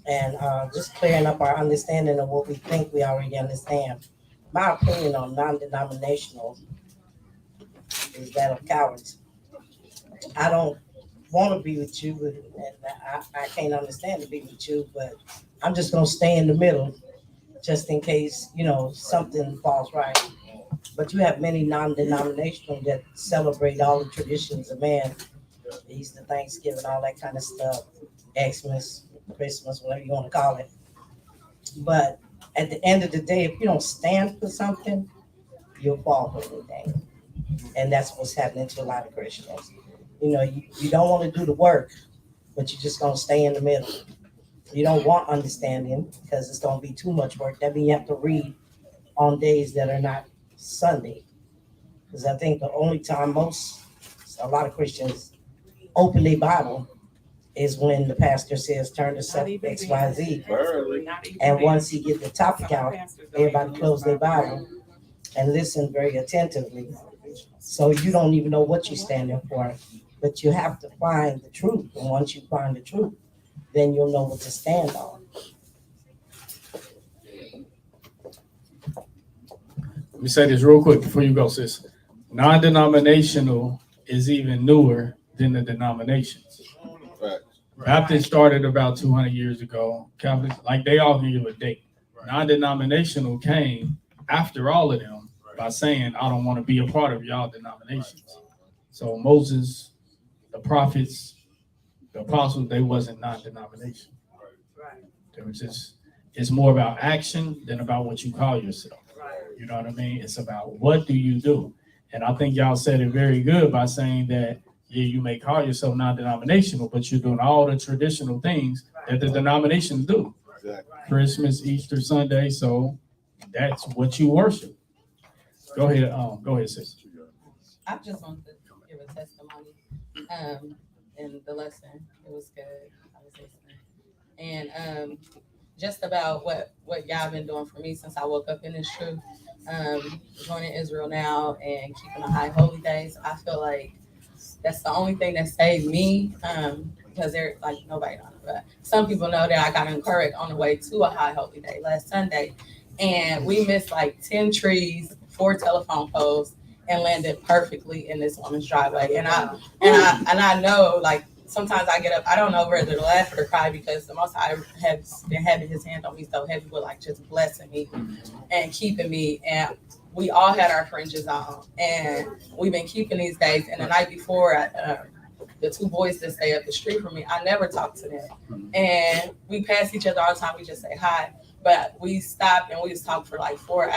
And just clearing up our understanding of what we think we already understand. My opinion on non-denominational is that of cowards. I don't want to be with you, and I can't understand to be with you, but I'm just going to stay in the middle just in case, you know, something falls right. But you have many non-denominational that celebrate all the traditions of man, Easter, Thanksgiving, all that kind of stuff, Xmas, Christmas, whatever you want to call it. But at the end of the day, if you don't stand for something, you'll fall for anything. And that's what's happening to a lot of Christians. You know, you don't want to do the work, but you're just going to stay in the middle. You don't want understanding because it's going to be too much work. That means you have to read on days that are not Sunday. Because I think the only time a lot of Christians open their Bible is when the pastor says turn to X, Y, Z. And once he gets the topic out, everybody close their Bible and listen very attentively. So you don't even know what you're standing for, but you have to find the truth. And once you find the truth, then you'll know what to stand on. Let me say this real quick before you go, sis. Non-denominational is even newer than the denominations. Baptists started about 200 years ago. Catholics, like they all give you a date. Non-denominational came after all of them by saying, I don't want to be a part of y'all denominations. So Moses, the prophets, the apostles, they wasn't non-denominational. They were just, it's more about action than about what you call yourself. You know what I mean? It's about what do you do? And I think y'all said it very good by saying that, yeah, you may call yourself non-denominational, but you're doing all the traditional things that the denominations do. Exactly. Christmas, Easter Sunday. So that's what you worship. Go ahead, sis. I just wanted to give a testimony in the lesson. It was good. I was listening. And just about what y'all been doing for me since I woke up in this truth. Joining Israel now and keeping the high holy days. I feel like that's the only thing that saved me, because they're like, nobody knows, but some people know that I got incorrect on the way to a high holy day last Sunday, and we missed like 10 trees, 4 telephone poles, and landed perfectly in this woman's driveway. And I know, like, sometimes I get up, I don't know whether to laugh or to cry, because the Most High has been having his hand on me so heavy with like just blessing me and keeping me. And we all had our fringes on, and we've been keeping these days. And the night before, the 2 boys that stay up the street from me, I never talk to them. And we pass each other all the time. We just say hi. But we stopped and we just talked for like 3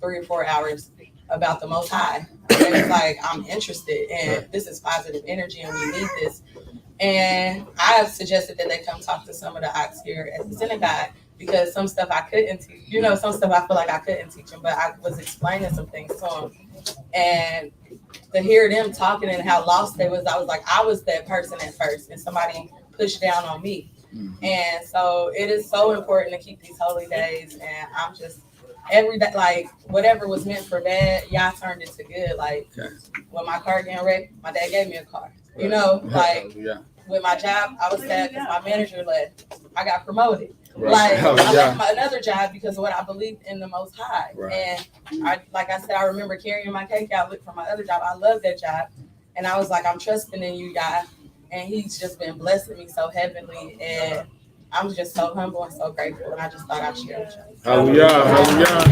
or 4 hours about the Most High. And it's like, I'm interested, and this is positive energy, and we need this. And I have suggested that they come talk to some of the ox here at the synagogue, because some stuff I couldn't teach, you know, some stuff I feel like I couldn't teach them, but I was explaining some things to them. And to hear them talking and how lost they was, I was like, I was that person at first, and somebody pushed down on me. And so it is so important to keep these holy days. And I'm just, every day, like, whatever was meant for bad, y'all turned it to good. Like, when my car getting wrecked, my dad gave me a car. You know, like, with my job, I was sad because my manager left. I got promoted. Like, I left my another job because of what I believed in the Most High. And like I said, I remember carrying my cake out from my other job. I love that job. And I was like, I'm trusting in you, God. And he's just been blessing me so heavenly. And I'm just so humble and so grateful. And I just thought I'd share with you. Hallelujah. Hallelujah.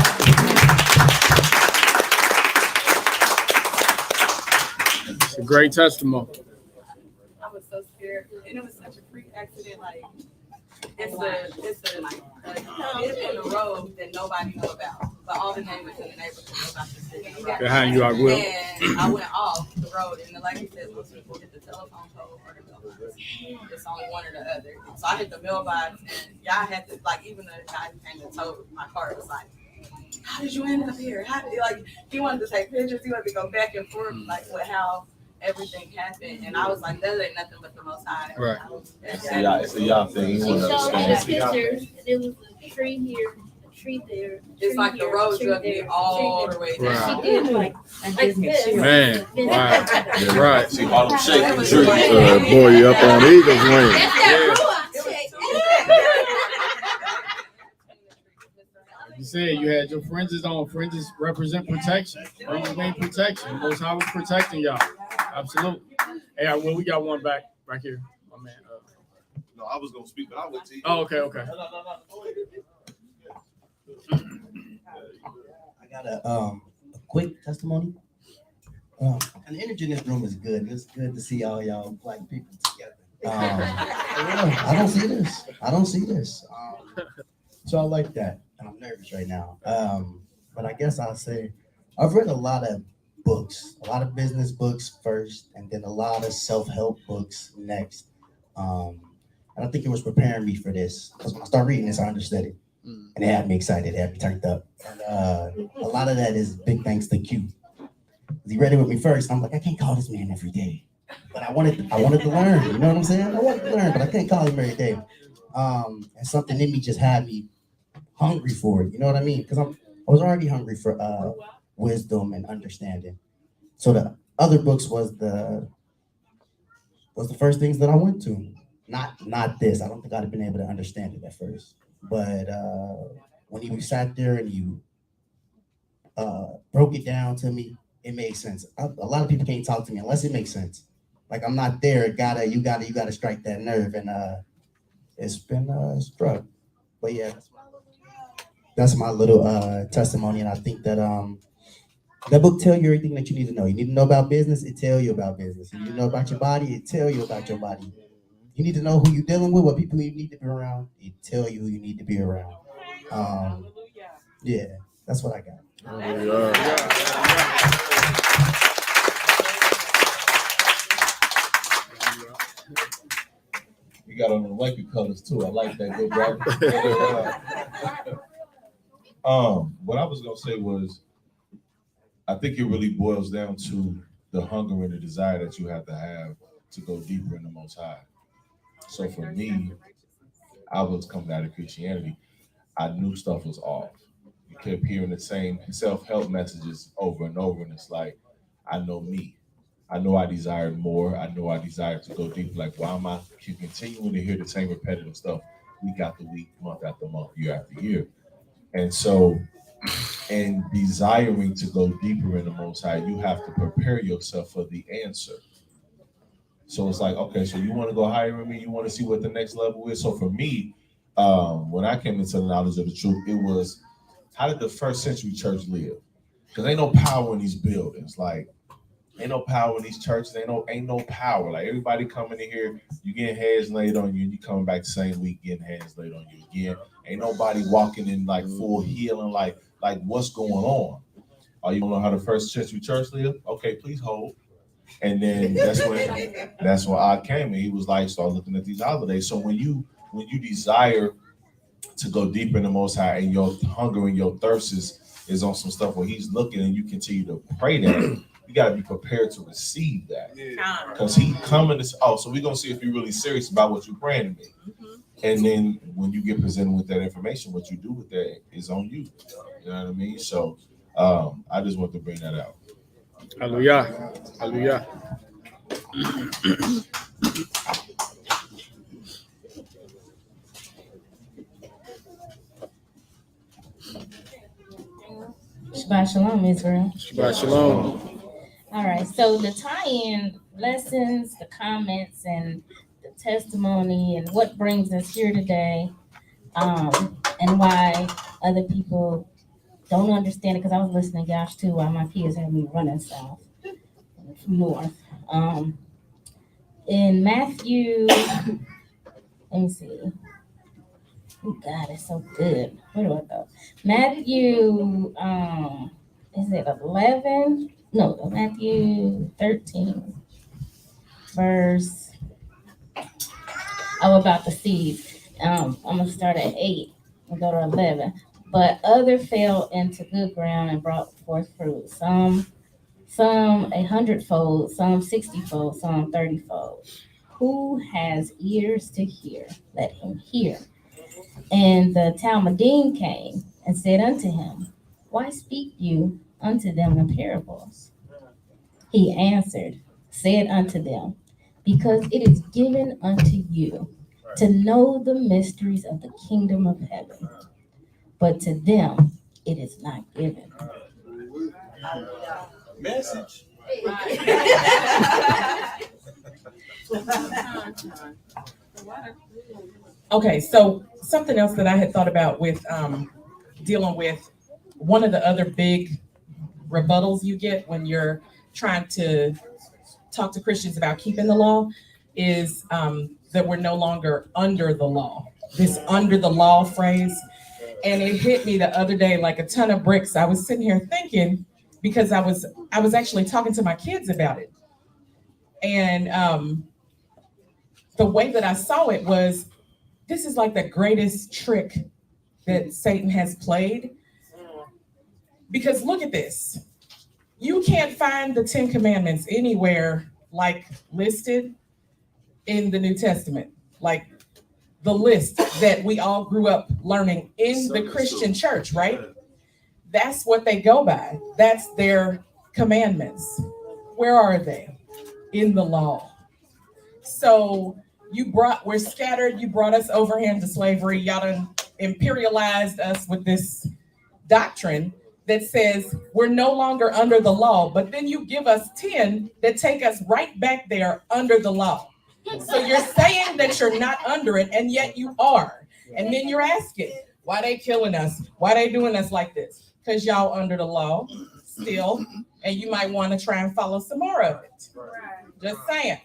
It's a great testimony. I was so scared. and it was such a freak accident. Like it's in the road that nobody knew about, but all the neighbors in the neighborhood knew about this thing. Behind you, I will. And I went off the road, and the lady said most people hit the telephone pole or the mailbox. It's only one or the other. So I hit the mailbox, and y'all had to, like, even the guy who came and towed my car was like, how did you end up here? How did, like, he wanted to take pictures. He wanted to go back and forth, like, with how everything happened. And I was like, that ain't nothing but the Most High. Right. It's a y'all thing. You She want to showed me the understand. pictures. There was a tree here, a tree there. It's like the road drug me all the way down. She did like this. Man, wow. Right. See all them shaking trees. Boy, you up on eagle's wings. That's that Ruach shake. You said you had your fringes on. Fringes represent protection. Fringes mean protection. Most High was protecting y'all. Absolutely. Hey, well, we got one back right here. My man. No, I was gonna speak, but I went to you. Oh, okay. I got a quick testimony. And the energy in this room is good. It's good to see all y'all black people together. I don't see this. So I like that. And I'm nervous right now. But I guess I'll say I've read a lot of books, a lot of business books first, and then a lot of self-help books next. And I think it was preparing me for this. Because when I started reading this, I understood it. And it had me excited, it had me turned up. And a lot of that is big thanks to Q. He read it with me first. I'm like, I can't call this man every day. But I wanted to learn, you know what I'm saying? I wanted to learn, but I can't call him every day. And something in me just had me hungry for it, you know what I mean? Because I was already hungry for wisdom and understanding. So the other books was the first things that I went to. Not this. I don't think I'd have been able to understand it at first. But when you sat there and you broke it down to me, it made sense. A lot of people can't talk to me unless it makes sense. Like I'm not there. You gotta strike that nerve, and it's been struck. But yeah, that's my little testimony, and I think that that book tell you everything that you need to know. You need to know about business, it tell you about business. You need to know about your body, it tell you about your body. You need to know who you're dealing with, what people you need to be around, it tell you who you need to be around. Yeah, that's what I got. You got on the wifey colors too. I like that. Good brother. What I was gonna say was, I think it really boils down to the hunger and the desire that you have to go deeper in the Most High. So for me, I was coming out of Christianity. I knew stuff was off. You kept hearing the same self-help messages over and over, and it's like, I know me. I know I desired more. I know I desired to go deep. Like, why am I continuing to hear the same repetitive stuff week after week, month after month, year after year? And so, and desiring to go deeper in the Most High, you have to prepare yourself for the answer. So it's like, okay, so you want to go higher in me? You want to see what the next level is? So for me, when I came into the knowledge of the truth, it was, how did the first century church live? Because ain't no power in these buildings. Like, ain't no power in these churches. Ain't no power. Like, everybody coming in here, you getting hands laid on you, and you coming back the same week getting hands laid on you again. Ain't nobody walking in like full healing. Like what's going on? Oh, you don't know how the first century church lived? Okay, please hold. And then that's when I came, and he was like, start looking at these holidays. So when you desire to go deeper in the Most High, and your hunger and your thirst is on some stuff where he's looking, and you continue to pray that, you got to be prepared to receive that. Because he coming to, so we're going to see if you're really serious about what you're praying to me. And then when you get presented with that information, what you do with that is on you. You know what I mean? So I just want to bring that out. Hallelujah. Hallelujah. Shabbat Shalom, Israel. Shabbat Shalom. All right, so the tie-in lessons, the comments, and the testimony, and what brings us here today, and why other people don't understand it, because I was listening to Josh too while my kids had me running south from north. in Matthew, let me see. Oh God, it's so good. Where do I go? Matthew, is it 11? No, Matthew 13, verse, about the seeds. I'm gonna start at 8 and go to 11. But other fell into good ground and brought forth fruit. Some 100-fold, some 60-fold, some 30-fold. Who has ears to hear? Let him hear. And the Talmudim came and said unto him, Why speak you unto them in parables? He answered, said unto them, Because it is given unto you to know the mysteries of the kingdom of heaven, but to them it is not given. Message. Okay, so something else that I had thought about with dealing with one of the other big rebuttals you get when you're trying to talk to Christians about keeping the law is that we're no longer under the law. This under the law phrase. And it hit me the other day like a ton of bricks. I was sitting here thinking, because I was actually talking to my kids about it. And the way that I saw it was, this is like the greatest trick that Satan has played. Because look at this. You can't find the 10 Commandments anywhere like listed in the New Testament. Like the list that we all grew up learning in the Christian church, right? That's what they go by. That's their commandments. Where are they? In the law. So we're scattered. You brought us over here into slavery. Y'all done imperialized us with this doctrine that says we're no longer under the law, but then you give us 10 that take us right back there under the law. So you're saying that you're not under it, and yet you are. And then you're asking, why they killing us? Why they doing us like this? Because y'all under the law still, and you might want to try and follow some more of it. Just saying.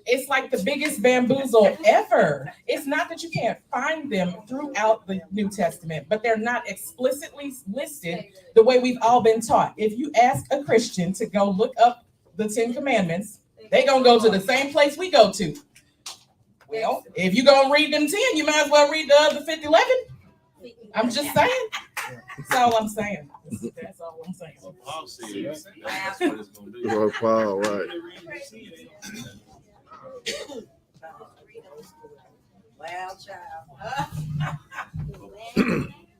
It's like the biggest bamboozle ever. It's not that you can't find them throughout the New Testament, but they're not explicitly listed the way we've all been taught. If you ask a Christian to go look up the 10 Commandments, they're going to go to the same place we go to. Well, if you're going to read them 10, you might as well read the other 11. I'm just saying. That's all I'm saying. That's all I'm saying. Paul says that's what it's going to do. Paul, right. Well, child.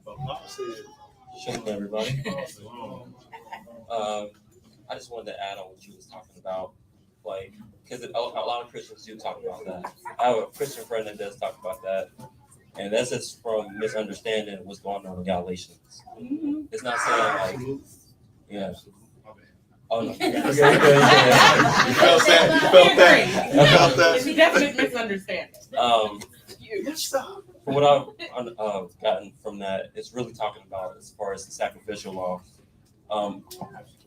But Paul said, Shalom, everybody. I just wanted to add on what you was talking about, like, because a lot of Christians do talk about that. I have a Christian friend that does talk about that, and that's just from misunderstanding what's going on in Galatians. It's not saying like, yeah. Oh no. You felt that? You felt that? It's a definite misunderstanding. From what I've gotten from that, it's really talking about as far as the sacrificial law,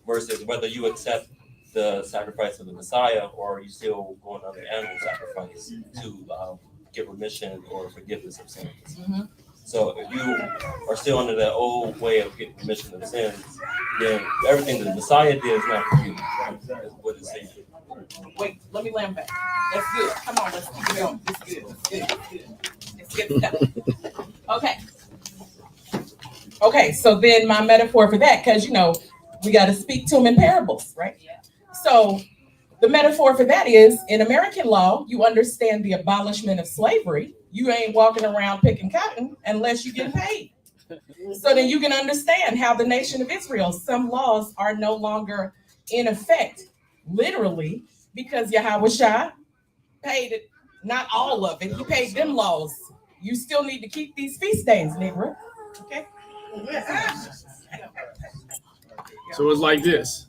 versus whether you accept the sacrifice of the Messiah or you still going on the animal sacrifice to get remission or forgiveness of sins. Mm-hmm. So if you are still under that old way of getting remission of sins, then everything that the Messiah did is not for you. That's what it's saying. Wait, let me land back. That's good. Come on, let's keep it going. It's good. It's good stuff. Okay. Okay, so then my metaphor for that, because we got to speak to them in parables, right? Yeah. So the metaphor for that is in American law, you understand the abolishment of slavery. You ain't walking around picking cotton unless you get paid. So then you can understand how the nation of Israel, some laws are no longer in effect, literally, because Yahweh paid it, not all of it. He paid them laws. You still need to keep these feast days, nigga. Okay? So it's like this.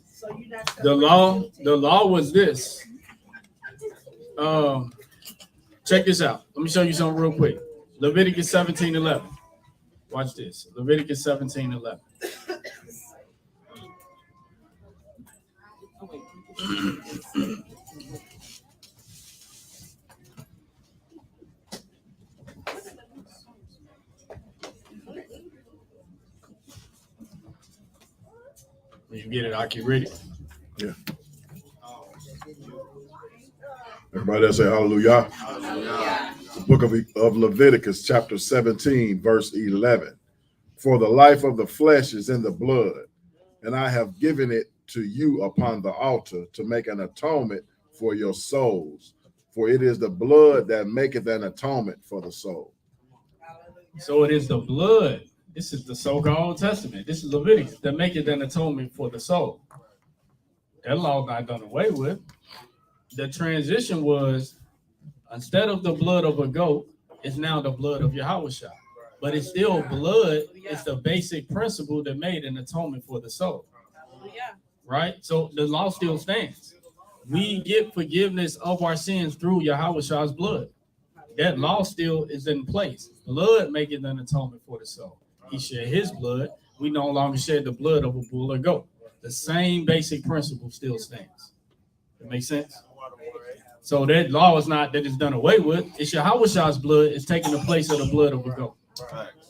The law was this. Check this out. Let me show you something real quick. Leviticus 17:11. Watch this. Leviticus 17:11. When you get it, I can read it. Yeah. Everybody else say hallelujah. The book of Leviticus, chapter 17, verse 11. For the life of the flesh is in the blood, and I have given it to you upon the altar to make an atonement for your souls. For it is the blood that maketh an atonement for the soul. So it is the blood. This is the so-called Old Testament. This is Leviticus that maketh an atonement for the soul. That law not done away with. The transition was, instead of the blood of a goat, it's now the blood of Yahushua. But it's still blood. It's the basic principle that made an atonement for the soul. Right? So the law still stands. We get forgiveness of our sins through Yahushua's blood. That law still is in place. Blood making an atonement for the soul. He shed his blood. We no longer shed the blood of a bull or goat. The same basic principle still stands. That makes sense? So that law is not that it's done away with. It's Yahushua's blood is taking the place of the blood of a goat.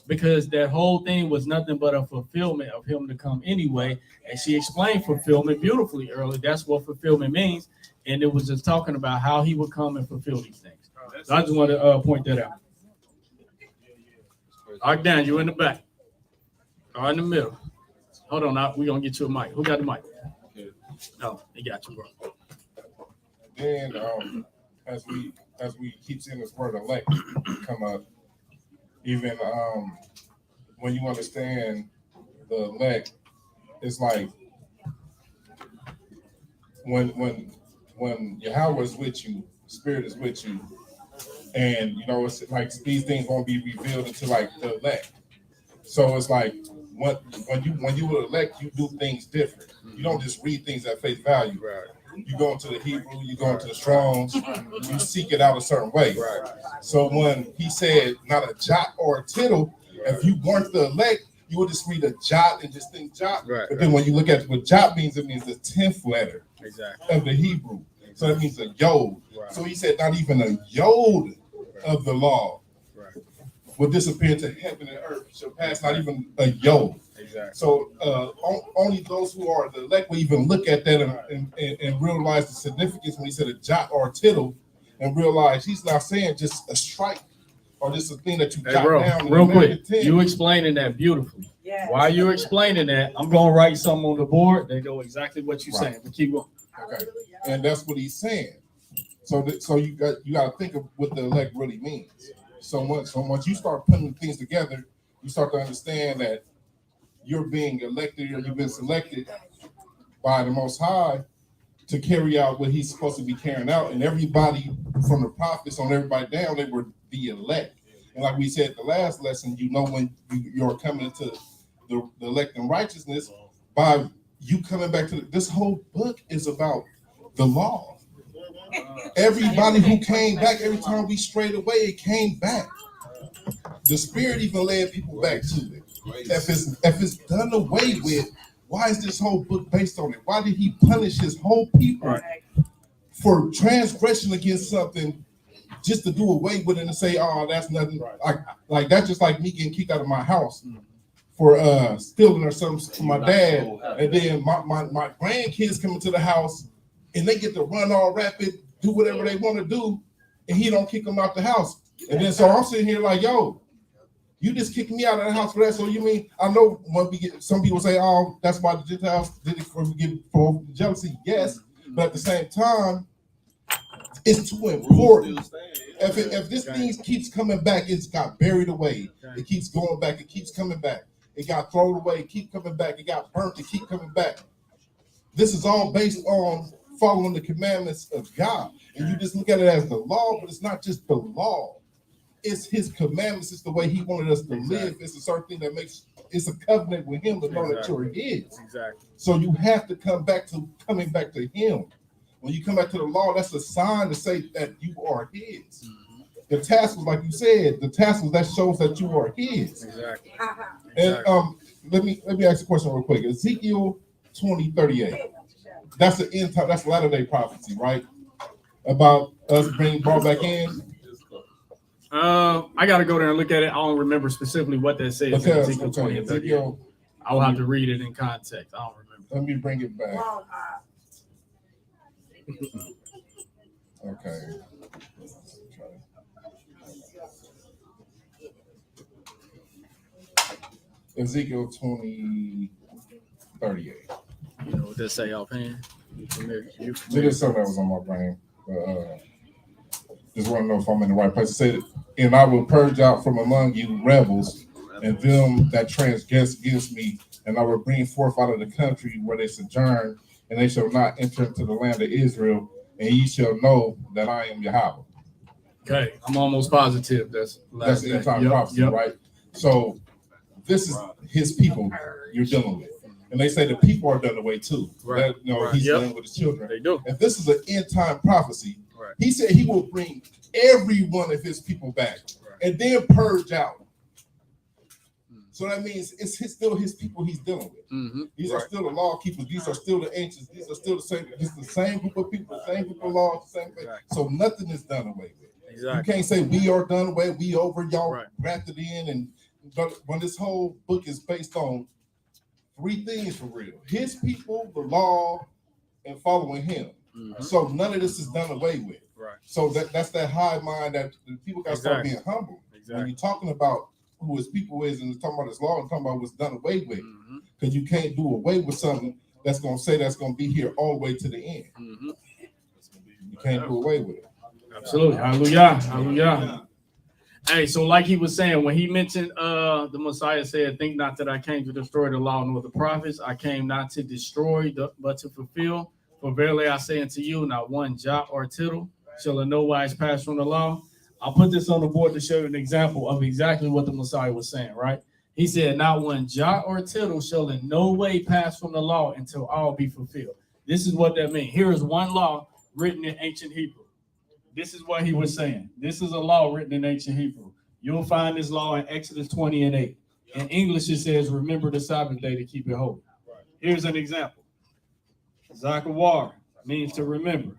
Because that whole thing was nothing but a fulfillment of him to come anyway. And she explained fulfillment beautifully earlier. That's what fulfillment means. And it was just talking about how he would come and fulfill these things. So I just want to point that out. All right, Dan, you in the back. All right, in the middle. Hold on, we're going to get you a mic. Who got the mic? No, he got you, bro. Then as we keep seeing this word elect come up, even when you understand the elect, it's like when Yahweh is with you, Spirit is with you, and you know it's like these things won't be revealed until like the elect. So it's like when you will elect, you do things different. You don't just read things at face value. Right. You go into the Hebrew, you go into the Strong's, you seek it out a certain way. Right. So when he said not a jot or a tittle, if you weren't the elect, you would just read a jot and just think jot. Right, but then when you look at what jot means, it means the 10th letter of the Hebrew. So it means a yod. Right. So he said not even a yod of the law will disappear to heaven and earth. Shall pass not even a yod. Exactly. So only those who are the elect will even look at that and realize the significance when he said a jot or a tittle, and realize he's not saying just a strike or just a thing that you jot down. Real quick, you explaining that beautifully. Yeah. While you explaining that, I'm gonna write something on the board. They know exactly what you're saying. But keep going. Okay, and that's what he's saying. So you got to think of what the elect really means. So once you start putting things together, you start to understand that you're being elected or you've been selected by the Most High to carry out what he's supposed to be carrying out. And everybody from the prophets on everybody down, they were the elect. And like we said the last lesson, you know when you're coming into the elect in righteousness by you coming back to this whole book is about the law. Everybody who came back, every time we strayed away, it came back. The Spirit even led people back to it. If it's done away with, why is this whole book based on it? Why did he punish his whole people for transgression against something just to do away with it and say, oh, that's nothing. Like that's just like me getting kicked out of my house for stealing or something from my dad. And then my grandkids come into the house and they get to run all rapid, do whatever they want to do, and he don't kick them out the house. And then so I'm sitting here like, yo, you just kicked me out of the house for that. So you mean I know when we get some people say, oh, that's why the Gentiles did it for jealousy. Yes, but at the same time, it's too important. If this thing keeps coming back, it's got buried away. It keeps going back. It keeps coming back. It got thrown away. It keep coming back. It got burnt. It keep coming back. This is all based on following the commandments of God. And you just look at it as the law, but it's not just the law. It's his commandments. It's the way he wanted us to live. It's a certain thing that makes it's a covenant with him to know that you're his. Exactly. So you have to coming back to him. When you come back to the law, that's a sign to say that you are his. The tassels, like you said, the tassels that shows that you are his. Exactly. And let me ask a question real quick. Ezekiel 20:38. That's the end time. That's Latter-day prophecy, right? About us being brought back in. I got to go there and look at it. I don't remember specifically what that says. Okay, Ezekiel 20 and 38. I will have to read it in context. I don't remember. Let me bring it back. Okay. Ezekiel 20:38. You know what they say offhand? You familiar? It is something that was on my brain. Just want to know if I'm in the right place. It said, and I will purge out from among you rebels and them that transgress against me, and I will bring forth out of the country where they sojourn, and they shall not enter into the land of Israel, and ye shall know that I am Yahweh. Okay, I'm almost positive that's the end time prophecy, right? So this is his people you're dealing with. And they say the people are done away too. Right. That, he's dealing with his children. They do. If this is an end time prophecy, he said he will bring every one of his people back and then purge out. So that means it's still his people he's dealing with. These are still the law keepers. These are still the ancients. These are still the same. It's the same group of people, the same group of laws, the same thing. So nothing is done away with. Exactly. You can't say we are done away. We over y'all grafted in. But when this whole book is based on three things for real: his people, the law, and following him. So none of this is done away with. Right. So that's that high mind that the people got to start being humble. When you're talking about who his people is and talking about his law and talking about what's done away with, because you can't do away with something that's going to say that's going to be here all the way to the end. You can't do away with it. Absolutely. Hallelujah. Hallelujah. Hey, so like he was saying, when he mentioned the Messiah said, think not that I came to destroy the law nor the prophets. I came not to destroy, but to fulfill. For verily I say unto you, not one jot or tittle shall in no wise pass from the law. I'll put this on the board to show you an example of exactly what the Messiah was saying, right? He said, not one jot or tittle shall in no way pass from the law until all be fulfilled. This is what that means. Here is one law written in ancient Hebrew. This is what he was saying. This is a law written in ancient Hebrew. You'll find this law in Exodus 20:8. In English, it says, remember the Sabbath day to keep it holy. Here's an example. Zakawar means to remember.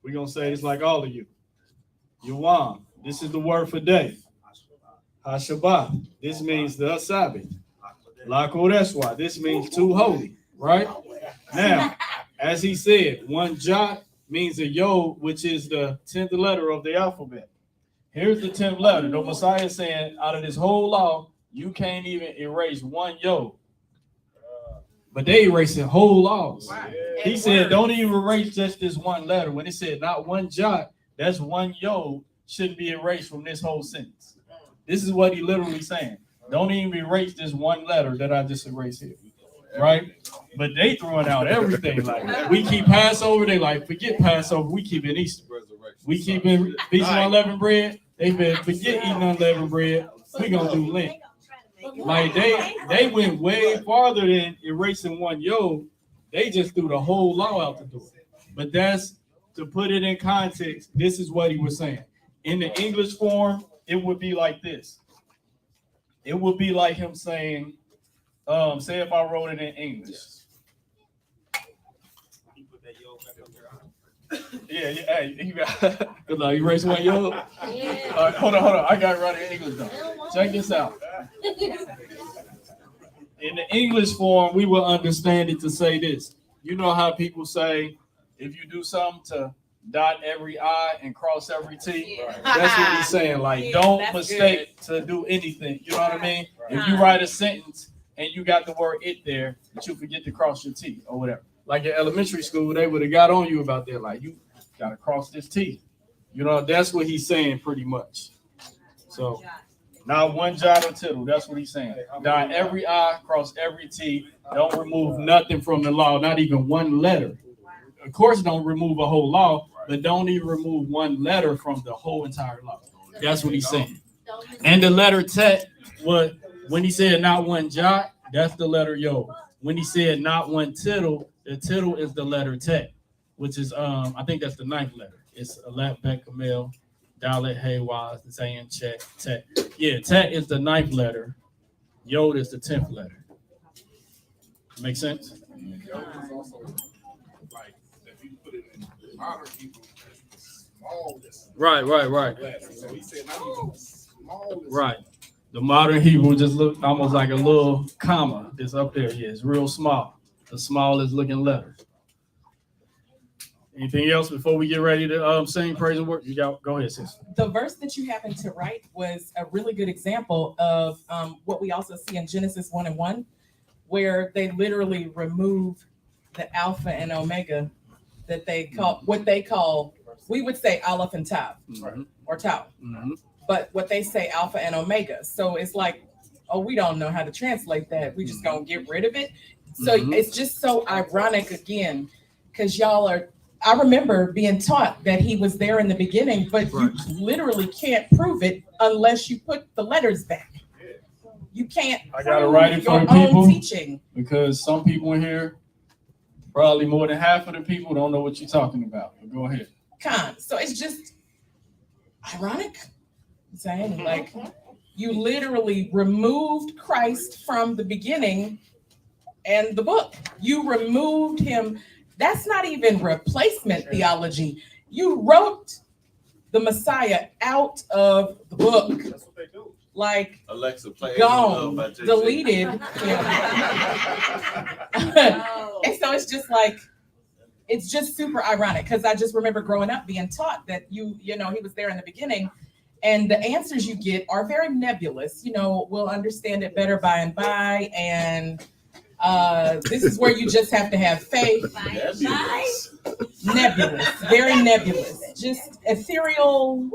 We're going to say this like all of you. Yawam, this is the word for day. HaShabbat, this means the Sabbath. La Kodeshwa, this means too holy, right? Now, as he said, one jot means a yod, which is the 10th letter of the alphabet. Here's the 10th letter. The Messiah is saying, out of this whole law, you can't even erase one yod. But they erasing whole laws. He said, don't even erase just this one letter. When it said not one jot, that's one yod shouldn't be erased from this whole sentence. This is what he literally saying. Don't even erase this one letter that I just erased here. Right? But they throwing out everything. Like, we keep Passover. They like, forget Passover. We keep it Easter. We keep it Feast of Unleavened Bread. They been forget eating unleavened bread. We gonna do Lent. Like they went way farther than erasing one yod. They just threw the whole law out the door. But that's to put it in context. This is what he was saying. In the English form, it would be like this. It would be like him saying, say if I wrote it in English. Yeah, hey, you got erase one yod. Hold on. I got it right in English though. Check this out. In the English form, we will understand it to say this. You know how people say, if you do something to dot every I and cross every T, that's what he's saying. Like, don't mistake to do anything. You know what I mean? If you write a sentence and you got the word it there, but you forget to cross your T or whatever. Like in elementary school, they would have got on you about that. Like, you got to cross this T. You know, that's what he's saying pretty much. So, not one jot or tittle. That's what he's saying. Dot every I, cross every T. Don't remove nothing from the law, not even one letter. Of course, don't remove a whole law, but don't even remove one letter from the whole entire law. That's what he's saying. And the letter tet, when he said not one jot, that's the letter yod. When he said not one tittle, the tittle is the letter tet, which is I think that's the 9th letter. It's Alat, Bet, Kamel, Dalet, Hey, Waz, Zayin, Chet, Tet. Yeah, Tet is the 9th letter. Yod is the 10th letter. Make sense? Right. So he said not even small. Right. The modern Hebrew just look almost like a little comma that's up there. Yeah, it's real small. The smallest looking letter. Anything else before we get ready to sing praise and work? You got go ahead, sis. The verse that you happened to write was a really good example of what we also see in Genesis 1:1, where they literally remove the Alpha and Omega that they call we would say Aleph and Tav, or Tau, but what they say Alpha and Omega. So it's like, oh, we don't know how to translate that. We just gonna get rid of it. So it's just so ironic again, because I remember being taught that he was there in the beginning, but you literally can't prove it unless you put the letters back. You can't. I gotta write it for your the people own teaching, because some people in here, probably more than half of the people, don't know what you're talking about. But go ahead. So it's just ironic, saying like you literally removed Christ from the beginning and the book. You removed him. That's not even replacement theology. You wrote the Messiah out of the book. That's what they do. Like Alexa, play gone, deleted. And so it's just like, it's just super ironic, because I just remember growing up being taught that you know, he was there in the beginning, and the answers you get are very nebulous. You know, we'll understand it better by and by, and this is where you just have to have faith. Nebulous, very nebulous, just ethereal.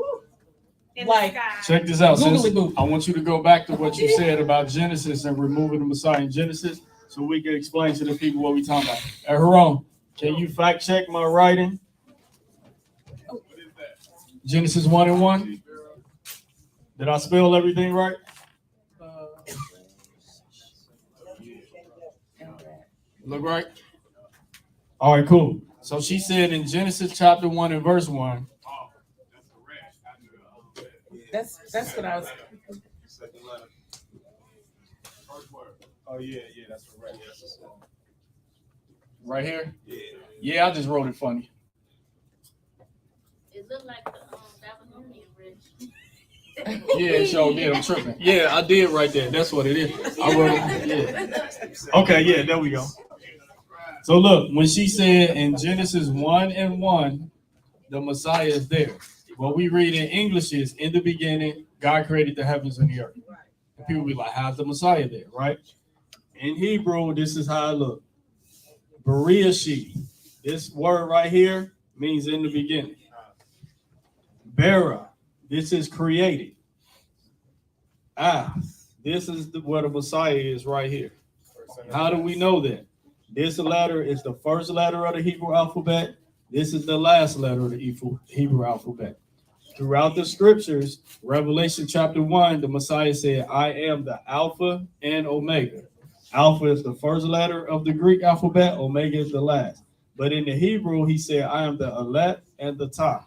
Like, check this out, sis. Googly-boo. I want you to go back to what you said about Genesis and removing the Messiah in Genesis, so we can explain to the people what we're talking about. Hey, Haron, can you fact check my writing? Genesis 1:1. Did I spell everything right? Look right? All right, cool. So she said in Genesis chapter 1 and verse 1. That's what I was. Oh yeah, that's correct. Right here? Yeah, I just wrote it funny. It looked like the Babylonian bridge. Yeah, so yeah, I'm tripping. Yeah, I did right there. That's what it is. I wrote it. Yeah. Okay, yeah, there we go. So look, when she said in Genesis 1:1, the Messiah is there. What we read in English is, in the beginning, God created the heavens and the earth. And people be like, how's the Messiah there, right? In Hebrew, this is how it looks. Bereshit. This word right here means in the beginning. Bara. This is created. This is where the Messiah is right here. How do we know that? This letter is the first letter of the Hebrew alphabet. This is the last letter of the Hebrew alphabet. Throughout the scriptures, Revelation chapter 1, the Messiah said, I am the Alpha and Omega. Alpha is the first letter of the Greek alphabet. Omega is the last. But in the Hebrew, he said, I am the Aleph and the Tav.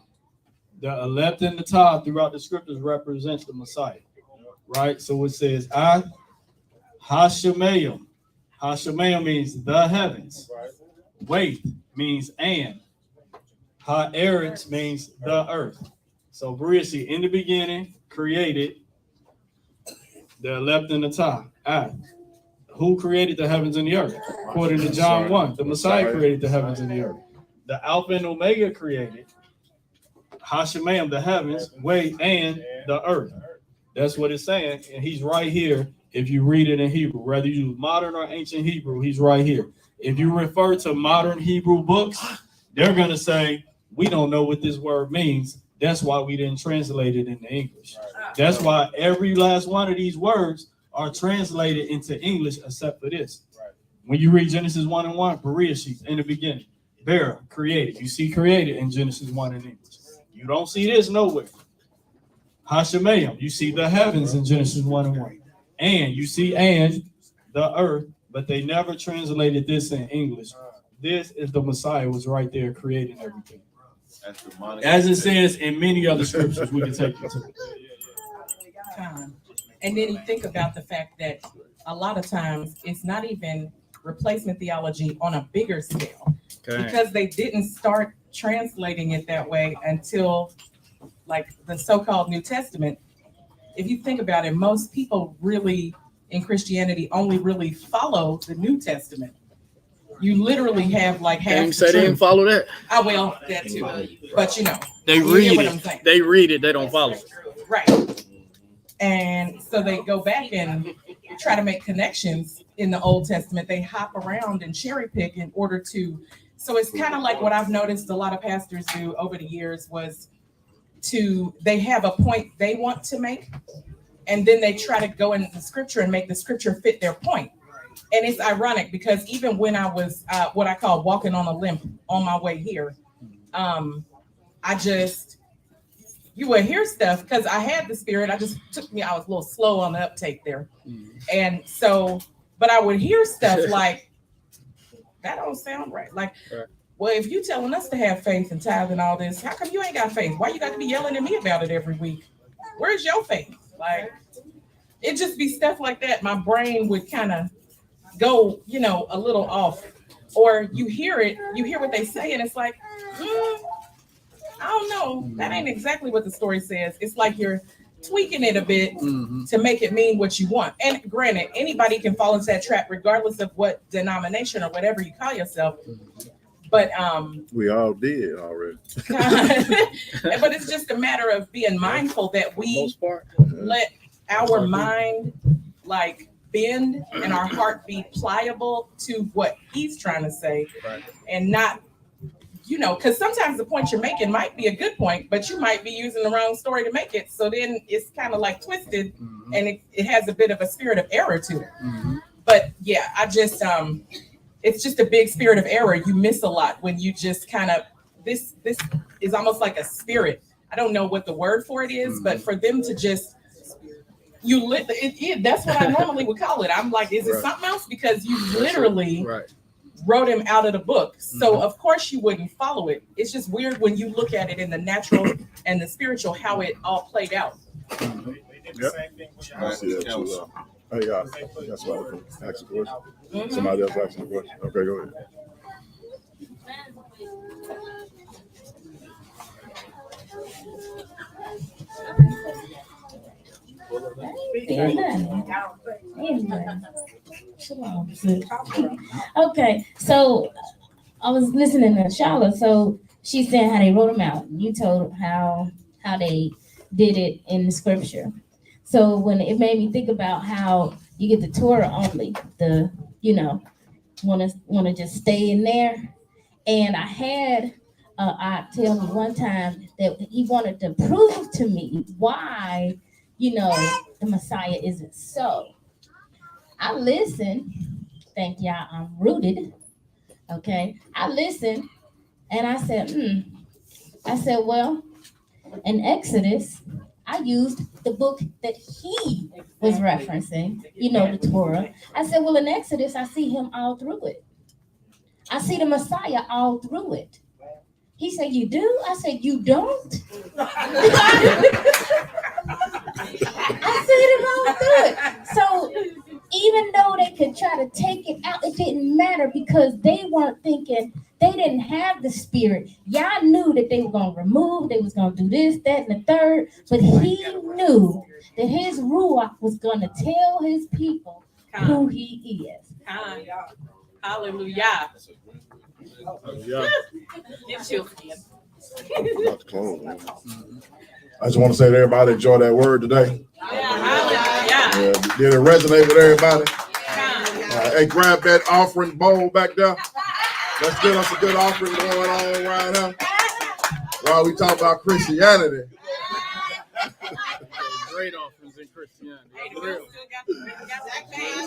The Aleph and the Tav throughout the scriptures represents the Messiah, right? So it says, I, Hashemayim. Hashemayim means the heavens. Wait means and. Ha'eretz means the earth. So Bereshit, in the beginning, created the Aleph and the Tav. Who created the heavens and the earth? According to John 1, the Messiah created the heavens and the earth. The Alpha and Omega created Hashemayim, the heavens, wait, and the earth. That's what it's saying. And he's right here if you read it in Hebrew. Whether you use modern or ancient Hebrew, he's right here. If you refer to modern Hebrew books, they're going to say, we don't know what this word means. That's why we didn't translate it into English. That's why every last one of these words are translated into English except for this. When you read Genesis 1:1, Bereshit, in the beginning. Bara, created. You see created in Genesis 1 in English. You don't see this nowhere. Hashemayim, you see the heavens in Genesis 1:1. And you see and the earth, but they never translated this in English. This is the Messiah was right there creating everything. As it says in many other scriptures, we can take you to it. And then you think about the fact that a lot of times it's not even replacement theology on a bigger scale, because they didn't start translating it that way until like the so-called New Testament. if you think about it, most people really in Christianity only really follow the New Testament. You literally have like half. Can't the say they didn't truth. follow that. Oh well, that too. But you know, They you read get what I'm saying. it. They read it. They don't follow. Right. And so they go back and try to make connections in the Old Testament. They hop around and cherry pick in order to. So it's kind of like what I've noticed a lot of pastors do over the years was they have a point they want to make, and then they try to go into the scripture and make the scripture fit their point. And it's ironic because even when I was what I call walking on a limp on my way here, you would hear stuff because I had the Spirit. I was a little slow on the uptake there. And so, but I would hear stuff like, that don't sound right. Like, well, if you telling us to have faith and tithe and all this, how come you ain't got faith? Why you got to be yelling at me about it every week? Where's your faith? Like, it just be stuff like that. My brain would kind of go, a little off. Or you hear what they say, and it's like, I don't know. That ain't exactly what the story says. It's like you're tweaking it a bit to make it mean what you want. And granted, anybody can fall into that trap regardless of what denomination or whatever you call yourself. But we all did already. but it's just a matter of being mindful that we let our mind like bend and our heart be pliable to what he's trying to say, and not, because sometimes the point you're making might be a good point, but you might be using the wrong story to make it. So then it's kind of like twisted, and it has a bit of a spirit of error to it. But yeah, it's just a big spirit of error. You miss a lot when you just kind of, this is almost like a spirit. I don't know what the word for it is, but for them to just, that's what I normally would call it. I'm like, is it something else? Because you literally wrote him out of the book. So of course you wouldn't follow it. It's just weird when you look at it in the natural and the spiritual, how it all played out. Yep. I see that too. Hey, that's why I can ask a question. Somebody else asking a question. Okay, go ahead. Okay, so I was listening to Shala. So she's saying how they wrote them out. You told how they did it in the scripture. So when it made me think about how you get the Torah only, want to just stay in there. And I had I tell me one time that he wanted to prove to me why, the Messiah isn't so. I listened. Thank y'all, I'm rooted. Okay. I listened and I said, well, in Exodus, I used the book that he was referencing, the Torah. I said, well, in Exodus, I see him all through it. I see the Messiah all through it. He said, you do? I said, you don't? I said him all through it. So even though they could try to take it out, it didn't matter because they weren't thinking, they didn't have the spirit. Y'all knew that they were going to remove, they was going to do this, that, and the third. But he knew that his Ruach was going to tell his people who he is. Hallelujah. About to close, man. I just want to say to everybody, enjoy that word today. Did it resonate with everybody? Hey, grab that offering bowl back there. Let's get us a good offering going on right now. While we talk about Christianity. Great offerings in Christianity.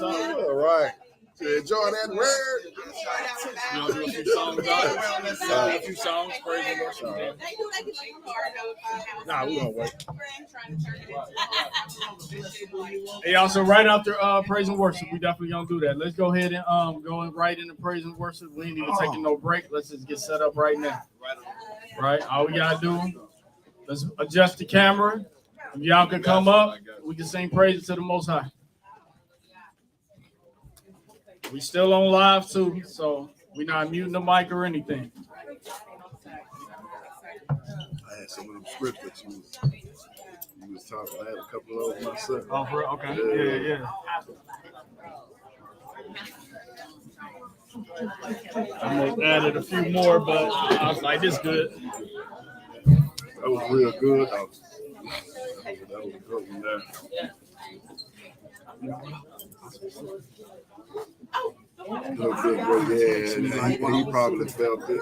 All right. Enjoy that word. You want to do a few songs out? A few songs, praise and worship. Nah, we gonna wait. Hey, also right after praise and worship, we definitely gonna do that. Let's go ahead and go right into praise and worship. We ain't even taking no break. Let's just get set up right now. Right, all we gotta do, let's adjust the camera. If y'all can come up, we can sing praises to the Most High. We still on live too, so we're not muting the mic or anything. I had some of them scripts that you You was talking, I had a couple of those myself. Oh, for real? Okay. Yeah. I may have added a few more, but I was like, this good. That was real good. That was a good one there. Good, bro. Yeah, he probably felt it.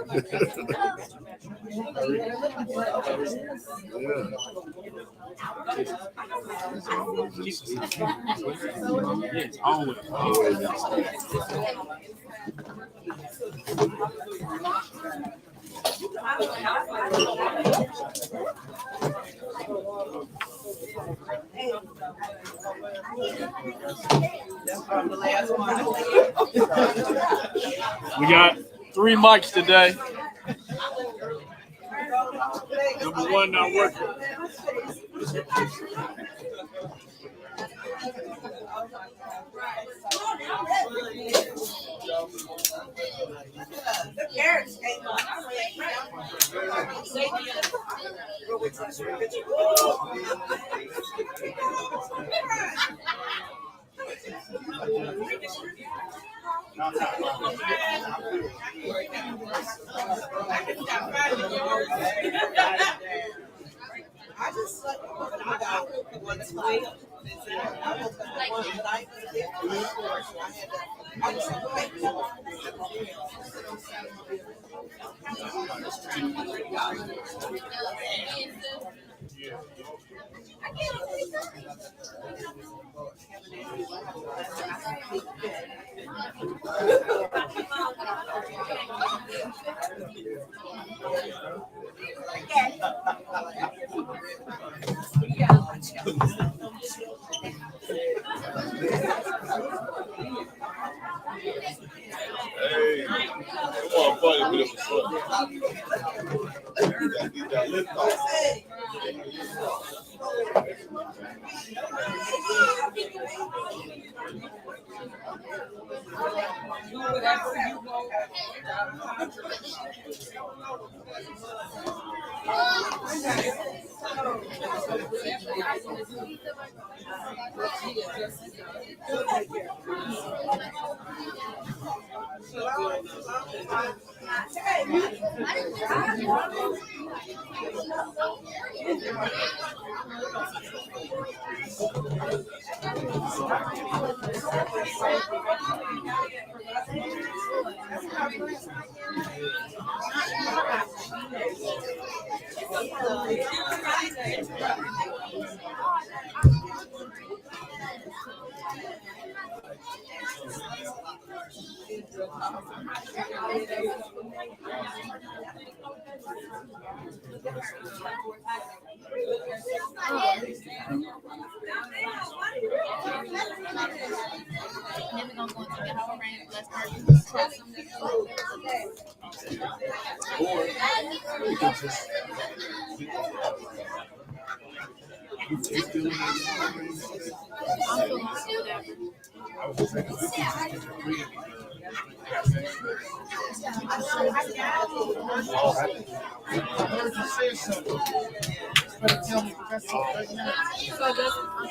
We got 3 mics today. Number 1 not working. I just about what's way up. Hey, come on, buddy, with us. That lift off.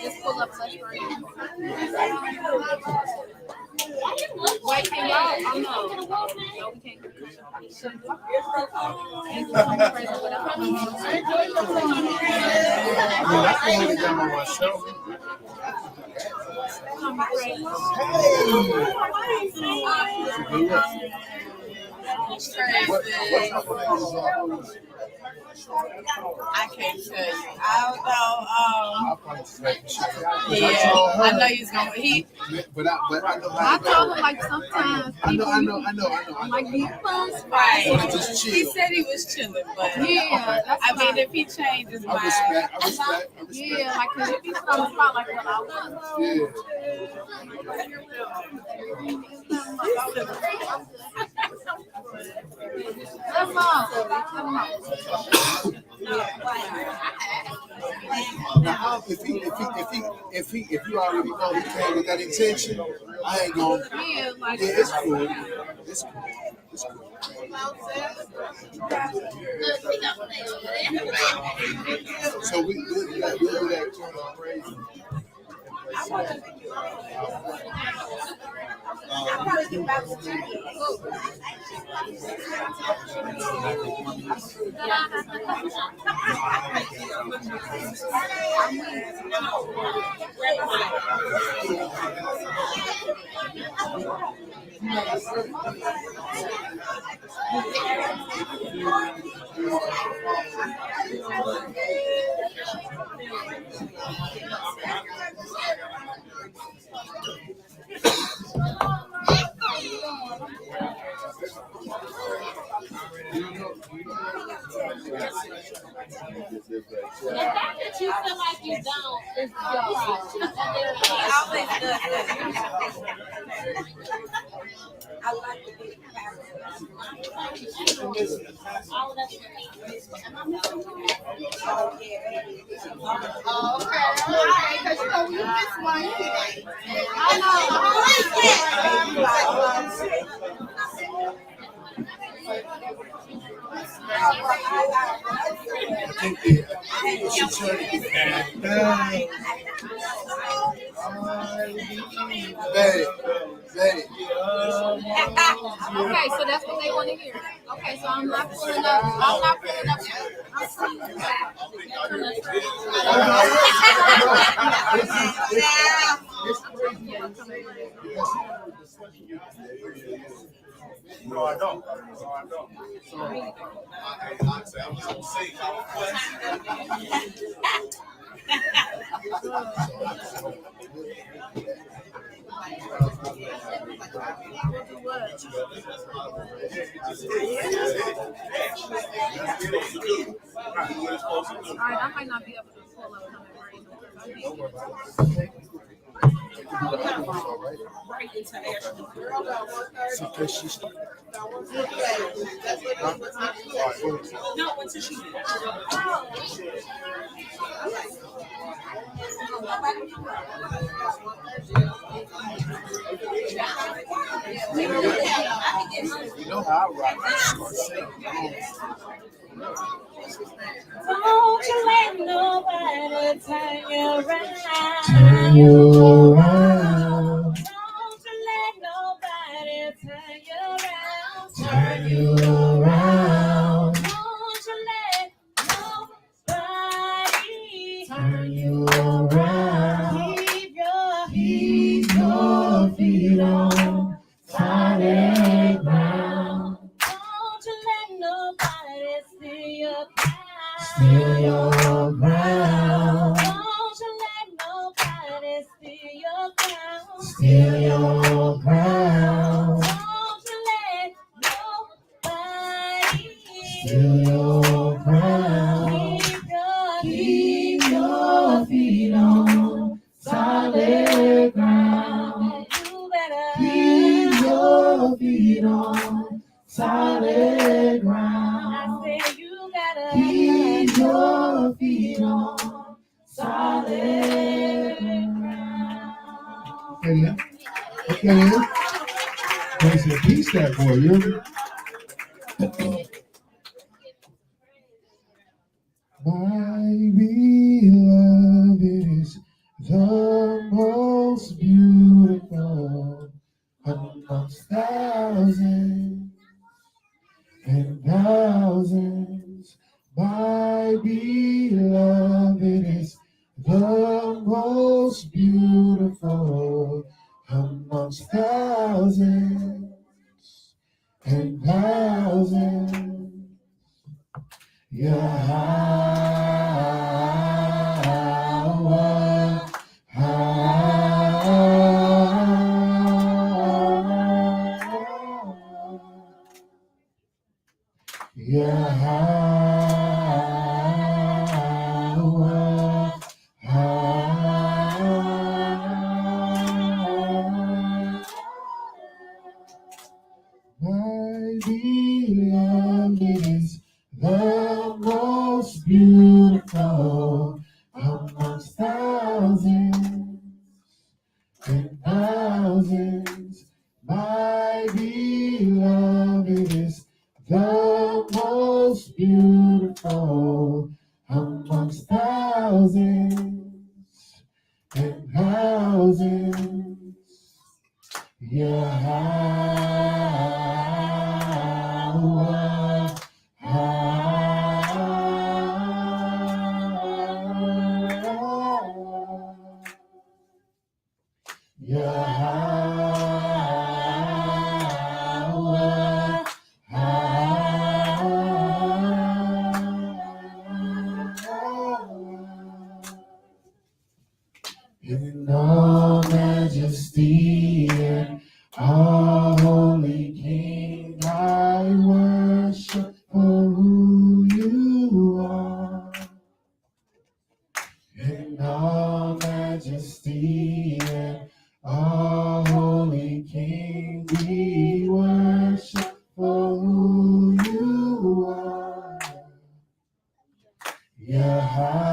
Just pull up Flesh for you. Wait, can y'all? Oh no. No, we can't. I can't tell you. I don't know. Yeah, I know he's gonna. I told him like sometimes. I know. Like be fun. Right. He said he was chilling, but yeah. I mean, if he changes mind. I respect. Yeah, like cause if he's on the spot like what I was. Now, if you already know he came with that intention, I ain't gonna. Yeah, like, Yeah, it's cool. It's cool. It's cool. So we'll do that turn on praise. The fact that you feel like you don't is your problem. always does that. I like to be All of us. Oh, okay. All right, because you know we miss one today. I Okay, so that's what they want to hear. Okay, so I'm not pulling up. I'm not pulling up. I'm seeing No, I don't. No, I don't. So, I was gonna say, Alright, I might not be able to pull up. Right into Ashley. No, what's the sheet? you know how I rock. I start singing. Don't you let nobody turn you around. Turn you around. Don't you let nobody turn you around. Turn you around. Don't you let nobody Turn you around. keep your feet on solid ground. Don't you let nobody steal your crown. Steal your ground. Don't you let nobody steal your crown. Steal your ground. Don't you let nobody Steal your ground. keep your feet on solid ground. You better Keep your feet on solid ground. I said you gotta Keep your feet on solid ground. Okay, now. Okay, now. They said, peace that boy, you hear me? My beloved is the most beautiful amongst thousands and thousands. My beloved is the most beautiful amongst thousands and thousands. My beloved is the most beautiful amongst thousands and thousands. beloved is the most beautiful amongst thousands and thousands. Yahweh. In all majesty and all holy King, I worship for who you are. In all majesty and all holy King, we worship for who you are. Yahweh.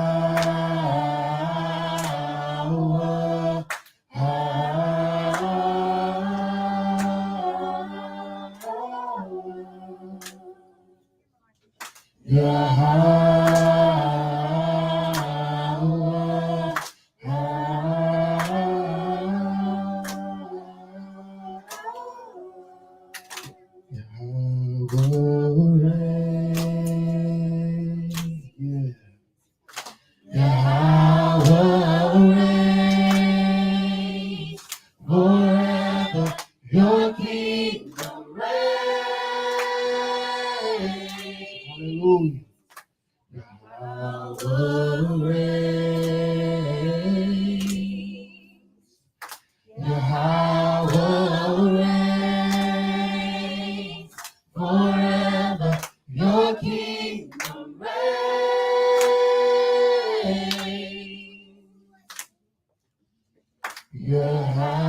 Forever, your kingdom reigns. Hallelujah. Yahweh reigns. Yahweh reigns. Forever, your kingdom reigns. Yahweh.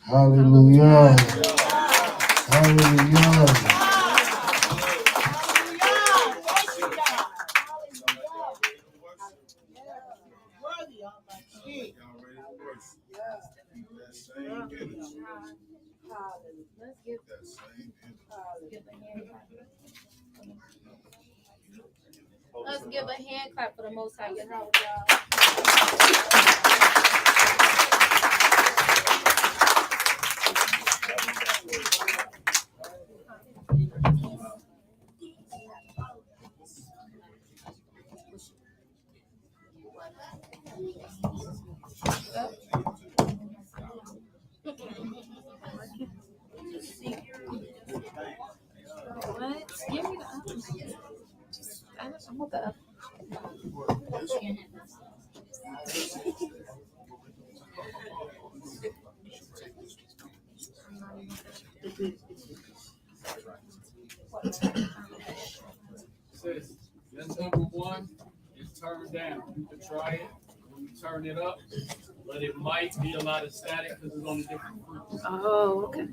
Hallelujah. Hallelujah. Let's give a hand clap for the Most High Yahweh, y'all. What? Give me the other one. I want the other. Says, that's number one is turn down. You can try it. When you turn it up, but it might be a lot of static because it's on a different frequency. Oh, okay.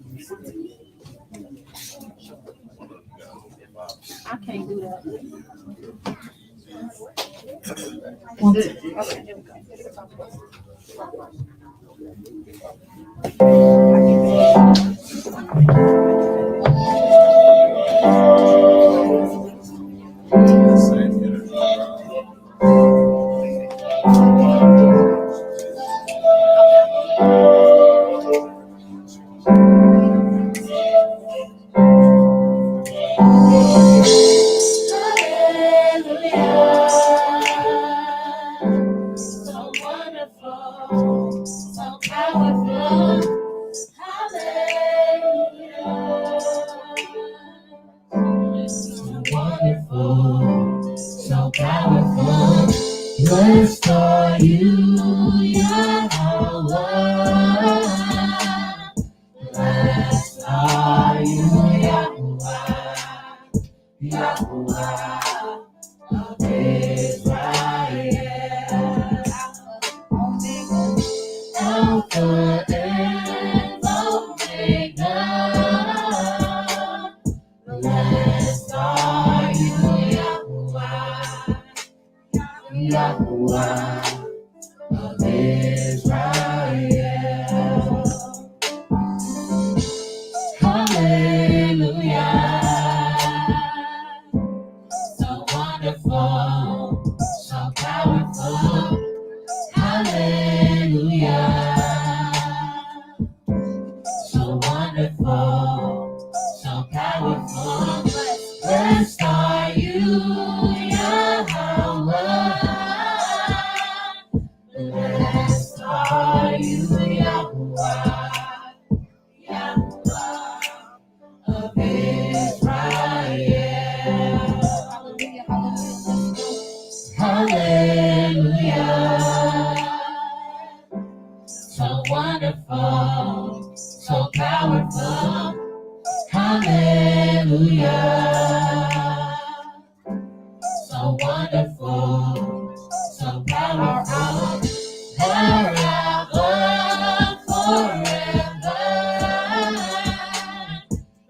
I can't do that. Okay, here we go. So wonderful. Alpha and Omega. Blessed are you, Yahuwah, Yahuwah of Israel. Hallelujah. So wonderful, so powerful. Hallelujah. So wonderful, so powerful. Blessed are you, Yahweh. Blessed are you, Yahuwah, Yahuwah of Israel. Hallelujah. So wonderful, so powerful. Hallelujah. So wonderful, so powerful. Forever, forever.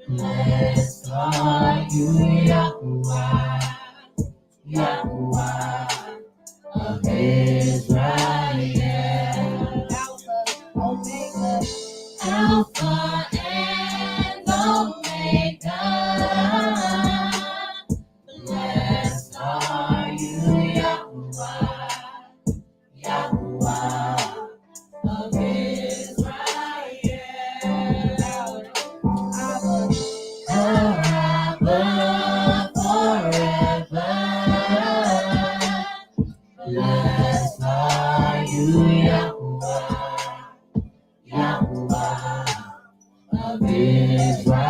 Blessed are you, Yahuwah, Yahuwah of Israel. Alpha and Omega. Blessed are you, Yahuwah, Yahuwah of Israel. Forever, forever. Blessed are you, Yahuwah, Yahuwah of Israel.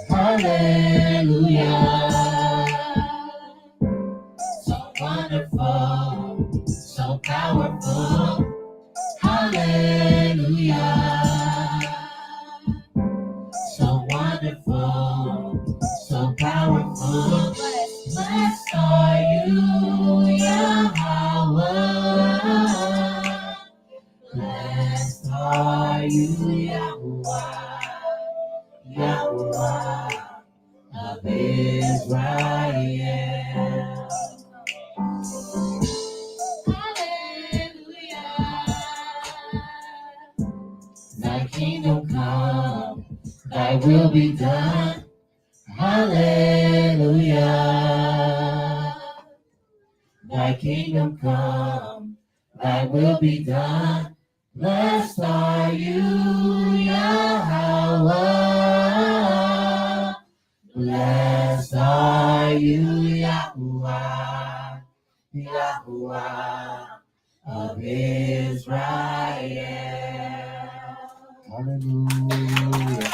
Hallelujah. So wonderful, so powerful. Hallelujah. So wonderful, so powerful. Blessed are you, Yahweh. Blessed are you, Yahuwah, Yahuwah of Israel. Hallelujah. Thy kingdom come, thy will be done. Hallelujah. Thy kingdom come, thy will be done. Blessed are you, Yahweh. Blessed are you, Yahuwah, Yahuwah of Israel. Hallelujah.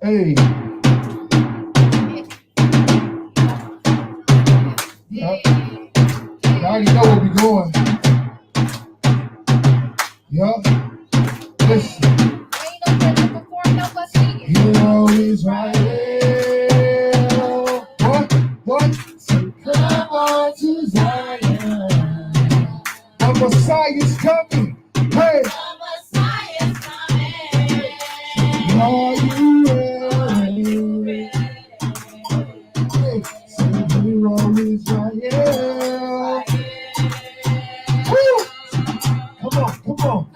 Hey. Yep. You already know where we're going. Yup. Listen. Hero Israel. What? So come on to Zion. The Messiah's coming. Hey. The Messiah's coming. Are you ready? Hey. So Hero Israel. Woo! Come on.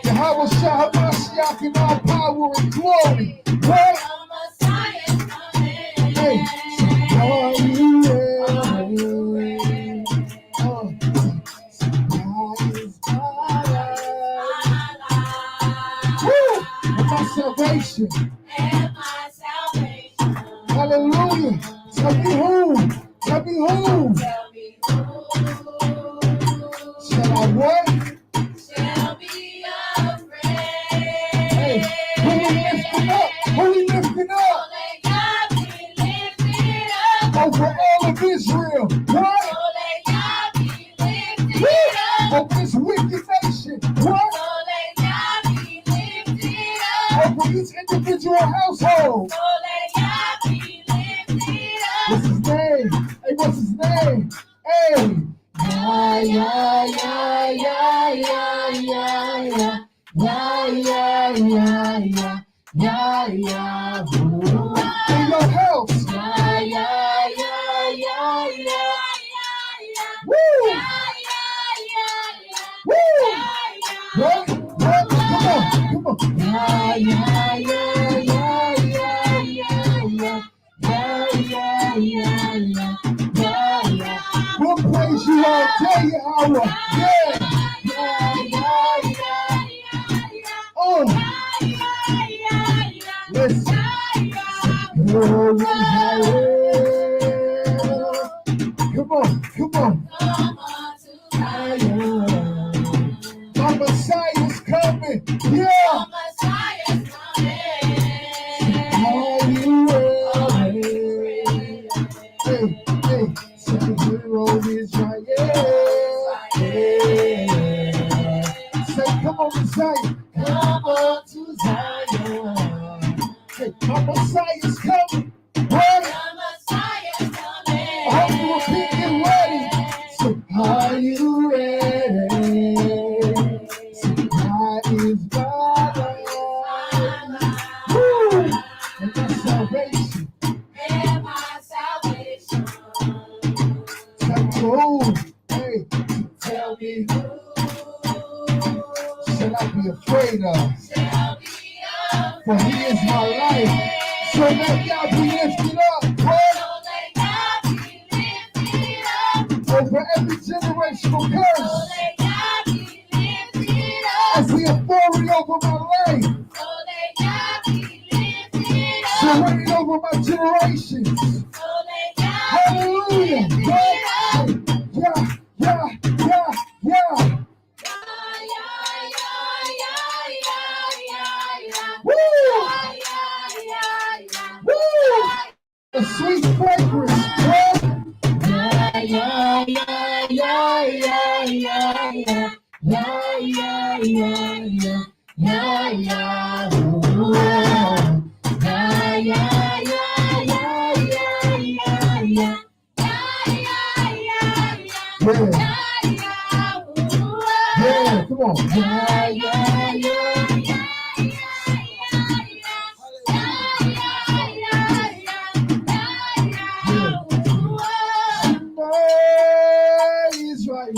Yahweh Shah HaMashiach in all power and glory. Right? Hey, are you ready? Woo! And my salvation. Hallelujah. Tell me who. Shall I what? Shall be afraid. Hey, who we lifting up? Let God be lifted up over all of Israel. What? Woo! Of this wicked nation. What? Over each individual household. What's his name? Hey, what's his name? Hey. Yeah, yeah, yeah, yeah, yeah, yeah, yeah. Yeah, yeah, yeah, yeah. Yeah, yeah. Ooh. In your house. Yeah, yeah, yeah, yeah, yeah. Woo! Woo! What? What? Come on. Yeah, yeah, yeah, yeah, yeah, yeah, yeah. Yeah, yeah, yeah, yeah. Yeah, yeah. We'll praise you all day, hour. Yeah. Yeah, yeah, yeah. Oh. Listen. Oh, come on, come on. My Messiah's coming. Yeah. Are you ready? Hey, hey, superhero Israel. Yeah. Say, come on, Messiah. Come on to Zion. Hey, my Messiah's coming. Ready? I hope you will be ready. So, are you ready? So, God is my life. Woo! And my salvation. Tell me, hey, tell me, shall I be afraid of? For he is my life. So let God be lifted up. What? Over every generational curse. As the authority over my life. So reign over my generations. Hallelujah. Yeah, yeah, yeah, yeah. Woo! Woo! A sweet fragrance. Yeah, yeah, yeah, yeah, yeah, yeah, yeah. Yeah, yeah, yeah, yeah. Yeah, yeah. Ooh. Yeah, yeah, yeah, yeah, yeah, yeah, yeah. Yeah, come on. Yeah, yeah, yeah, yeah. Israel,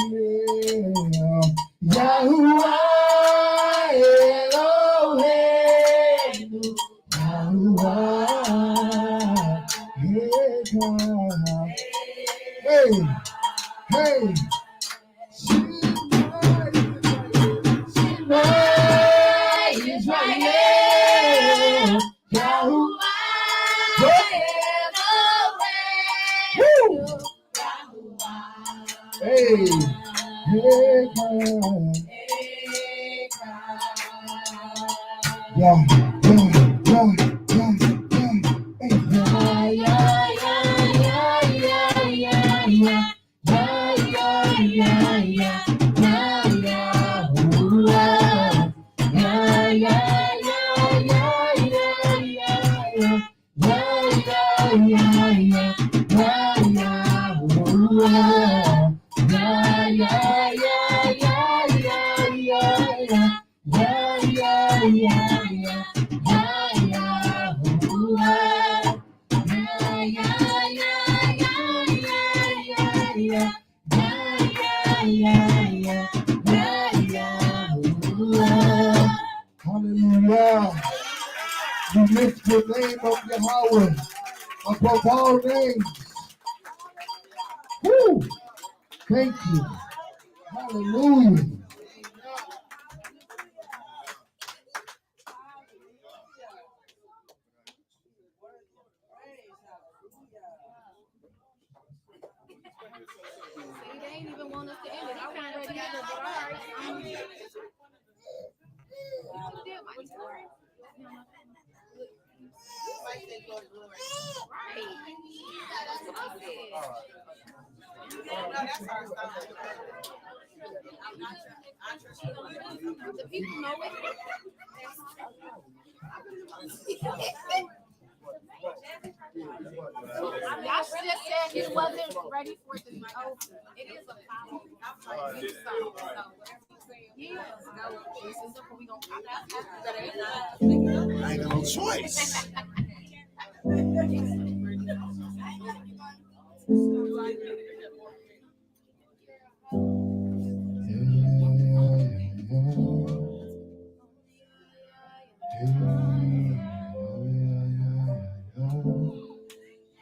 Yahuwah Elohim, Yahuwah, hey, hey, Shema Israel, Yahuwah Elohim. Hey, hey, God. Yeah, yeah, yeah, yeah, yeah. Hey, yeah, yeah, yeah, yeah, yeah, yeah, yeah, yeah, yeah, yeah, yeah, yeah, ooh, yeah, yeah, yeah, yeah, yeah, yeah, yeah, yeah, yeah, yeah, yeah, ooh, yeah, yeah, yeah, yeah, yeah, yeah, yeah. Yeah, yeah, yeah, yeah, yeah, yeah, ooh, yeah, yeah, yeah, yeah, yeah, yeah, yeah, yeah, yeah, ooh, hallelujah. We lift the name of Yahweh above all names. Woo! Thank you. Hallelujah. that's our style. The people know it. Y'all should have said it wasn't ready for it to be open. It is a power. Yeah. This is what we gonna pop out. I ain't got no choice.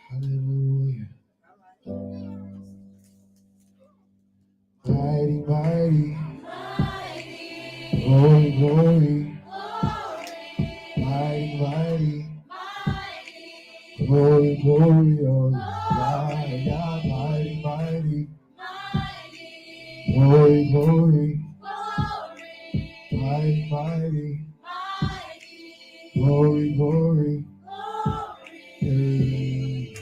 Hallelujah. Mighty, mighty. Glory, glory. Mighty, mighty. Glory, glory. Oh, yeah, mighty, mighty. Glory, glory. Mighty, mighty. Glory, glory. Hey,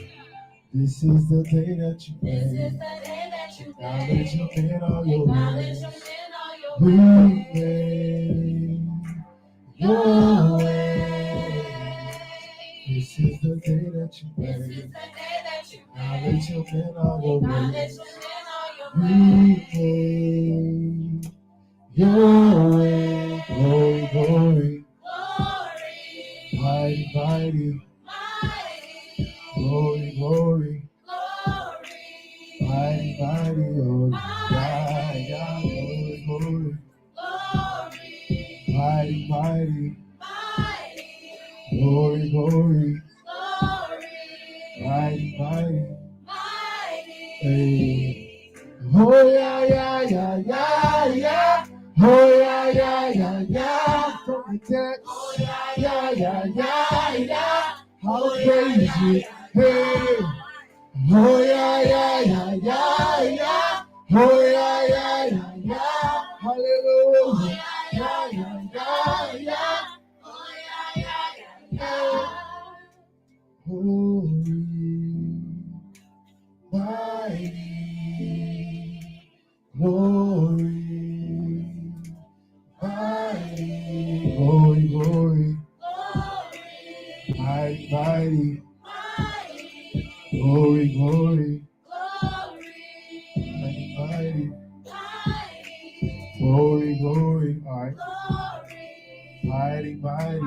this is the day that you made. Now that you've been on your way. We made your way. This is the day that you made. Now that you've been on your way. We made your way. Glory, glory. Mighty, mighty. Glory, glory. Mighty, mighty. Oh, yeah, yeah. Glory, glory. Mighty, mighty. Glory, glory. Mighty, mighty. Hey. Oh, yeah, yeah, yeah, yeah, yeah. Oh, yeah, yeah, yeah, yeah. From the dead. Oh, yeah, yeah, yeah, yeah, yeah. I'll praise you. Hey. Oh, yeah, yeah, yeah, yeah, yeah. Oh, yeah, yeah, yeah, yeah. Hallelujah. Yeah, yeah, yeah, yeah. Oh, yeah, yeah, yeah, yeah. Holy, mighty, glory, mighty, glory, glory, mighty, mighty, glory, glory, mighty, mighty, glory, glory, all right, mighty, mighty,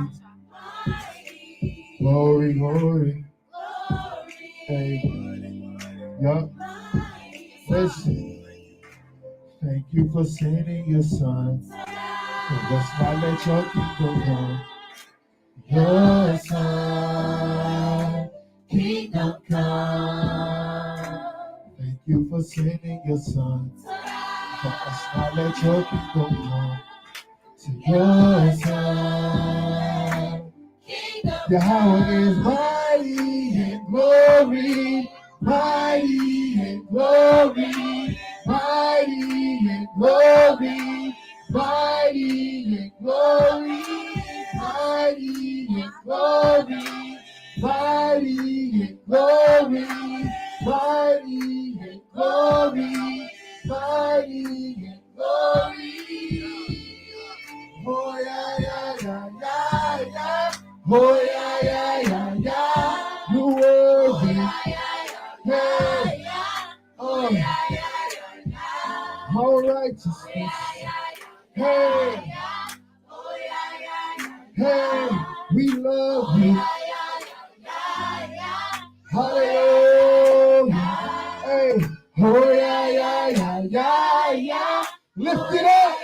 glory, glory, hey, yup, listen, thank you for sending your son, and let's not let your kingdom come, your son, kingdom come, thank you for sending your son, let's not let your kingdom come, to your son, Yahweh is mighty in glory, mighty in glory, mighty in glory, mighty in glory, mighty in glory, mighty in glory, mighty in glory, mighty in glory. Oh yeah, yeah, yeah, yeah, yeah. Oh yeah, yeah, yeah, yeah. You worthy. Hey. Oh. All righteousness. Hey. Hey. We love you. Hallelujah. Hey. Oh yeah, yeah, yeah, yeah, yeah. Lift it up.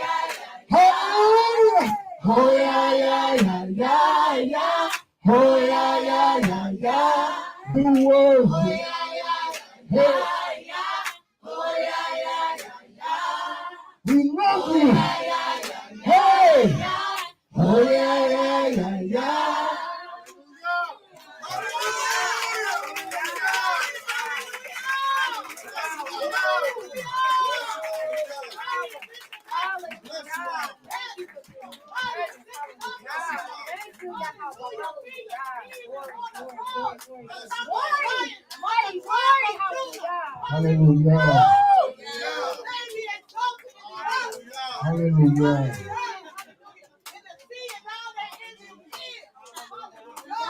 Hallelujah. Oh yeah, yeah, yeah, yeah, yeah. Oh yeah, yeah, yeah, yeah. You worthy. Hey. We love you. Hey. Oh yeah, yeah, yeah, yeah. Hallelujah. Hallelujah.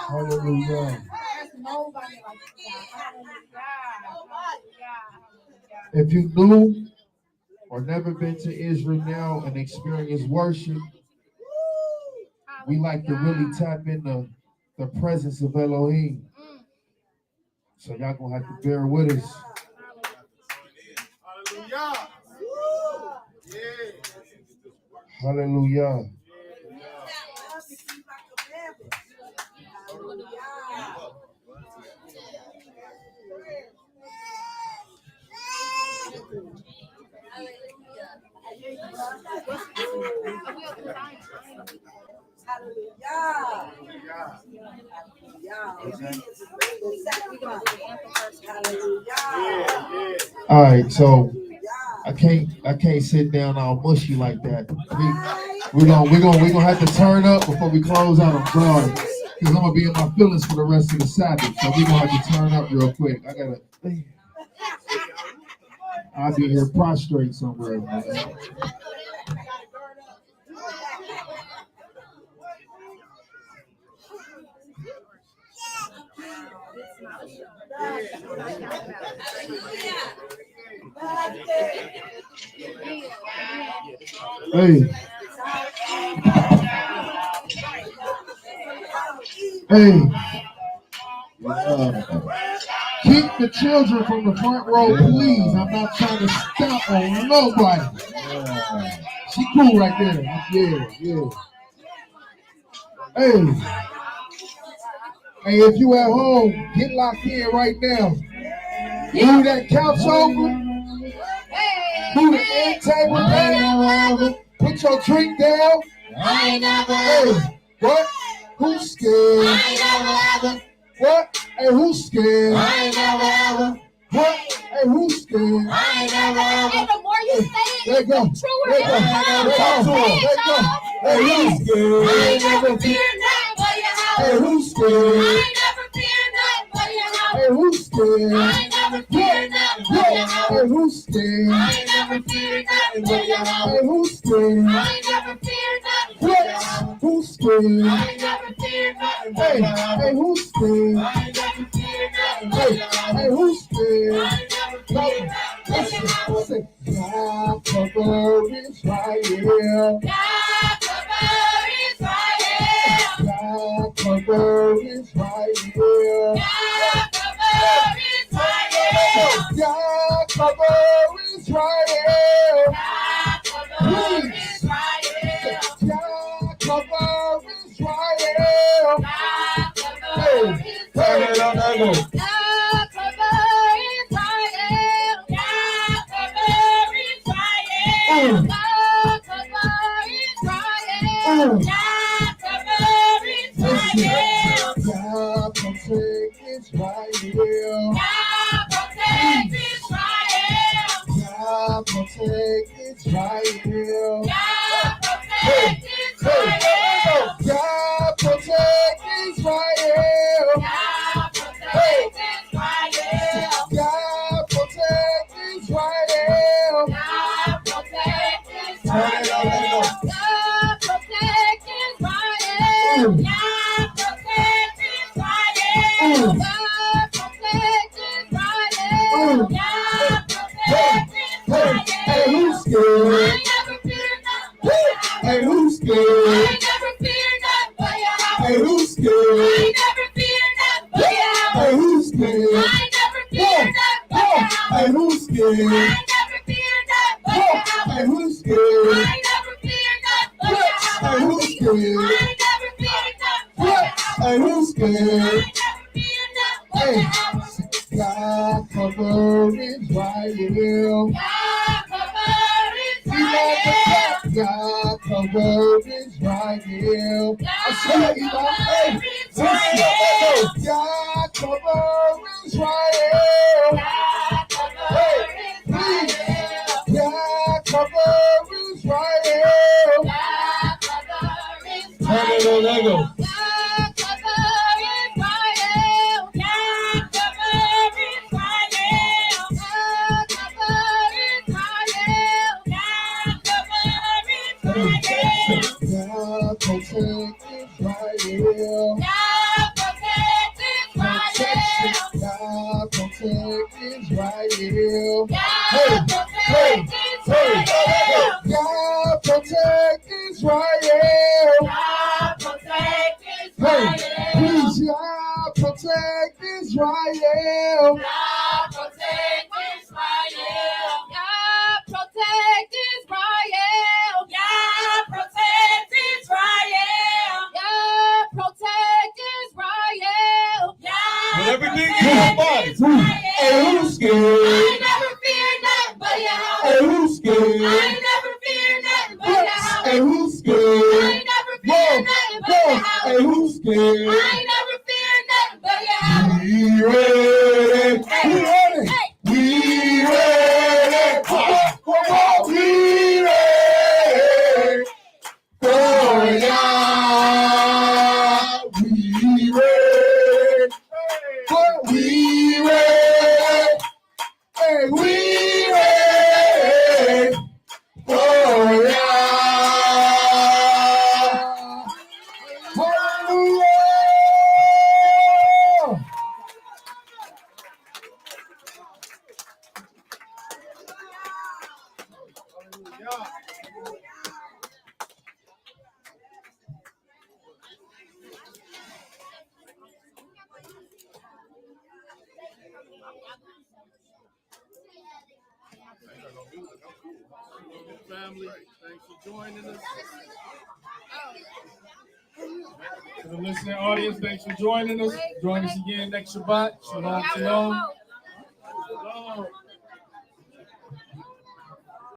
Hallelujah. If you knew or never been to Israel now and experienced worship, we like to really tap into the presence of Elohim. So y'all gonna have to bear with us. Hallelujah. All right, so I can't sit down all mushy like that. We're gonna have to turn up before we close out. I'm sorry, because I'm gonna be in my feelings for the rest of the Sabbath. So we're gonna have to turn up real quick. I'll be here prostrate somewhere, man. Hey. Keep the children from the front row, please. I'm not trying to stop on nobody. She cool right there. Yeah. Hey, if you at home, get locked in right now. Move that couch over. Move the end table down. Put your drink down. Hey, what? Who's scared? What? Hey, who's scared? What? Hey, who's scared? And the more you say it, Let go. the truer it becomes. Talk to him. Let go. Hey, who's scared? I ain't never fear nothing but your house. Hey, who's scared? I ain't never fear nothing but your house. Hey, who's scared? I ain't never fear nothing but your house. Hey, who's scared? I ain't never fear nothing but your house. Hey, who's scared? I ain't never fear nothing but your house. Who's scared? I ain't never fear nothing but your house. Hey, who's scared? I ain't never fear nothing but your house. Hey, who's scared? I ain't never fear nothing but your house. God cover Israel. God cover Israel. God cover Israel. God cover Israel. God cover Israel. God cover Israel. God cover Israel. God cover Israel. God cover Israel. God cover Israel. God cover Israel. God cover Israel. God protect Israel. God protect Israel. God protect Israel. God protect Israel. God protect Israel. God protect Israel. God protect Israel. God protect Israel. God protect Israel. God protect Israel. God protect Israel. God protect Israel. Hey, who's scared? I ain't never fear nothing but your house. Hey, who's I scared? ain't never fear nothing but your house. Hey, who's I scared? ain't never fear nothing but your house. Hey, who's scared? I ain't never fear nothing but your house. Hey, who's I scared? ain't never fear nothing but your house. Hey, who's I scared? ain't never fear nothing but your house. Hey, who's scared? I ain't never fear nothing but your house. Hey, who's I scared? ain't never fear nothing but your house. God cover Israel. God cover Israel. God cover Israel. I said, God cover Israel. God cover Israel. God cover Israel. God cover Israel. God cover Israel. Turn it on, let go. God cover Israel. God cover Israel. God Israel. God protect Israel. God protect Israel. God protect Hey, Israel. please, God protect Israel. God protect Israel. God protect Israel. God protect Israel. God protect Israel. God With everything in protect your body. Israel. Hey, who's I scared? ain't never fear nothing but Yahweh. Hey, who's I scared? ain't never fear nothing but Yahweh. Hey, who's I scared? ain't never fear nothing but Yahweh. Hey, who's I scared? ain't never fear nothing but Yahweh. We ready. Hey, We ready. hey. We ready. Come on. We ready. For Yah. We ready. We ready. Hey, we ready. For Yah. Hallelujah. Family, thanks for joining us. To the listening audience, thanks for joining us. Join us again next Shabbat. Shalom, shalom.